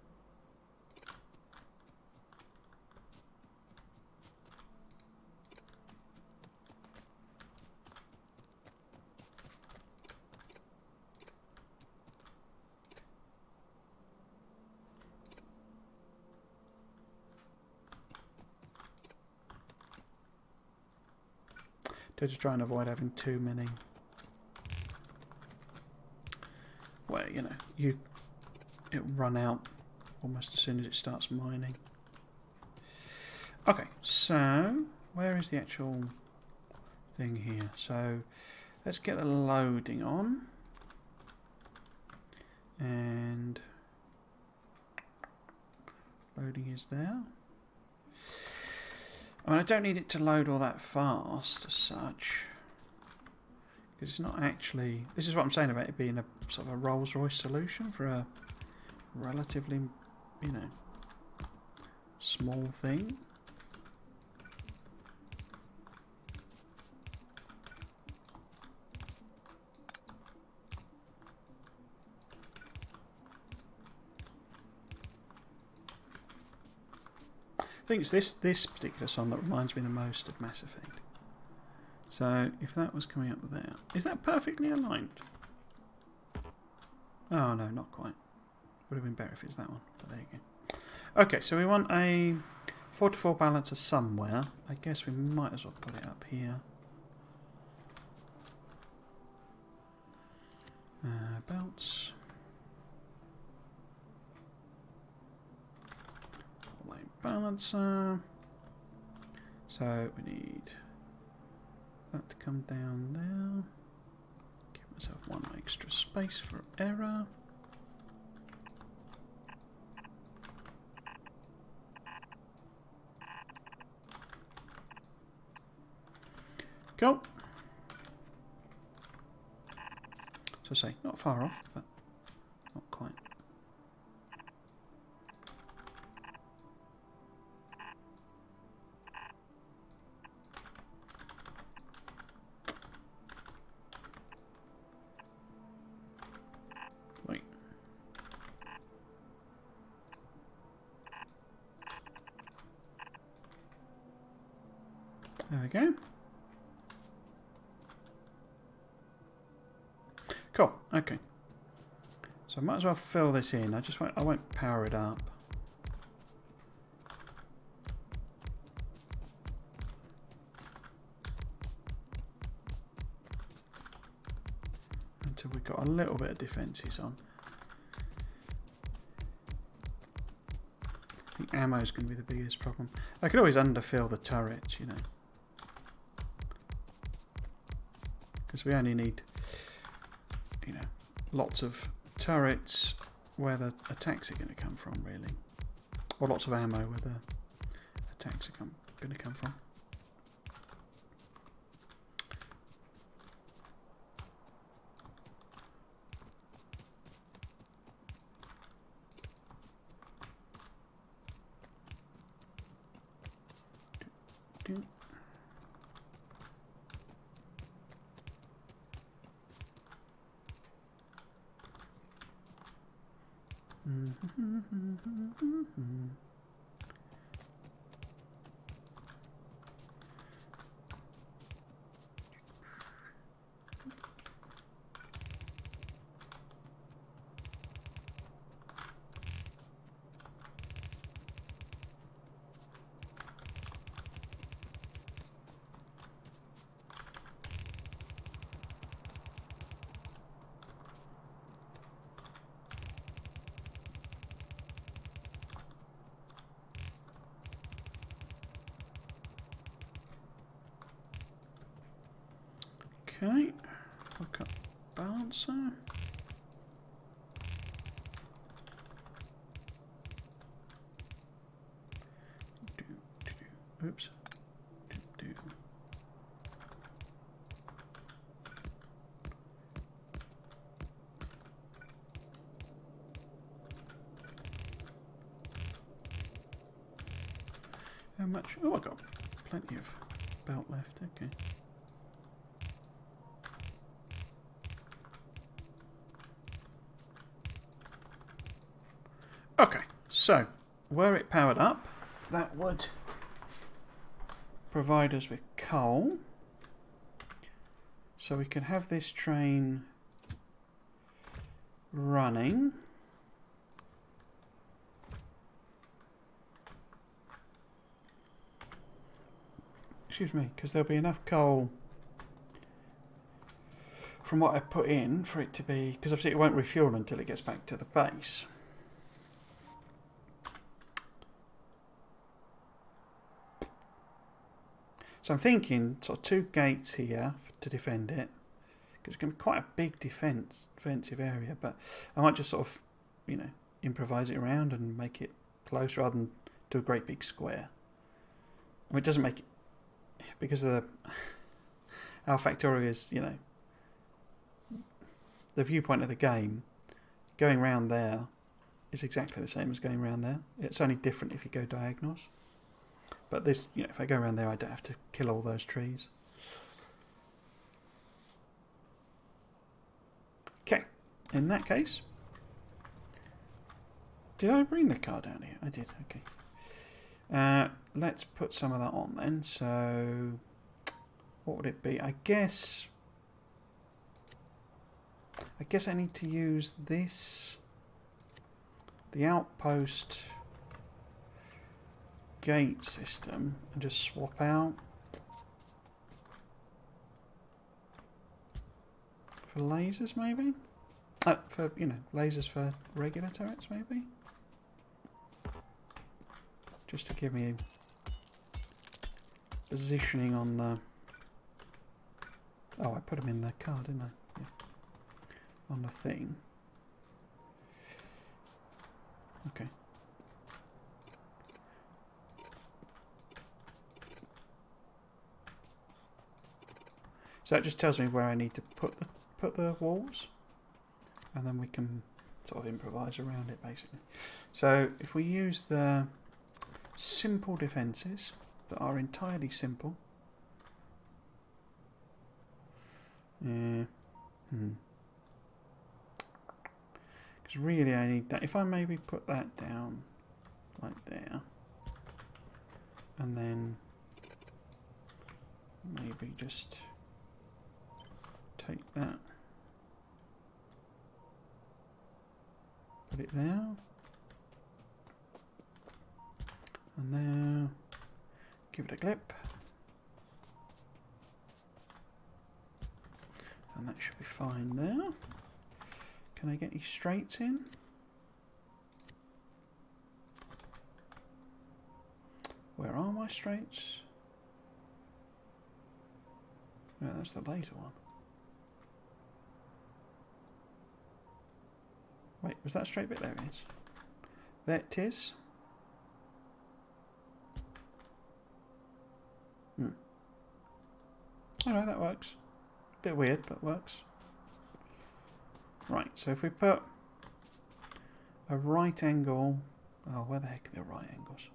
To try and avoid having too many. Well, you know, it'll run out almost as soon as it starts mining. Okay, so where is the actual thing here? So let's get the loading on. And loading is there. I mean, I don't need it to load all that fast as such, because it's not actually. This is what I'm saying about it being a sort of a Rolls-Royce solution for a relatively, you know, small thing. I think it's this particular song that reminds me the most of Mass Effect. So if that was coming up there, is that perfectly aligned? Oh no, not quite. Would have been better if it was that one, but there you go. Okay, so we want a 4-to-4 balancer somewhere. I guess we might as well put it up here. Belts. Balancer. So we need that to come down there. Give myself one extra space for error. Cool. So say, not far off, but not quite. Wait. There we go. Cool. Okay. So I might as well fill this in. I won't power it up. Until we've got a little bit of defences on. I think ammo is going to be the biggest problem. I could always underfill the turrets, you know. Because we only need, you know, lots of turrets where the attacks are going to come from, really. Or lots of ammo where the attacks are going to come from. Okay. Look up balancer. Oops. How much? Oh, I got plenty of belt left. Okay. Okay, so were it powered up, that would provide us with coal. So we can have this train running. Excuse me, because there'll be enough coal from what I've put in for it to be, because obviously it won't refuel until it gets back to the base. So I'm thinking sort of 2 gates here to defend it, because it's going to be quite a big defensive area, but I might just sort of, you know, improvise it around and make it close rather than do a great big square. I mean, it doesn't make it, because of our Factorio is, you know, the viewpoint of the game, going round there is exactly the same as going round there. It's only different if you go diagonals. But this, you know, if I go around there, I don't have to kill all those trees. Okay, in that case, did I bring the car down here? I did, okay. Let's put some of that on then. So, what would it be? I guess I need to use this, the outpost gate system, and just swap out for lasers maybe? For, you know, lasers for regular turrets maybe? Just to give me positioning on the... Oh, I put them in the car, didn't I? Yeah. On the thing. Okay. So that just tells me where I need to put the walls, and then we can sort of improvise around it basically. So if we use the simple defences that are entirely simple, because really I need that. If I maybe put that down like there, and then maybe just take that, put it there, and there, give it a clip, and that should be fine there. Can I get these straights in? Where are my straights? Yeah, that's the later one. Wait, was that a straight bit? There it is. There it is. Oh no, that works. Bit weird, but works. Right, so if we put a right angle... Oh, where the heck are the right angles?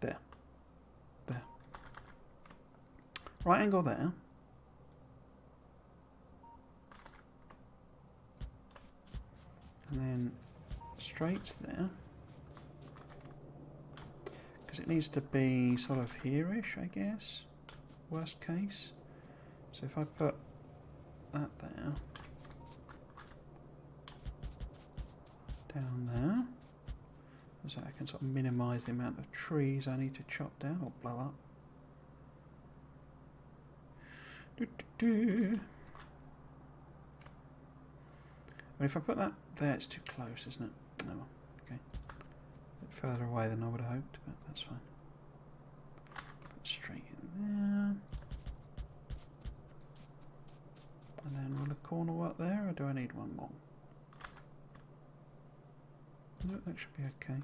There. There. Right angle there. And then straights there. Because it needs to be sort of here-ish, I guess. Worst case. So if I put that there. Down there. So I can sort of minimise the amount of trees I need to chop down or blow up. And if I put that there, it's too close, isn't it? Oh well, okay. further away than I would have hoped, but that's fine. Put straight in there. And then will the corner work there, or do I need one more? No, that should be okay.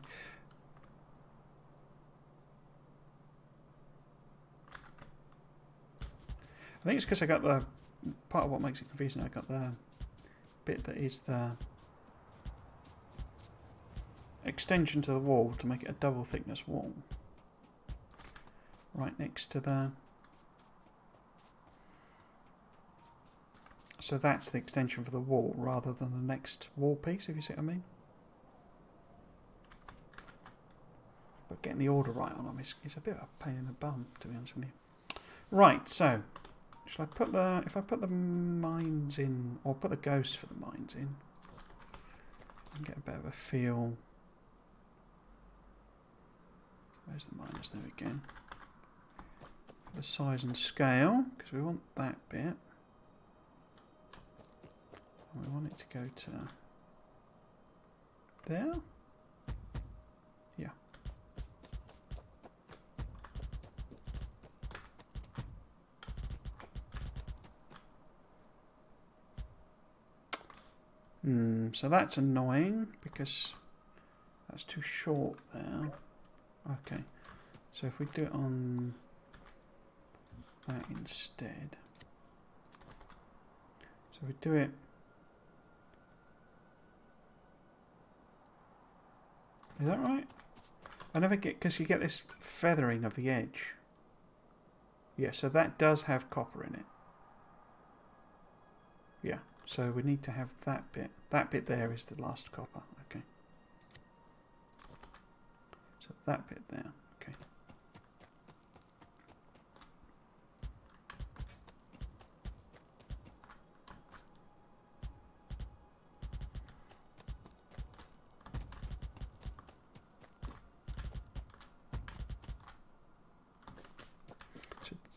I think it's because I got the part of what makes it confusing. I got the bit that is the extension to the wall to make it a double thickness wall, right next to the. So that's the extension for the wall rather than the next wall piece, if you see what I mean. But getting the order right on them is a bit of a pain in the bum, to be honest with you. Right, so shall I put the, if I put the mines in, or put the ghosts for the mines in, and get a bit of a feel. Where's the miners? There we go. For the size and scale, because we want that bit. We want it to go to there. Yeah. So that's annoying because that's too short there. Okay. So if we do it on that instead. So we do it. Is that right? I never get, because you get this feathering of the edge. Yeah, so that does have copper in it. Yeah, so we need to have that bit. That bit there is the last copper. Okay. So that bit there. Okay.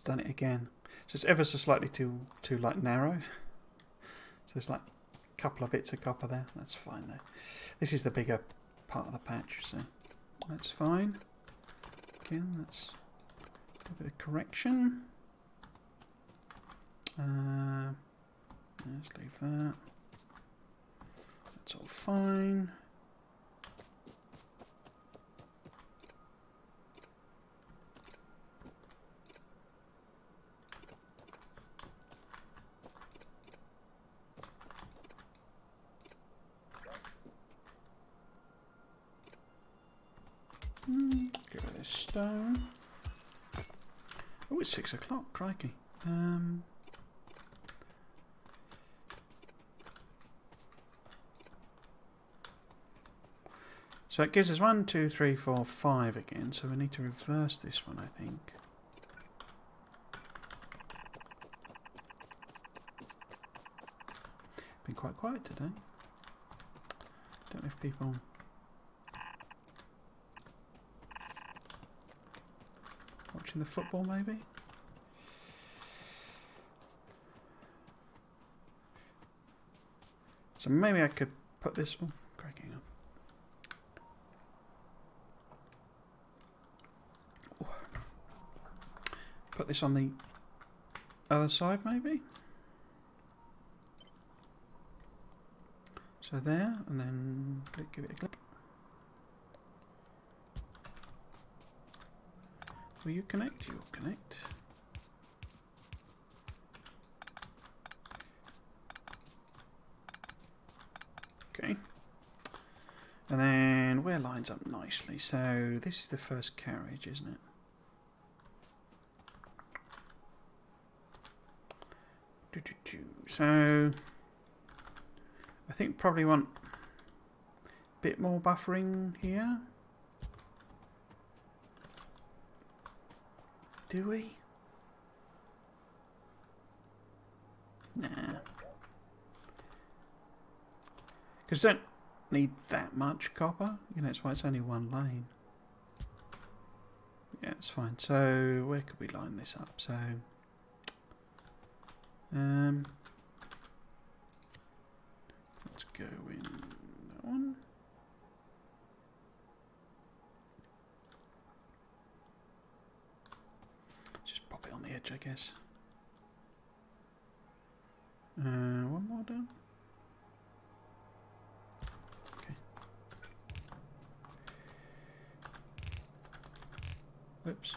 Done it again. So it's ever so slightly too like narrow. So there's like a couple of bits of copper there. That's fine though. This is the bigger part of the patch, so that's fine. Again, that's a bit of correction. Let's leave that. That's all fine. Get rid of this stone. Oh, it's 6 o'clock, crikey. So it gives us 1, 2, 3, 4, 5 again, so we need to reverse this one, I think. Been quite quiet today. Don't know if people... watching the football, maybe? So maybe I could put this one... cracking up. Put this on the other side, maybe? So there, and then give it a click. Will you connect? You'll connect. Okay. And then where lines up nicely. So this is the first carriage, isn't it? So I think probably want a bit more buffering here. Do we? Nah. Because don't need that much copper. You know, it's why it's only one lane. Yeah, it's fine. So where could we line this up? So let's go in that one. edge, I guess. One more down. Okay. Whoops.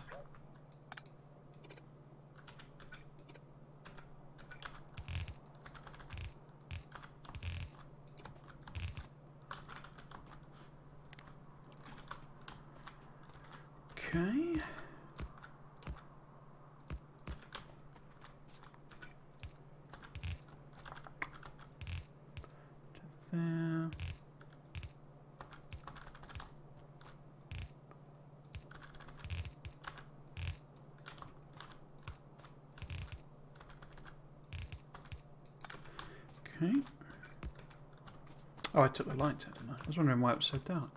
Okay. There. Okay. Oh, I took the lights out, didn't I? I was wondering why it was so dark.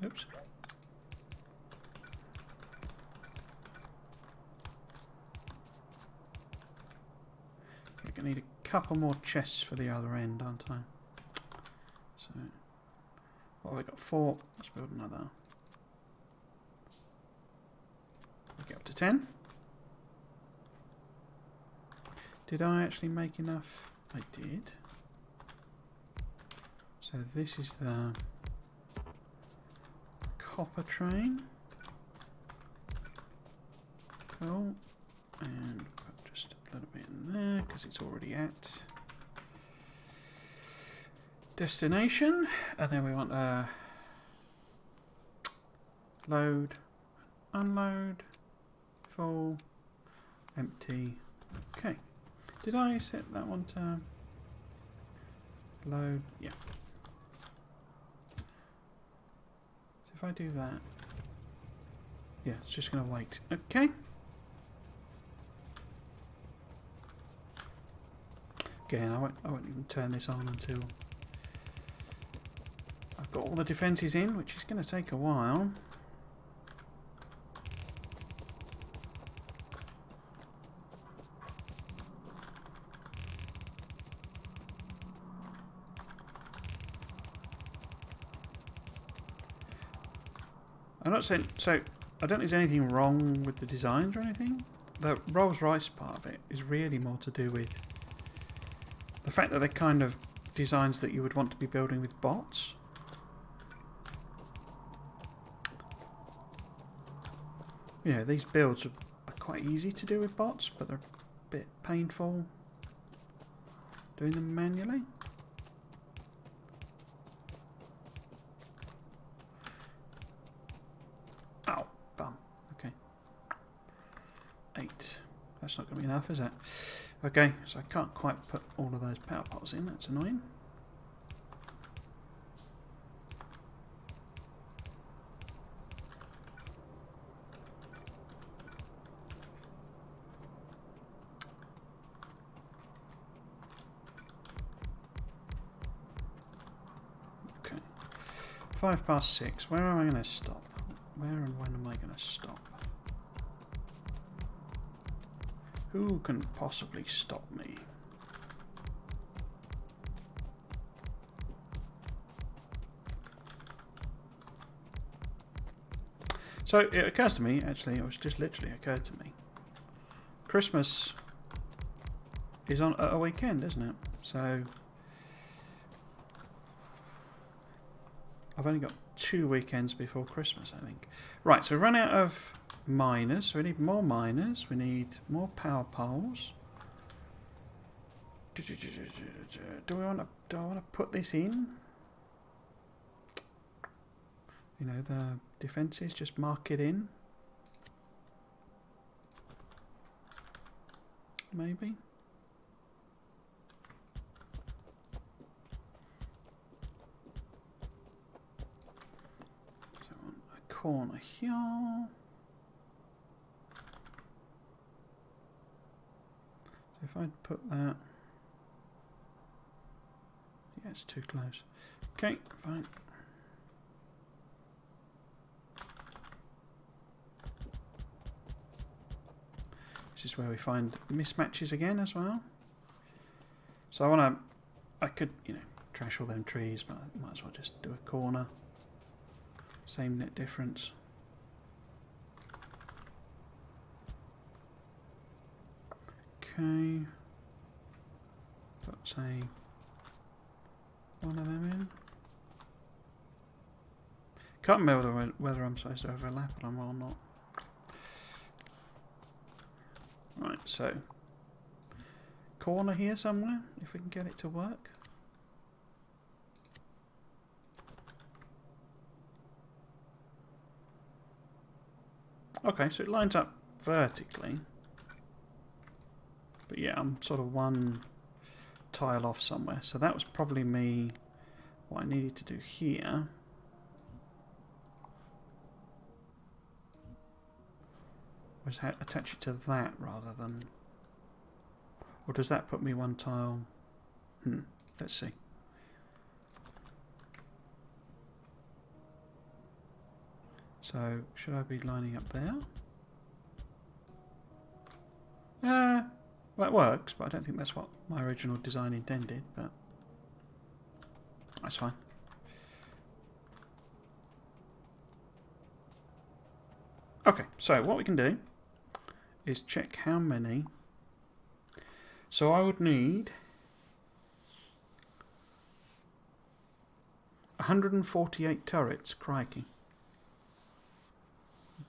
Oops. I'm going to need a couple more chests for the other end, aren't I? So, what have I got? 4. Let's build another. We'll get up to 10. Did I actually make enough? I did. So this is the copper train. Cool. And put just a little bit in there because it's already at destination. And then we want a load, unload, full, empty. Okay. Did I set that one to load? Yeah. So if I do that, yeah, it's just going to wait. Okay. Again, I won't even turn this on until I've got all the defences in, which is going to take a while. I'm not saying, so I don't think there's anything wrong with the designs or anything. The Rolls-Royce part of it is really more to do with the fact that they're kind of designs that you would want to be building with bots. You know, these builds are quite easy to do with bots, but they're a bit painful doing them manually. Ow, bum. Okay. 8. That's not going to be enough, is it? Okay, so I can't quite put all of those power pots in. That's annoying. Okay. 6:05. Where am I going to stop? Where and when am I going to stop? Who can possibly stop me? So it occurs to me, actually, it was just literally occurred to me. Christmas is on a weekend, isn't it? So I've only got 2 weekends before Christmas, I think. Right, so run out of miners, so we need more miners, we need more power poles. Do I want to put this in? You know, the defences, just mark it in. Maybe. So I want a corner here. So if I put that, yeah, it's too close. Okay, fine. This is where we find mismatches again as well. So I could, you know, trash all them trees, but I might as well just do a corner. Same net difference. Okay. Let's say one of them in. Can't remember whether I'm supposed to overlap them or not. Right, so corner here somewhere, if we can get it to work. Okay, so it lines up vertically. But yeah, I'm sort of one tile off somewhere. So that was probably me. What I needed to do here was attach it to that rather than... Or does that put me one tile? Let's see. So, should I be lining up there? That works, but I don't think that's what my original design intended, but that's fine. Okay, so what we can do is check how many. So I would need 148 turrets, crikey.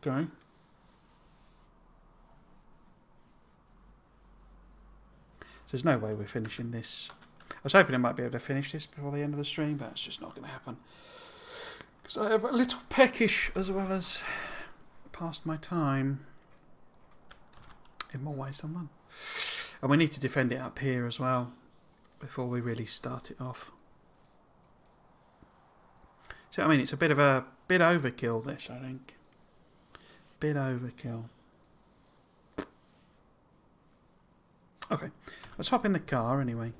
Okay. So there's no way we're finishing this. I was hoping I might be able to finish this before the end of the stream, but it's just not going to happen. Because I am a little peckish as well as past my time. In more ways than one. And we need to defend it up here as well before we really start it off. So I mean, it's a bit overkill this, I think. Bit overkill. Okay, let's hop in the car anyway.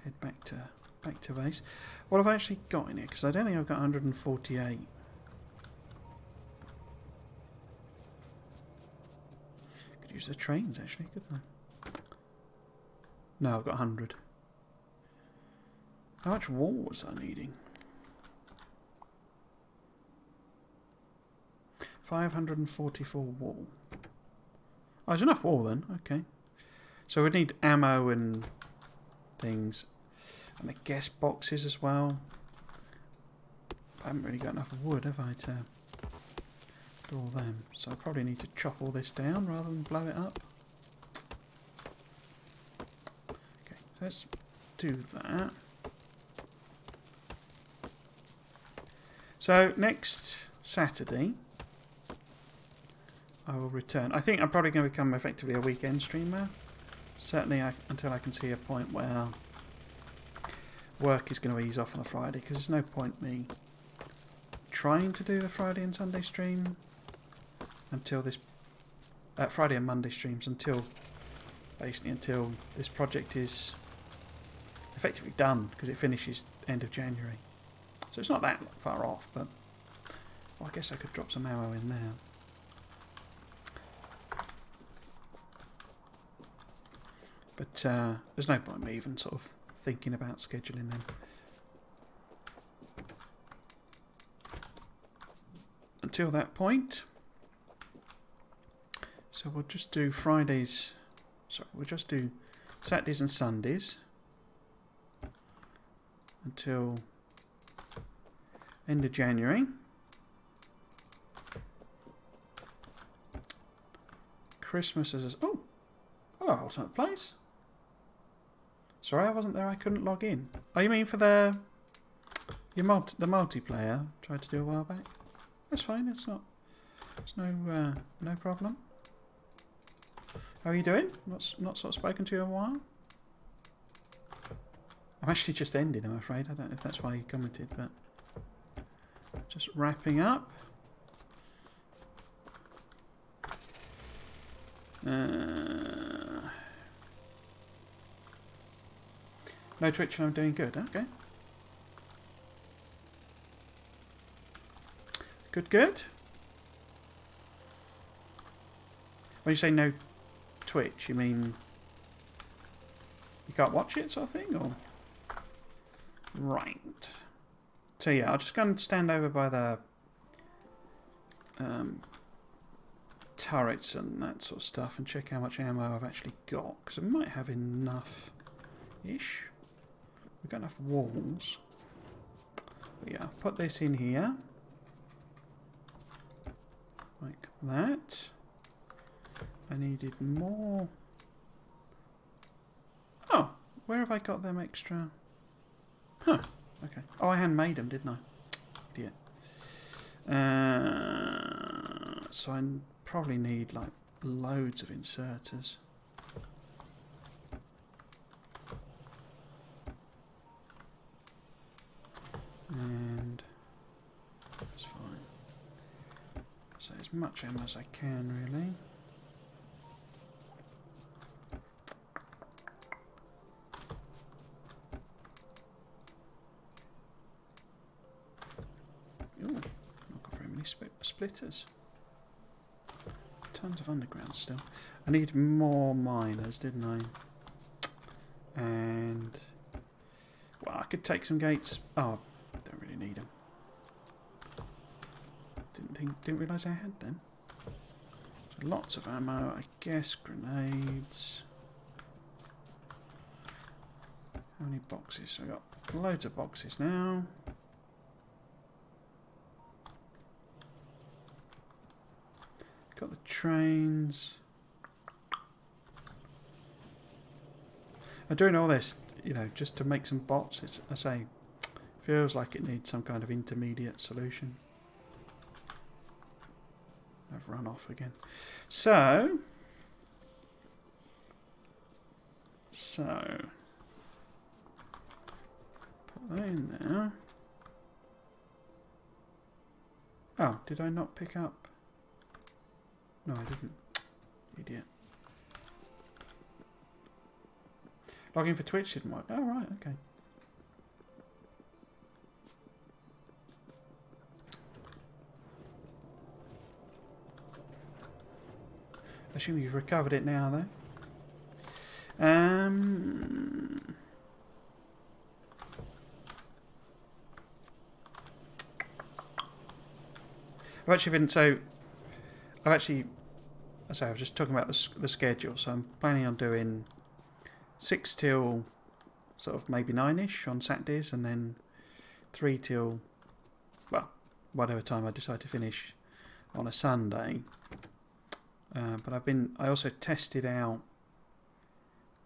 Head back to base. What have I actually got in here? Because I don't think I've got 148. Could use the trains actually, couldn't I? No, I've got 100. How much wall was I needing? 544 wall. Oh, there's enough wall then. Okay. So we need ammo and things. And the guest boxes as well. I haven't really got enough wood, have I, to do all them. So I probably need to chop all this down rather than blow it up. Okay, so let's do that. So next Saturday I will return. I think I'm probably going to become effectively a weekend streamer. Certainly until I can see a point where work is going to ease off on a Friday, because there's no point me trying to do the Friday and Sunday stream until this Friday and Monday streams until this project is effectively done, because it finishes end of January. So it's not that far off, but well, I guess I could drop some ammo in there. But there's no point in me even sort of thinking about scheduling them. Until that point. So we'll just do Fridays. Sorry, we'll just do Saturdays and Sundays. Until end of January. Christmas is... Oh, alternate place. Sorry, I wasn't there. I couldn't log in. Oh, you mean for the multiplayer? Tried to do a while back. That's fine. It's not. It's no problem. How are you doing? Not sort of spoken to you in a while. I'm actually just ending. I'm afraid. I don't know if that's why you commented, but just wrapping up. No Twitch and I'm doing good. Okay. Good. When you say no Twitch, you mean you can't watch it sort of thing? Or right. So yeah, I'll just go and stand over by the turrets and that sort of stuff and check how much ammo I've actually got, because I might have enough-ish. We've got enough walls. But yeah, I'll put this in here. Like that. I needed more. Oh, where have I got them extra? Huh, okay. Oh, I handmade them, didn't I? Idiot. So I probably need like loads of inserters. And that's fine. So as much ammo as I can, really. Ooh, not got very many splitters. Tons of underground still. I need more miners, didn't I? And well, I could take some gates. Oh, I don't really need them. Didn't realise I had them. So lots of ammo, I guess. Grenades. How many boxes? So I got loads of boxes now. Got the trains. I'm doing all this, you know, just to make some bots. It's, I say, feels like it needs some kind of intermediate solution. I've run off again. So put that in there. Oh, did I not pick up? No, I didn't. Idiot. Logging for Twitch didn't work. Oh, right, okay. I assume you've recovered it now, though. I was just talking about the schedule, so I'm planning on doing 6 till sort of maybe 9ish on Saturdays, and then 3 till, well, whatever time I decide to finish on a Sunday. But I also tested out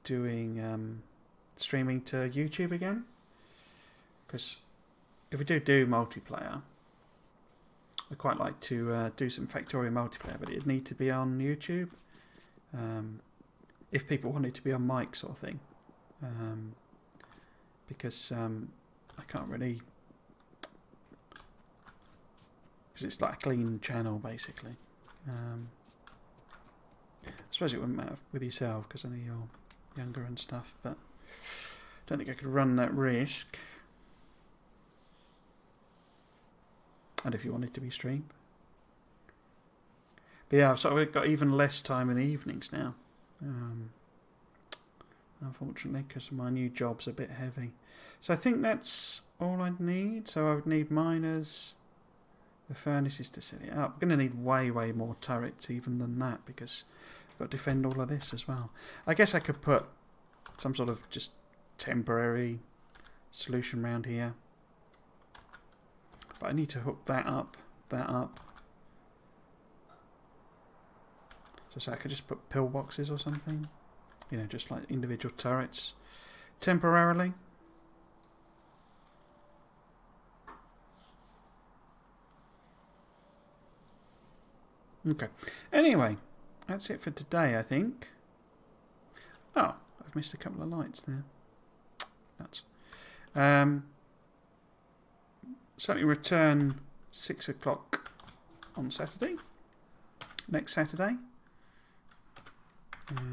doing streaming to YouTube again, because if we do multiplayer, I quite like to do some Factorio multiplayer, but it'd need to be on YouTube. If people wanted to be on mic sort of thing. Because I can't really... Because it's like a clean channel, basically. I suppose it wouldn't matter with yourself, because I know you're younger and stuff, but I don't think I could run that risk. And if you wanted to be streamed. But yeah, I've sort of got even less time in the evenings now. Unfortunately, because my new job's a bit heavy. So I think that's all I'd need. So I would need miners, the furnaces to set it up. I'm going to need way more turrets even than that, because I've got to defend all of this as well. I guess I could put some sort of just temporary solution around here. But I need to hook that up. So I could just put pillboxes or something. You know, just like individual turrets. Temporarily. Okay. Anyway, that's it for today, I think. Oh, I've missed a couple of lights there. Nuts. Certainly return 6 o'clock on Saturday. Next Saturday.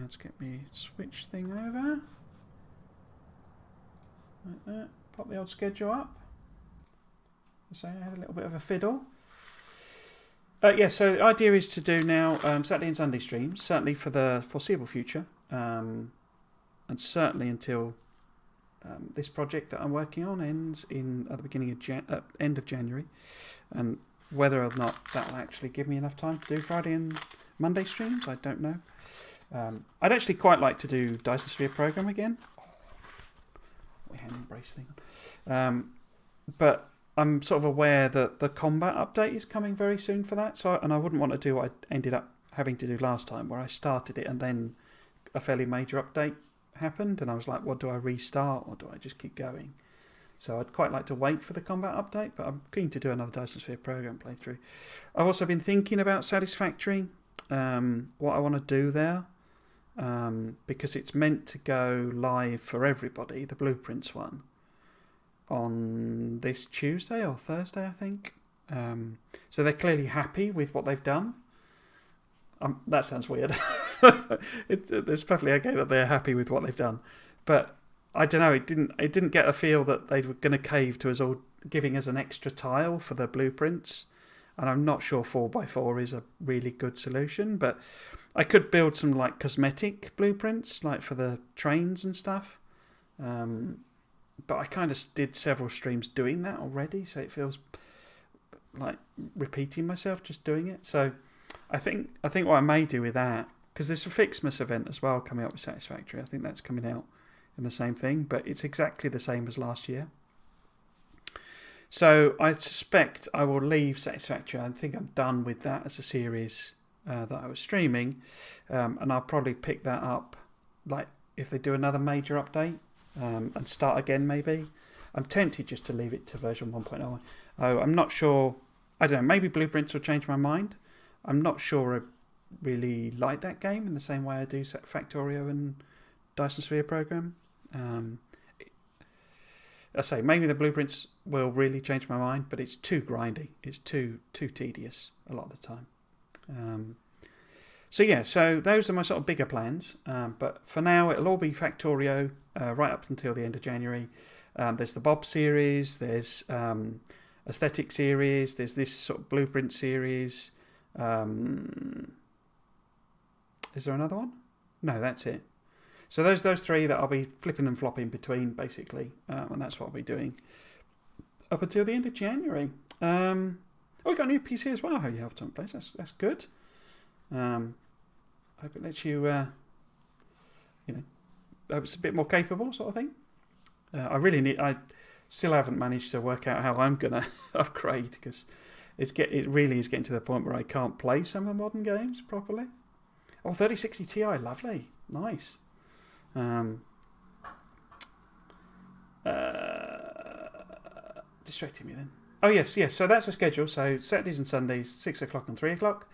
Let's get me switch thing over. Like that. Pop the old schedule up. So I had a little bit of a fiddle. Yeah, so the idea is to do now Saturday and Sunday streams, certainly for the foreseeable future, and certainly until this project that I'm working on ends at the beginning of end of January, and whether or not that will actually give me enough time to do Friday and Monday streams, I don't know. I'd actually quite like to do Dyson Sphere program again. We hand embrace thing, but I'm sort of aware that the combat update is coming very soon for that. And I wouldn't want to do what I ended up having to do last time, where I started it and then a fairly major update happened, and I was like, "What do I restart, or do I just keep going?" So I'd quite like to wait for the combat update, but I'm keen to do another Dyson Sphere program playthrough. I've also been thinking about Satisfactory, what I want to do there. Because it's meant to go live for everybody, the Blueprints one, on this Tuesday or Thursday, I think. So they're clearly happy with what they've done. That sounds weird. It's perfectly okay that they're happy with what they've done, but I don't know. It didn't get a feel that they were going to cave to us all giving us an extra tile for the Blueprints. And I'm not sure 4x4 is a really good solution, but I could build some like cosmetic blueprints, like for the trains and stuff. But I kind of did several streams doing that already, so it feels like repeating myself just doing it. So I think what I may do with that, because there's a Fixmas event as well coming up with Satisfactory. I think that's coming out in the same thing, but it's exactly the same as last year. So I suspect I will leave Satisfactory. I think I'm done with that as a series that I was streaming, and I'll probably pick that up, like if they do another major update, and start again maybe. I'm tempted just to leave it to version 1.0. Oh, I'm not sure. I don't know. Maybe Blueprints will change my mind. I'm not sure I really like that game in the same way I do Factorio and Dyson Sphere program. I say maybe the Blueprints will really change my mind, but it's too grindy. It's too tedious a lot of the time. So those are my sort of bigger plans. But for now, it'll all be Factorio right up until the end of January. There's the Bob series. There's aesthetic series. There's this sort of blueprint series. Is there another one? No, that's it. So those three that I'll be flipping and flopping between, basically, and that's what I'll be doing up until the end of January. We got a new PC as well. How you helped on place? That's good. I hope it lets you, hope it's a bit more capable, sort of thing. I still haven't managed to work out how I'm gonna upgrade, because it really is getting to the point where I can't play some of the modern games properly. Oh, 3060 Ti, lovely, nice. Distracting me then. Oh yes. So that's the schedule. So Saturdays and Sundays, 6 o'clock and 3 o'clock.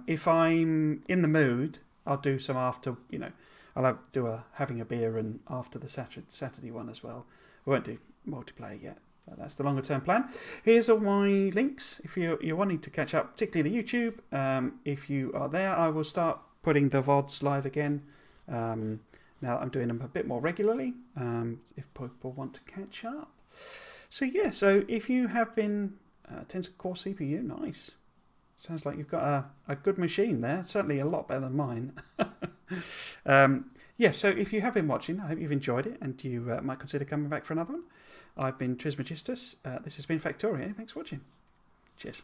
If I'm in the mood, I'll do some after. I'll do having a beer and after the Saturday one as well. We won't do multiplayer yet. But that's the longer term plan. Here's all my links if you're wanting to catch up, particularly the YouTube. If you are there, I will start putting the VODs live again. Now I'm doing them a bit more regularly, if people want to catch up. So if you have been Tensor Core CPU, nice. Sounds like you've got a good machine there. Certainly a lot better than mine. So if you have been watching, I hope you've enjoyed it, and you might consider coming back for another one. I've been Trismegistus. This has been Factorio. Thanks for watching. Cheers.